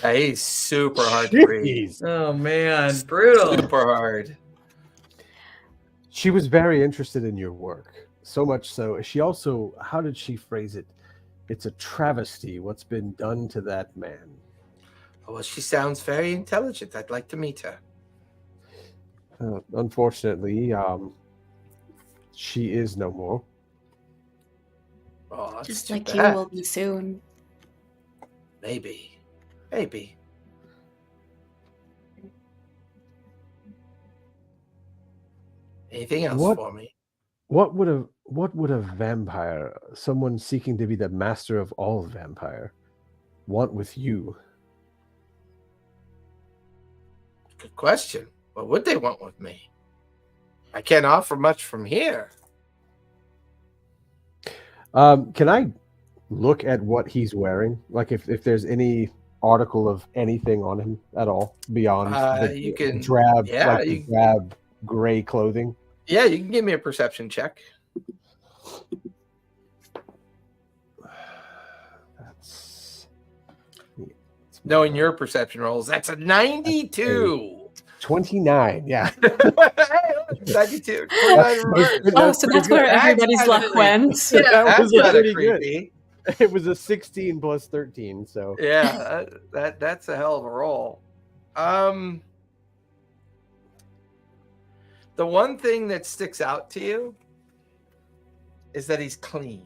He's super hard to read. Jeez. Oh man, brutal. Super hard. She was very interested in your work. So much so, she also, how did she phrase it? It's a travesty what's been done to that man. Well, she sounds very intelligent. I'd like to meet her. Unfortunately, she is no more. Oh, that's Just too like bad. you will be soon. Maybe. Anything else What? for me? What would a vampire, someone seeking to be the master of all vampire, want with you? Good question. What would they want with me? I can't offer much from here. Can I look at what he's wearing? Like if there's any article of anything on him at all beyond You can- drab, yeah, the you- drab gray clothing? Yeah, you can give me a perception check. That's Knowing your perception rolls, that's a 92. 29. Yeah. 92. 29 reverse. Oh, so that's where That's everybody's kinda luck really- went. Yeah, That was That's kind of pretty good. creepy. It was a 16 plus 13. So Yeah, that's a hell of a roll. The one thing that sticks out to you is that he's clean.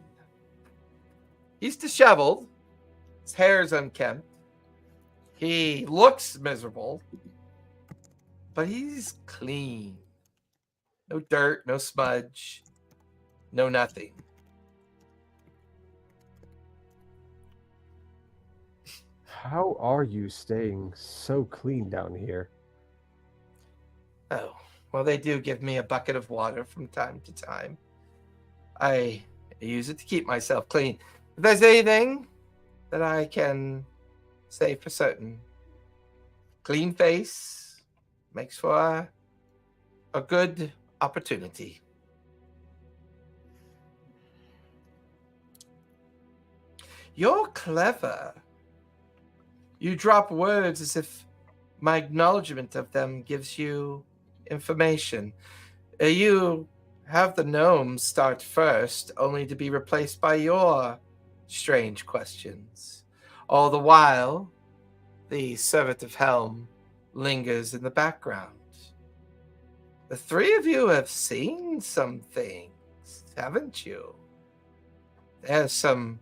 He's disheveled. His hair is unkempt. He looks miserable, but he's clean. No dirt, no smudge, no nothing. how are you staying so clean down here? Oh, well, they do give me a bucket of water from time to time. I use it to keep myself clean. If there's anything that I can say for certain, clean face makes for a good opportunity. You're clever. You drop words as if my acknowledgement of them gives you information. You have the gnomes start first, only to be replaced by your strange questions. All the while, the servant of Helm lingers in the background. The three of you have seen some things, haven't you? There's some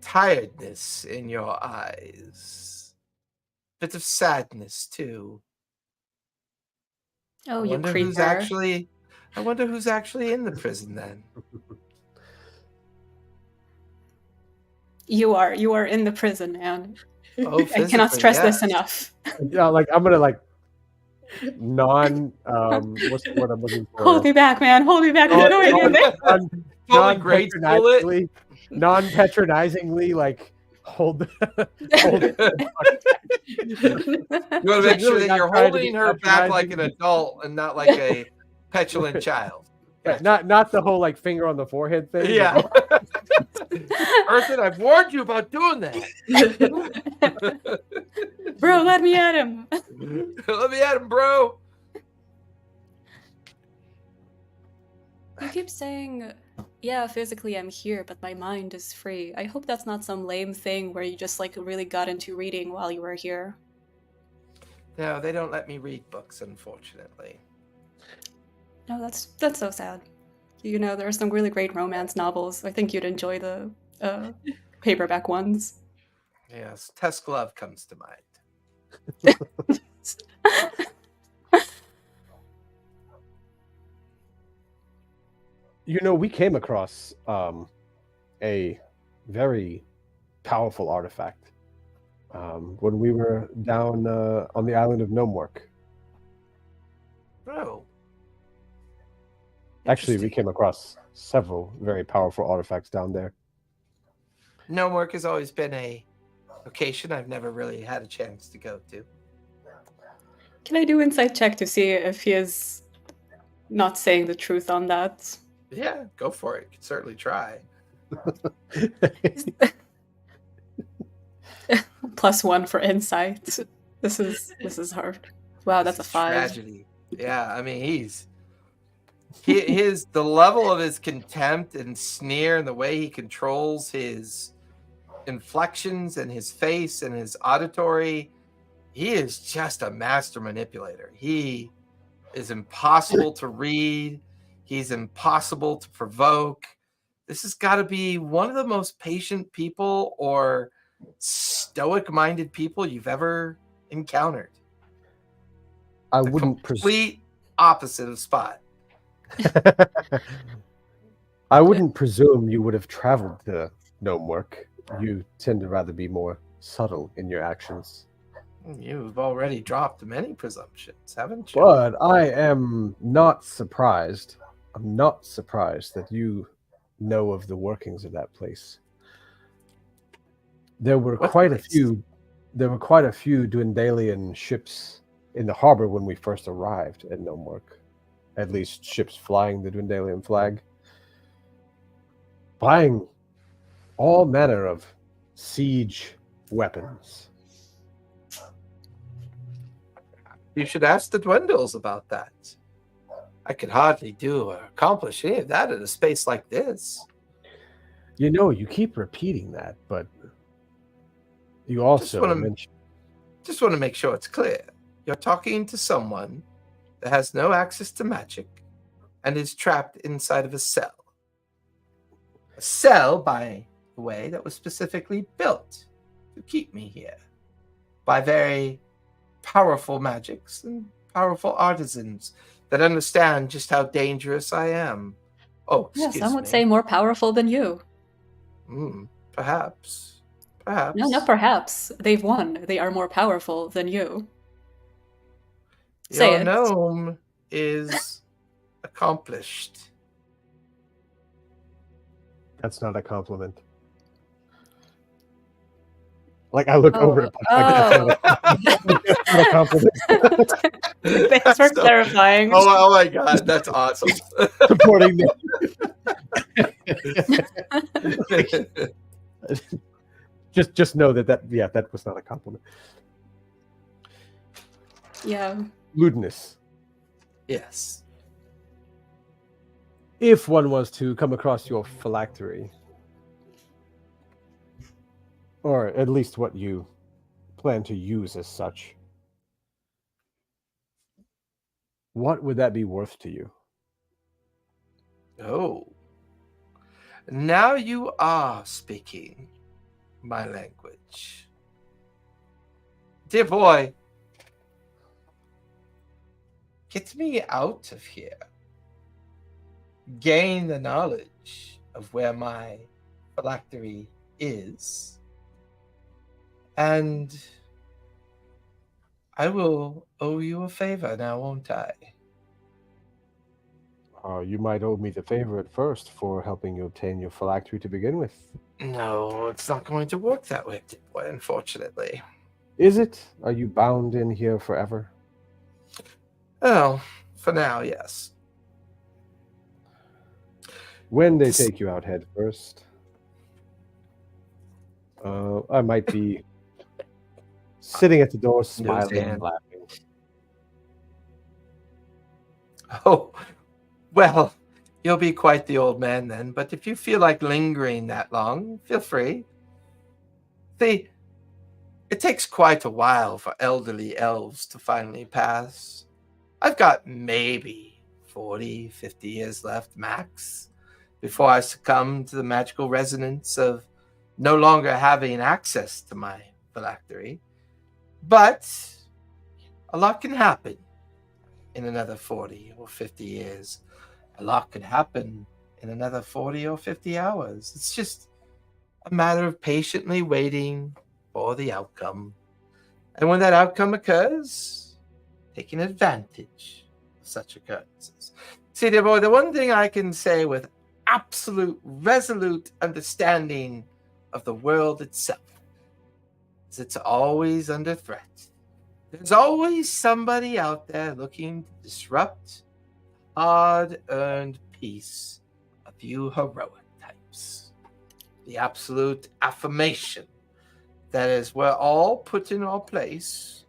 tiredness in your eyes. Bit of sadness, too. Oh, I you wonder creeper. I wonder who's actually in the prison then. You are in the prison, man. Oh, I cannot physically, stress this yes. enough. Yeah, like I'm gonna like what's the word I'm looking for? Hold me back, man. Hold me back. I'm going in there. Totally grateful it. Non-patronizingly, like hold the You want to make sure really that not you're trying to be holding her back like an patronizing. adult and not like a petulant child. Yeah, not the whole like finger on the forehead thing. Yeah. Earthen, I've warned you about doing that. Bro, let me at him. Let me at him, bro. You keep saying, yeah, physically I'm here, but my mind is free. I hope that's not some lame thing where you just like really got into reading while you were here. No, they don't let me read books, unfortunately. No, that's so sad. You know, there are some really great romance novels. I think you'd enjoy the paperback ones. Yes, Tess Glove comes to mind. You know, we came across a very powerful artifact when we were down on the island of Gnomework. Oh. Actually, we Interesting. came across several very powerful artifacts down there. Gnome work has always been a location I've never really had a chance to go to. Can I do insight check to see if he is not saying the truth on that? Yeah, go for it. Can certainly try. +1 for insight. This is hard. Wow, that's a It's 5. Tragedy. Yeah, I mean, the level of his contempt and sneer and the way he controls his inflections and his face and his auditory, he is just a master manipulator. He is impossible to read. He's impossible to provoke. This has got to be one of the most patient people or stoic-minded people you've ever encountered. I The wouldn't presume. complete opposite of Spot. I wouldn't presume you would have traveled to Gnomework. You tend to rather be more subtle in your actions. You've already dropped many presumptions, haven't you? But I am not surprised. I'm not surprised that you know of the workings of that place. There were What quite a place? few. There were quite a few Dwendalian ships in the harbor when we first arrived at Gnomework. At least ships flying the Dwendalian flag, buying all manner of siege weapons. You should ask the Dwendals about that. I could hardly do or accomplish any of that in a space like this. You know, you keep repeating that, but you also mentioned. Just want to make sure it's clear. You're talking to someone that has no access to magic and is trapped inside of a cell. A cell, by the way, that was specifically built to keep me here by very powerful magics and powerful artisans that understand just how dangerous I am. Oh, excuse me. Yeah, some would say more powerful than you. Perhaps. Perhaps. No, not perhaps. They've won. They are more powerful than you. Say Your it. gnome is accomplished. That's not a compliment. Like, I look over at Puck, that's not a compliment. Thanks for clarifying. Oh my god, that's awesome. Supporting me. Just know that was not a compliment. Yeah. Lewdness. Yes. If one was to come across your phylactery, or at least what you plan to use as such, what would that be worth to you? Oh. Now you are speaking my language. Dear boy, get me out of here. Gain the knowledge of where my phylactery is, and I will owe you a favor now, won't I? You might owe me the favor at first for helping you obtain your phylactery to begin with. No, it's not going to work that way, dear boy, unfortunately. Is it? Are you bound in here forever? Oh, for now, yes. When they take you out head first, I might be sitting at the door, smiling and laughing. Oh, well, you'll be quite the old man then, but if you feel like lingering that long, feel free. See, it takes quite a while for elderly elves to finally pass. I've got maybe 40, 50 years left, max, before I succumb to the magical resonance of no longer having access to my phylactery. But a lot can happen in another 40 or 50 years. A lot could happen in another 40 or 50 hours. It's just a matter of patiently waiting for the outcome. And when that outcome occurs, taking advantage of such occurrences. See, dear boy, the one thing I can say with absolute, resolute understanding of the world itself is it's always under threat. There's always somebody out there looking to disrupt hard-earned peace of you heroic types. The absolute affirmation that as we're all put in our place,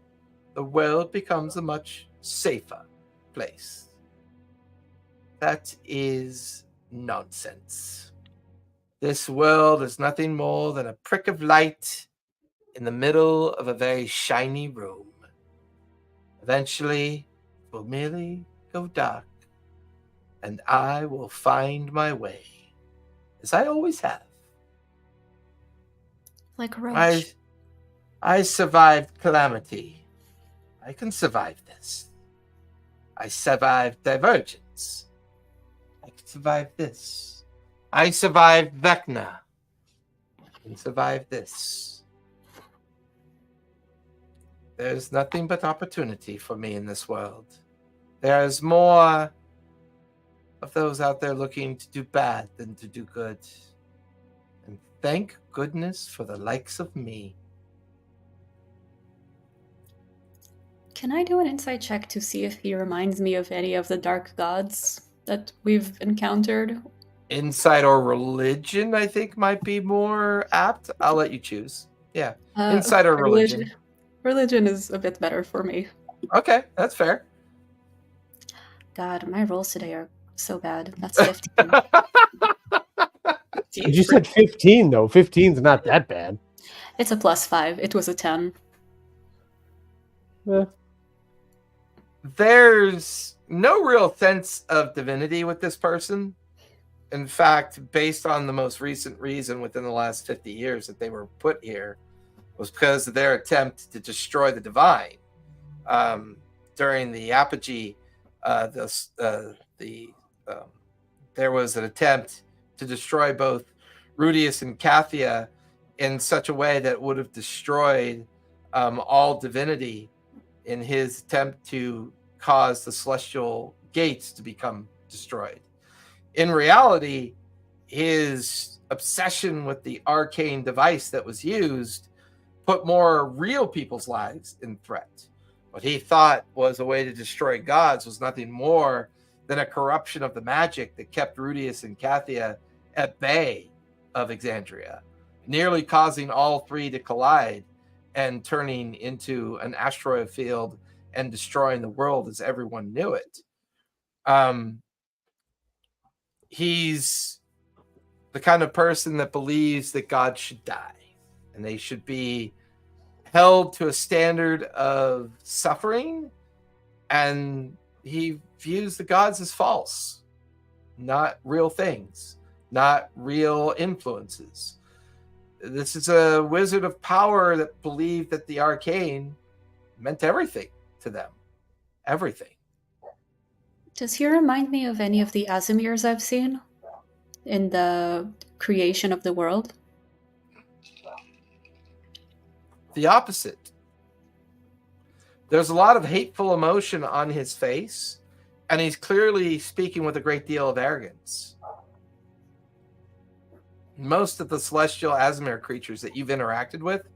the world becomes a much safer place. That is nonsense. This world is nothing more than a prick of light in the middle of a very shiny room. Eventually, it will merely go dark, and I will find my way, as I always have. Like a roach. I survived calamity. I can survive this. I survived divergence. I can survive this. I survived Vecna. I can survive this. There's nothing but opportunity for me in this world. There's more of those out there looking to do bad than to do good. And thank goodness for the likes of me. Can I do an insight check to see if he reminds me of any of the dark gods that we've encountered? Insight or religion, I think, might be more apt. I'll let you choose. Yeah. Insight or religion. Religion is a bit better for me. Okay, that's fair. God, my rolls today are so bad. That's 15. You said 15, though. 15's not that bad. It's a +5. It was a 10. There's no real sense of divinity with this person. In fact, based on the most recent reason within the last 50 years that they were put here, was because of their attempt to destroy the divine. During the apogee, there was an attempt to destroy both Rudius and Cathia in such a way that would have destroyed all divinity in his attempt to cause the celestial gates to become destroyed. In reality, his obsession with the arcane device that was used put more real people's lives in threat. What he thought was a way to destroy gods was nothing more than a corruption of the magic that kept Rudius and Cathia at bay of Exandria, nearly causing all three to collide and turning into an asteroid field and destroying the world as everyone knew it. He's the kind of person that believes that God should die and they should be held to a standard of suffering, and he views the gods as false, not real things, not real influences. This is a wizard of power that believed that the arcane meant everything to them. Everything. Does he remind me of any of the Asimirs I've seen in the creation of the world? The opposite. There's a lot of hateful emotion on his face, and he's clearly speaking with a great deal of arrogance. Most of the celestial Asimir creatures that you've interacted with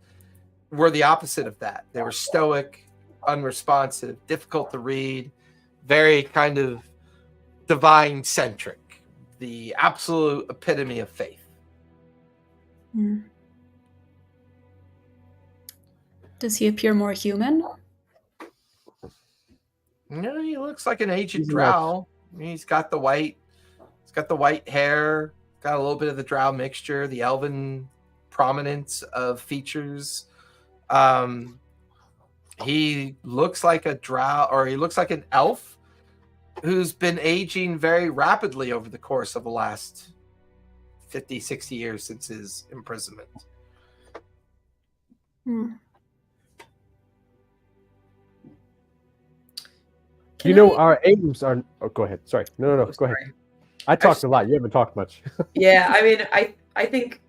were the opposite of that. They were stoic, unresponsive, difficult to read, very kind of divine-centric, the absolute epitome of faith. Mm. Does he appear more human? No, he looks like an aged He's drow. He's got the white hair, got a little bit of the drow mixture, the elven prominence of features. He looks like a drow, or he looks like an elf who's been aging very rapidly over the course of the last 50, 60 years since his imprisonment. Hmm. You know, our aims are... Oh, go ahead. Sorry. No, go ahead. I talked a lot. You haven't talked much. Yeah, I mean, I think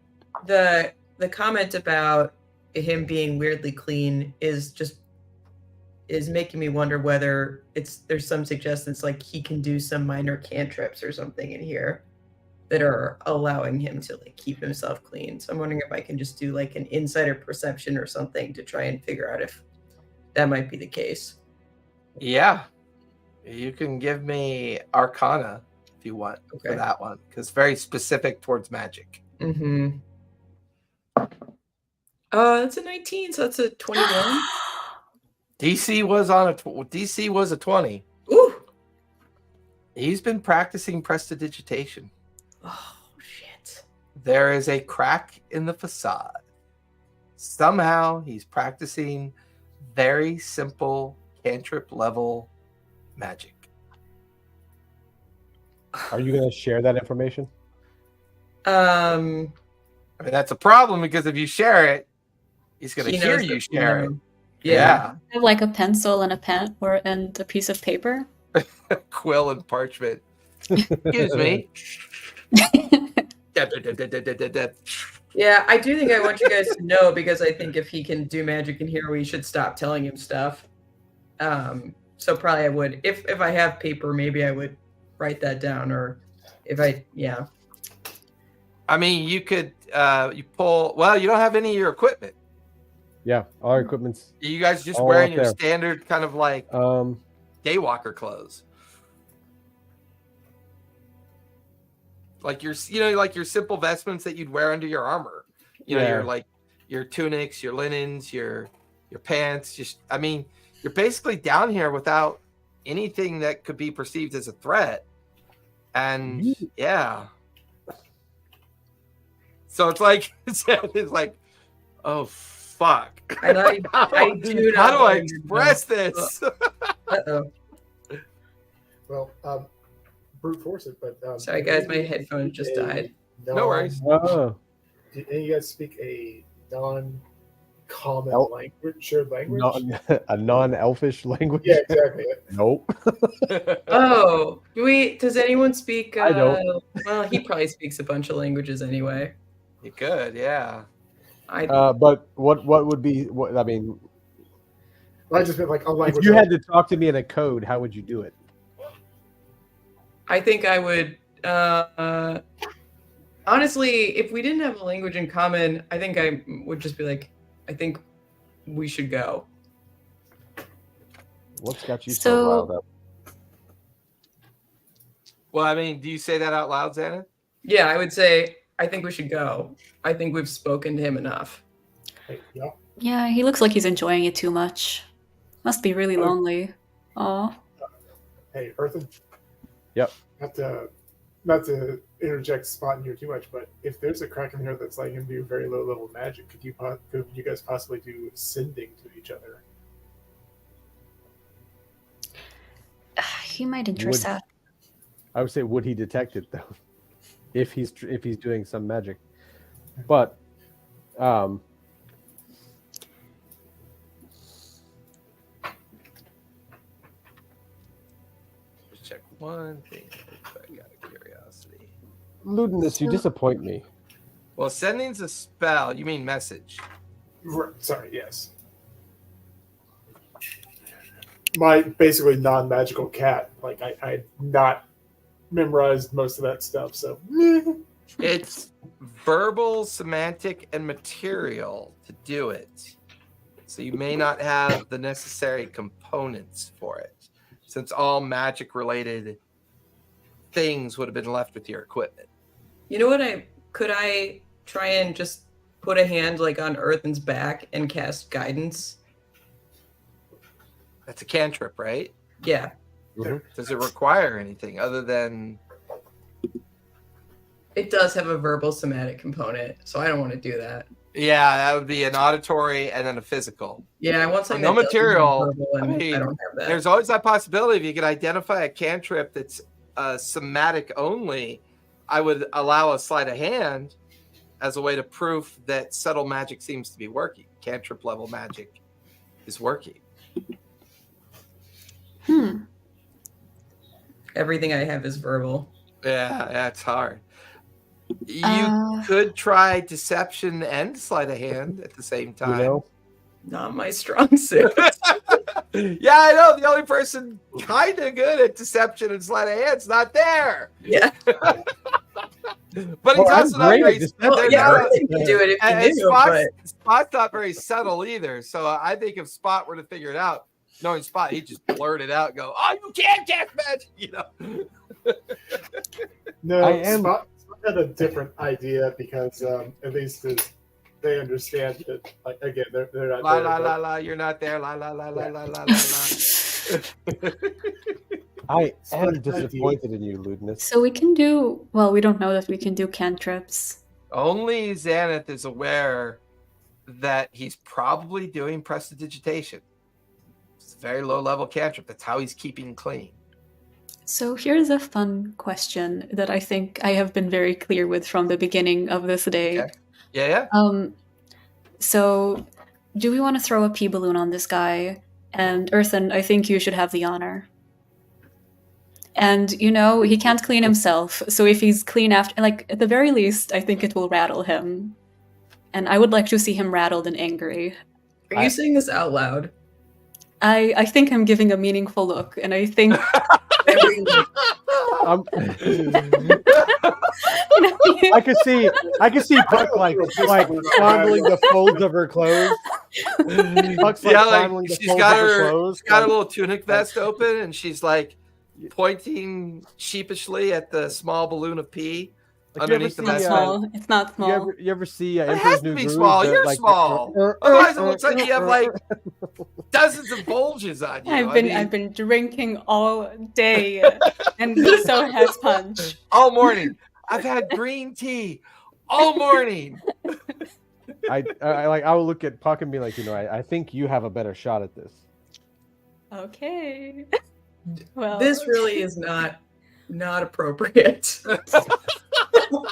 the comment about him being weirdly clean is making me wonder whether there's some suggestions like he can do some minor cantrips or something in here that are allowing him to like keep himself clean. So I'm wondering if I can just do like an insider perception or something to try and figure out if that might be the case. Yeah. You can give me Arcana if you want for that one, because it's very specific towards magic. Mm-hmm. That's a 19, so that's a 21. DC was a 20. Ooh. He's been practicing prestidigitation. Oh shit. There is a crack in the facade. Somehow he's practicing very simple cantrip level magic. Are you going to share that information? I mean, that's a problem because if you share it, he's going to hear you share it. Yeah. I have like a pencil and a pen and a piece of paper. Quill and parchment. Excuse me. Yeah, I do think I want you guys to know, because I think if he can do magic in here, we should stop telling him stuff. So probably I would, if I have paper, maybe I would write that down, or if I I mean, you could you pull. Well, you don't have any of your equipment. Yeah, all our equipment's You guys just all wearing up your there. standard kind of like daywalker clothes, like your like your simple vestments that you'd wear under your armor. You know, Yeah. your like your tunics, your linens, your pants. Just I mean, you're basically down here without anything that could be perceived as a threat. And yeah. So it's like it's like, oh fuck. And I do not. How do I express this? Uh-oh. Well, brute force it, but Sorry guys, my headphones just died. No worries. Oh, Do any of you guys speak a non-common Nope. language, shared language? a non-elfish language? Yeah, exactly. Nope. Oh, does anyone speak? I don't. Well, he probably speaks a bunch of languages anyway. You could, yeah. But what would be what I mean? Well, I just meant like a language. If you had to talk to me in a code, how would you do it? I think I would. Honestly, if we didn't have a language in common, I think I would just be like, I think we should go. What's got you so So- riled up? Well, I mean, do you say that out loud, Xanon? Yeah, I would say I think we should go. I think we've spoken to him enough. Hey, yeah. Yeah, he looks like he's enjoying it too much. Must be really lonely. Aw. Hey, Earthen. Yep. Not to interject Spot in here too much, but if there's a crack in here that's letting him do very low level magic, could you guys possibly do sending to each other? He might interest Would- that. I would say, would he detect it though? If he's doing some magic, but Just check one thing. I got a curiosity. Ludinus, you disappoint me. Well, sending's a spell. You mean message? Sorry, yes. My basically non-magical cat, like I not memorized most of that stuff, so It's verbal, semantic, and material to do it. So you may not have the necessary components for it, since all magic-related things would have been left with your equipment. You know what? Could I try and just put a hand like on Earthen's back and cast guidance? That's a cantrip, right? Yeah. Does it require anything other than... It does have a verbal somatic component, so I don't want to do that. Yeah, that would be an auditory and then a physical. Yeah, I want something No that doesn't have material. verbal, and I mean, I don't have that. There's always that possibility if you could identify a cantrip that's somatic only, I would allow a sleight of hand as a way to prove that subtle magic seems to be working. Cantrip level magic is working. Everything I have is verbal. Yeah, that's hard. You could try deception and sleight of hand at the same time. You know, Not my strong suit. Yeah, I know. The only person kind of good at deception and sleight of hand's not there. Yeah. But he's I'm also not great at very. deception. Well, they're yeah, not- Earthen could do it if and you knew, but Spot's not very subtle either. So I think if Spot were to figure it out, knowing Spot, he'd just blurt it out and go, "Oh, you can't cast magic," you know. no. I am- Spot had a different idea because at least they understand that. Like again, they're not La there, la but- la la, you're not there. La la la la la la la la. I am Spot disappointed in you, Ludinus. So we can do. Well, we don't know that we can do cantrips. Only Xanath is aware that he's probably doing prestidigitation. It's a very low level cantrip. That's how he's keeping clean. So here's a fun question that I think I have been very clear with from the beginning of this day. Okay. Yeah. So do we want to throw a pea balloon on this guy? And Earthen, I think you should have the honor. And, you know, he can't clean himself. So if he's clean after, like, at the very least, I think it will rattle him. And I would like to see him rattled and angry. are you saying this out loud? I think I'm giving a meaningful look, and I think I could see Puck like fondling the folds of her clothes. Puck's like fondling the she's folds got of her clothes. she's got a little tunic vest open, and she's like pointing sheepishly at the small balloon of pee underneath the vest. It's not small. You ever see It Emperor's has to New be Groove? small. You're like, small. Otherwise, it looks like you have like dozens of bulges on you. I've been drinking all day, and so has Punch. All morning. I've had green tea all morning. I will look at Puck and be like, I think you have a better shot at this. Okay. Well, This really is not appropriate.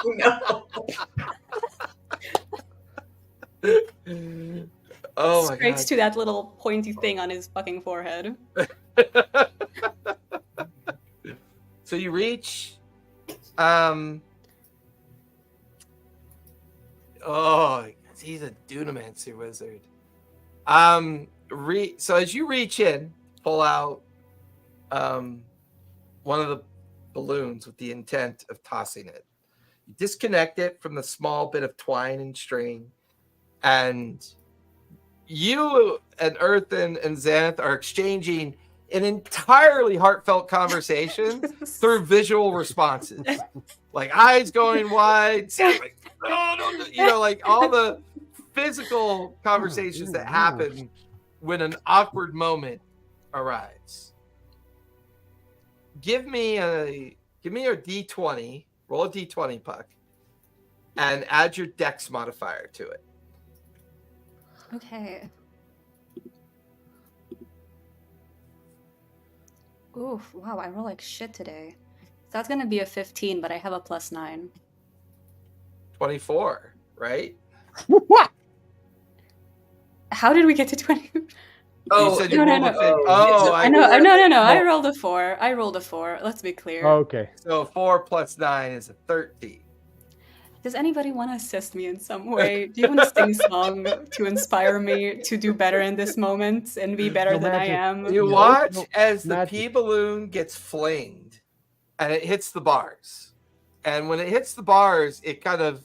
No. Oh my straight god. to that little pointy thing on his fucking forehead. So you reach he's a Dunamancer wizard. So as you reach in, pull out one of the balloons with the intent of tossing it. You disconnect it from the small bit of twine and string, and you and Earthen and Xanath are exchanging an entirely heartfelt conversation through visual responses, like eyes going wide, like, like all the physical conversations that happen when an awkward moment arrives. Give me your D20, roll a D20, Puck, and add your Dex modifier to it. Okay. Oof, wow, I roll like shit today. So that's gonna be a 15, but I have a +9. 24, right? What? How did we get to 20? You said you no. rolled a 15. Oh, I know. No. I rolled a 4. Let's be clear. Okay. So 4 plus 9 is a 13. Does anybody want to assist me in some way? Do you want to sing a song to inspire me to do better in this moment and be better than I am? You watch as the pea balloon gets flinged and it hits the bars. And when it hits the bars, it kind of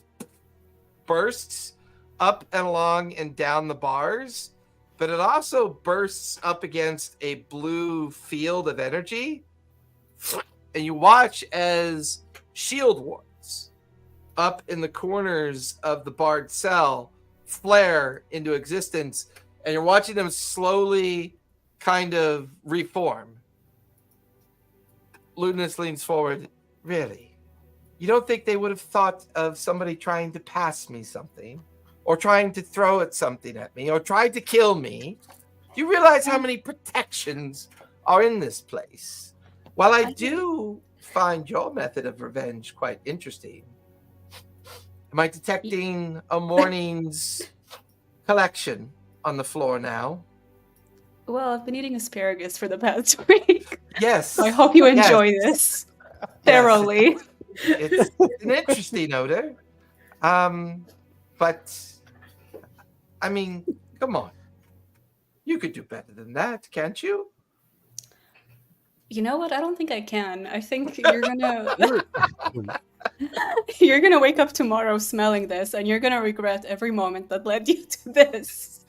bursts up and along and down the bars, but it also bursts up against a blue field of energy. And you watch as shield wards up in the corners of the barred cell flare into existence, and you're watching them slowly kind of reform. Ludinus leans forward. Really? You don't think they would have thought of somebody trying to pass me something, or trying to throw at something at me, or trying to kill me? Do you realize how many protections are in this place? While I do find your method of revenge quite interesting, am I detecting a morning's collection on the floor now? Well, I've been eating asparagus for the past week. Yes. So I hope you enjoy this thoroughly. It's an interesting odor. But, I mean, come on. You could do better than that, can't you? You know what? I don't think I can. I think you're gonna... You're gonna wake up tomorrow smelling this, and you're gonna regret every moment that led you to this.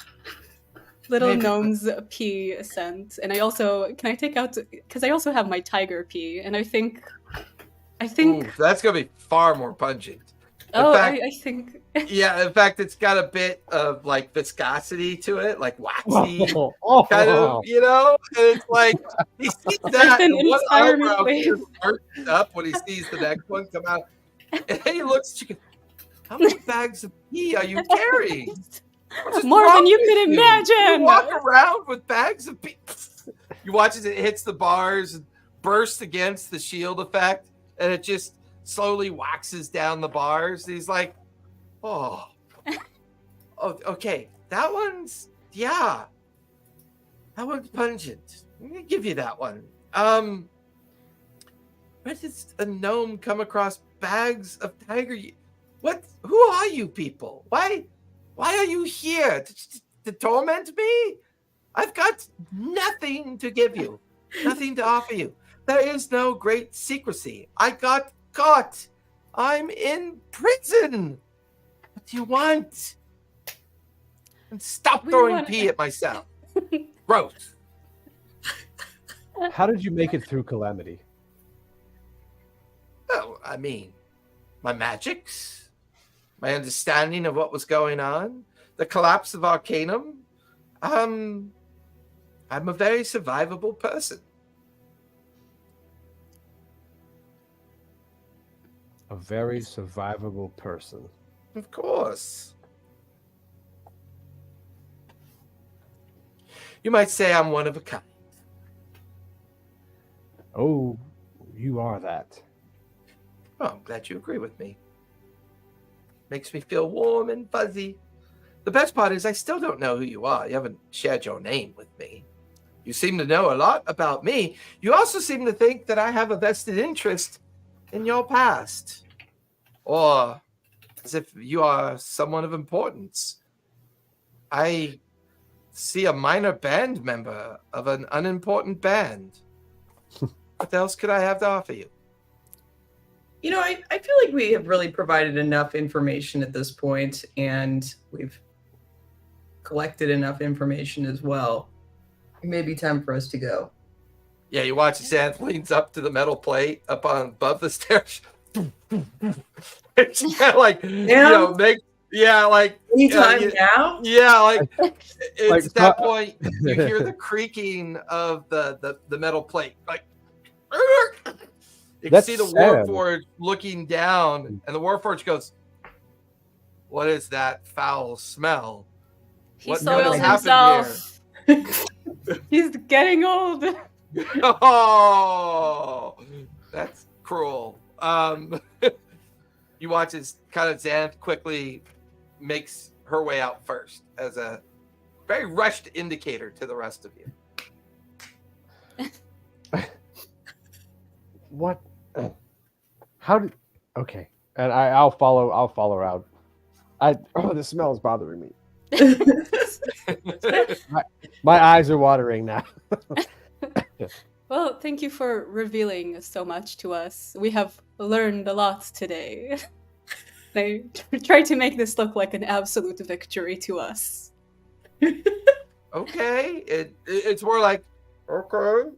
Little gnome's pee scent. And I also, can I take out, because I also have my tiger pee, and I think... Ooh, that's going to be far more pungent. I think... Yeah, in fact, it's got a bit of, like, viscosity to it, like waxy, kind of, and it's like, he sees that, and one eyebrow just bursts up when he sees the next one come out, and then he looks, how many bags of pee are you carrying? More than you could imagine! You walk around with bags of pee. You watch as it hits the bars, and bursts against the shield effect, and it just slowly waxes down the bars. He's like, oh, okay. That one's pungent. I'm gonna give you that one. Where does a gnome come across bags of tiger? What? Who are you people? Why are you here to torment me? I've got nothing to give you, nothing to offer you. There is no great secrecy. I got caught. I'm in prison. What do you want? And stop throwing pee at myself. Gross. How did you make it through Calamity? Well, I mean, my magics, my understanding of what was going on, the collapse of Arcanum. I'm a very survivable person. A very survivable person. Of course. You might say I'm one of a kind. Oh, you are that. Well, I'm glad you agree with me. Makes me feel warm and fuzzy. The best part is I still don't know who you are. You haven't shared your name with me. You seem to know a lot about me. You also seem to think that I have a vested interest in your past. Or as if you are someone of importance. I see a minor band member of an unimportant band. What else could I have to offer you? You know, I feel like we have really provided enough information at this point, and we've collected enough information as well. It may be time for us to go. Yeah, you watch as Xanth leans up to the metal plate up on above the stairs. It's kind of like, Anytime now? Yeah, like it's Like, at that point you hear the creaking of the metal plate. Like you can That's see the sad. Warforged looking down, and the Warforged goes, "What is that foul smell?" He What soiled happened himself. He's getting old. Oh, that's cruel. You watch as kind of Xanth quickly makes her way out first as a very rushed indicator to the rest of you. What? How did? Okay, and I'll follow out. The smell is bothering me. My eyes are watering now. Well, thank you for revealing so much to us. We have learned a lot today. They try to make this look like an absolute victory to us. Okay, it's more like, okay,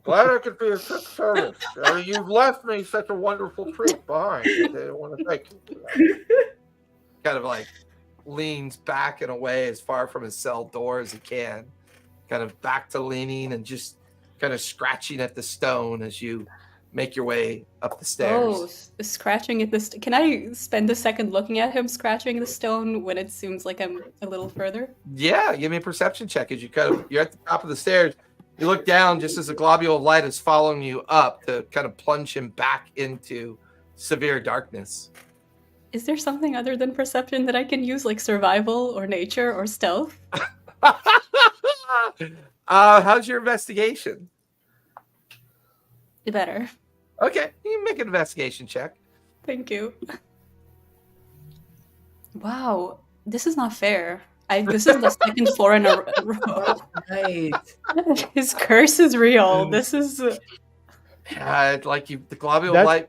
glad I could be of such service. I mean, you've left me such a wonderful treat behind. I want to thank you for that. Kind of like leans back and away as far from his cell door as he can. Kind of back to leaning and just kind of scratching at the stone as you make your way up the stairs. Oh, scratching at this. Can I spend a second looking at him scratching the stone when it seems like I'm a little further? Yeah, give me a perception check as you're at the top of the stairs. You look down just as a globule of light is following you up to kind of plunge him back into severe darkness. Is there something other than perception that I can use, like survival or nature or stealth? How's your investigation? Better. Okay, you can make an investigation check. Thank you. Wow, this is not fair. This is the second floor in a row. Right. His curse is real. This is. The globule That's- light.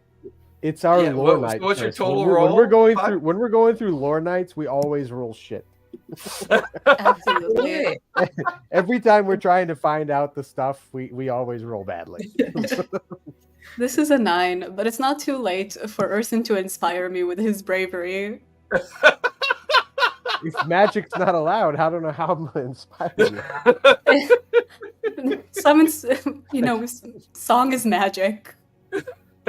It's our Yeah, lore what's night. your first. total when roll? we're going Fuck. through when we're going through lore nights, we always roll shit. Absolutely. Every time we're trying to find out the stuff, we always roll badly. This is a 9, but it's not too late for Urson to inspire me with his bravery. If magic's not allowed, I don't know how I'm gonna inspire you. Song is magic.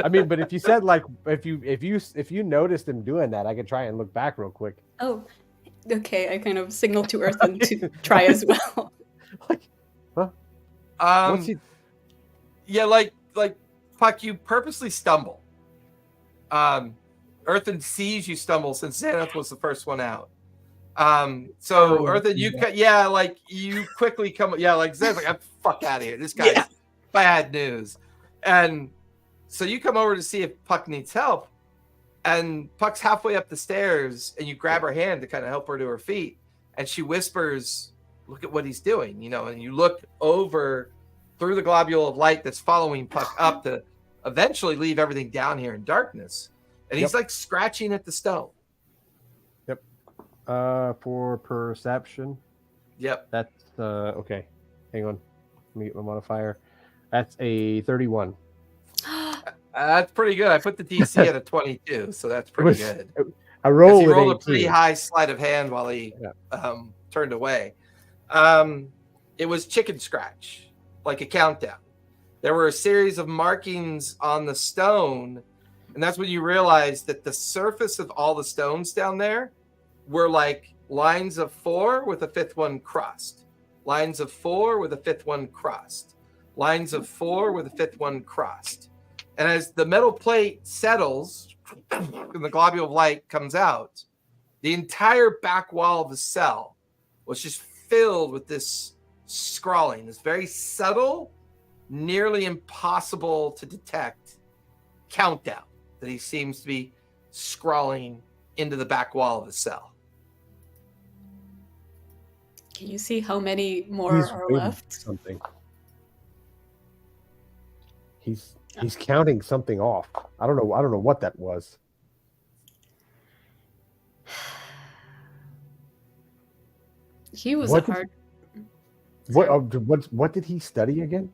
I mean, but if you said like if you noticed him doing that, I could try and look back real quick. Oh, okay. I kind of signaled to Urson to try as well. Like, huh? What's he? Yeah, like Puck, you purposely stumble. Earthen sees you stumble since Xanath was the first one out. So Earthen, you quickly come. Yeah, like Xanath's like, I'm fuck out of here. This guy's bad news. And so you come over to see if Puck needs help. And Puck's halfway up the stairs, and you grab her hand to kind of help her to her feet. And she whispers, "Look at what he's doing," and you look over through the globule of light that's following Puck up to eventually leave everything down here in darkness. And he's like scratching at the stone. Yep. For perception. Yep. That's okay. Hang on. Let me get my modifier. That's a 31. That's pretty good. I put the DC at a 22, so that's pretty good. I rolled. He rolled a pretty high sleight of hand while he turned away. It was chicken scratch, like a countdown. There were a series of markings on the stone, and that's when you realize that the surface of all the stones down there were like lines of 4 with a 5th one crossed, lines of 4 with a 5th one crossed, lines of 4 with a 5th one crossed. And as the metal plate settles and the globule of light comes out, the entire back wall of the cell was just filled with this scrawling, this very subtle, nearly impossible to detect countdown that he seems to be scrawling into the back wall of the cell. Can you see how many more are left? Something. He's counting something off. I don't know what that was. He was a hard. What did he study again?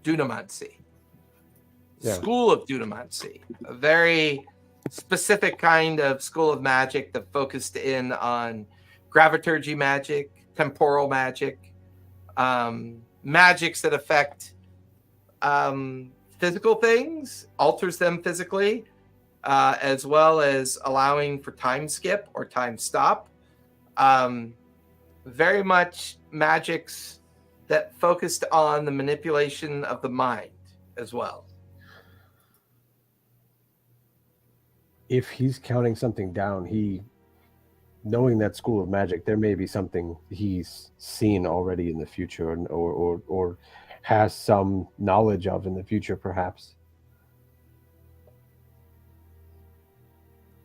Dunamancy. School of Dunamancy. A very specific kind of school of magic that focused in on graviturgy magic, temporal magic, magics that affect physical things, alters them physically, as well as allowing for time skip or time stop. Very much magics that focused on the manipulation of the mind as well. If he's counting something down, knowing that school of magic, there may be something he's seen already in the future, or has some knowledge of in the future, perhaps.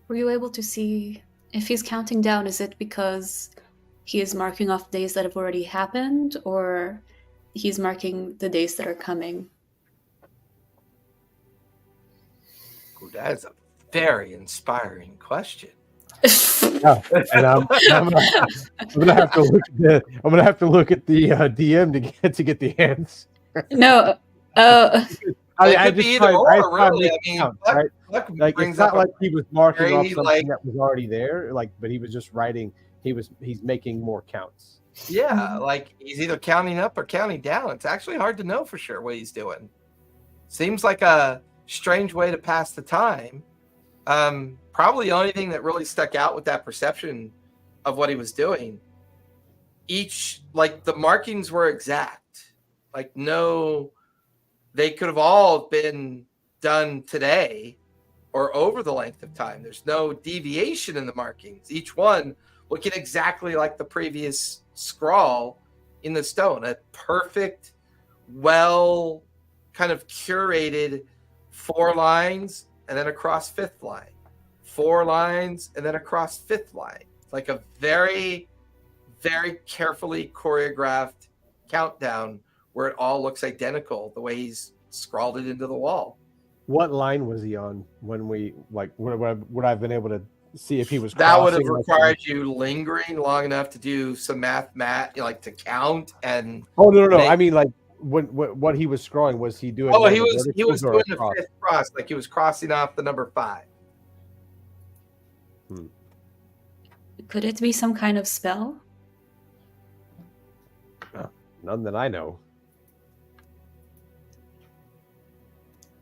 Were you able to see if he's counting down? Is it because he is marking off days that have already happened, or he's marking the days that are coming? Ooh, that is a very inspiring question. Yeah, and I'm gonna have to look at the DM to get the answer. No. I just try really. Like it's not like he was marking off something that was already there, but he was just writing. He's making more counts. Yeah, like he's either counting up or counting down. It's actually hard to know for sure what he's doing. Seems like a strange way to pass the time. Probably the only thing that really stuck out with that perception of what he was doing, the markings were exact. Like, no, they could have all been done today or over the length of time. There's no deviation in the markings. Each one looking exactly like the previous scrawl in the stone. A perfect, well kind of curated 4 lines and then across 5th line. 4 lines and then across 5th line. It's like a very, very carefully choreographed countdown where it all looks identical the way he's scrawled it into the wall. What line was he on when we would I have been able to see if he was that would have required you lingering long enough to do some math to count and no I mean like what he was scrawling, was he doing he was doing the 5th cross, like he was crossing off the number 5. Could it be some kind of spell? None that I know.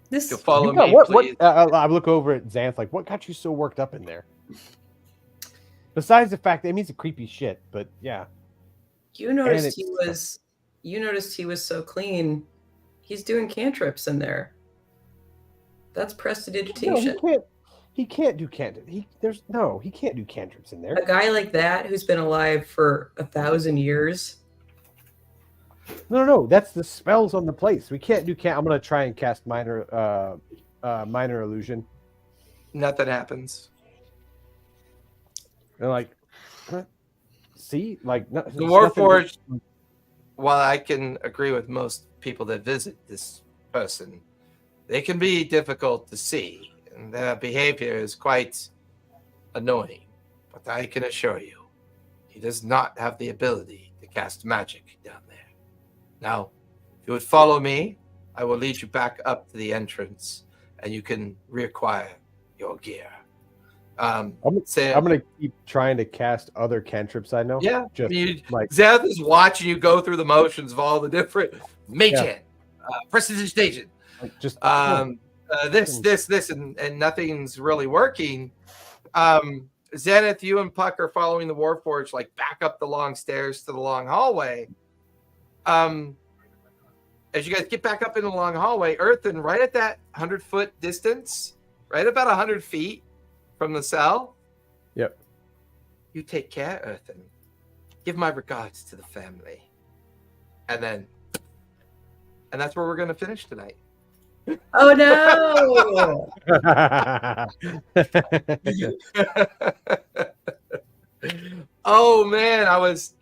You'll follow me, please. I look over at Xanth, like, what got you so worked up in there? Besides the fact that it means a creepy shit, but yeah. You noticed he was so clean. He's doing cantrips in there. That's prestidigitation. No, he can't do cantrips. He can't do cantrips in there. A guy like that who's been alive for 1,000 years. No, that's the spells on the place. We can't do I'm gonna try and cast minor illusion. Nothing happens. And like, see, like the Warforged. while I can agree with most people that visit this person, they can be difficult to see, and their behavior is quite annoying. But I can assure you, he does not have the ability to cast magic down there. Now, if you would follow me, I will lead you back up to the entrance, and you can reacquire your gear. I'm gonna keep trying to cast other cantrips I know. Yeah, just like Zeth is watching you go through the motions of all the different mage hand, prestidigitation, like just this, and nothing's really working. Zenith, you and Puck are following the Warforged like back up the long stairs to the long hallway. As you guys get back up in the long hallway, Earthen, right at that 100-foot distance, right about 100 feet from the cell. Yep. You take care, Earthen. Give my regards to the family. And that's where we're going to finish tonight. Oh no! Oh man, I was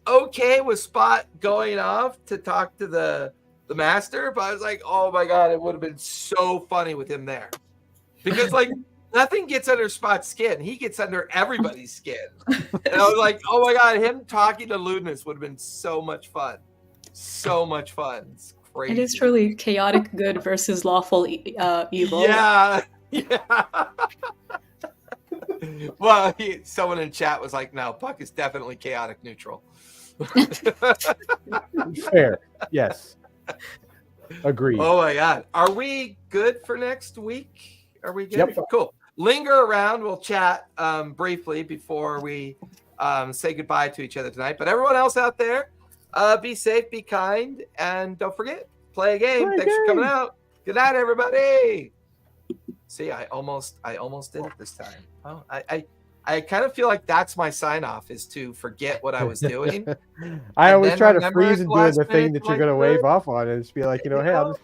okay with Spot going off to talk to the master, but I was like, oh my god, it would have been so funny with him there. Because like nothing gets under Spot's skin. He gets under everybody's skin. And I was like, oh my god, him talking to Ludinus would have been so much fun. So much fun. It's crazy. It is truly chaotic good versus lawful evil. Yeah. Well, someone in chat was like, no, Puck is definitely chaotic neutral. Fair. Yes. Agreed. Oh my god. Are we good for next week? Are we good? Yep. Cool. Linger around. We'll chat briefly before we say goodbye to each other tonight. But everyone else out there, be safe, be kind, and don't forget, play a game. Thanks for coming out. Good night, everybody. See, I almost did it this time. Oh, I kind of feel like that's my sign off, is to forget what I was doing. I always try to remember freeze at and the do last the thing minute, that you're like, going to wave off on and just be like, hey, I'll just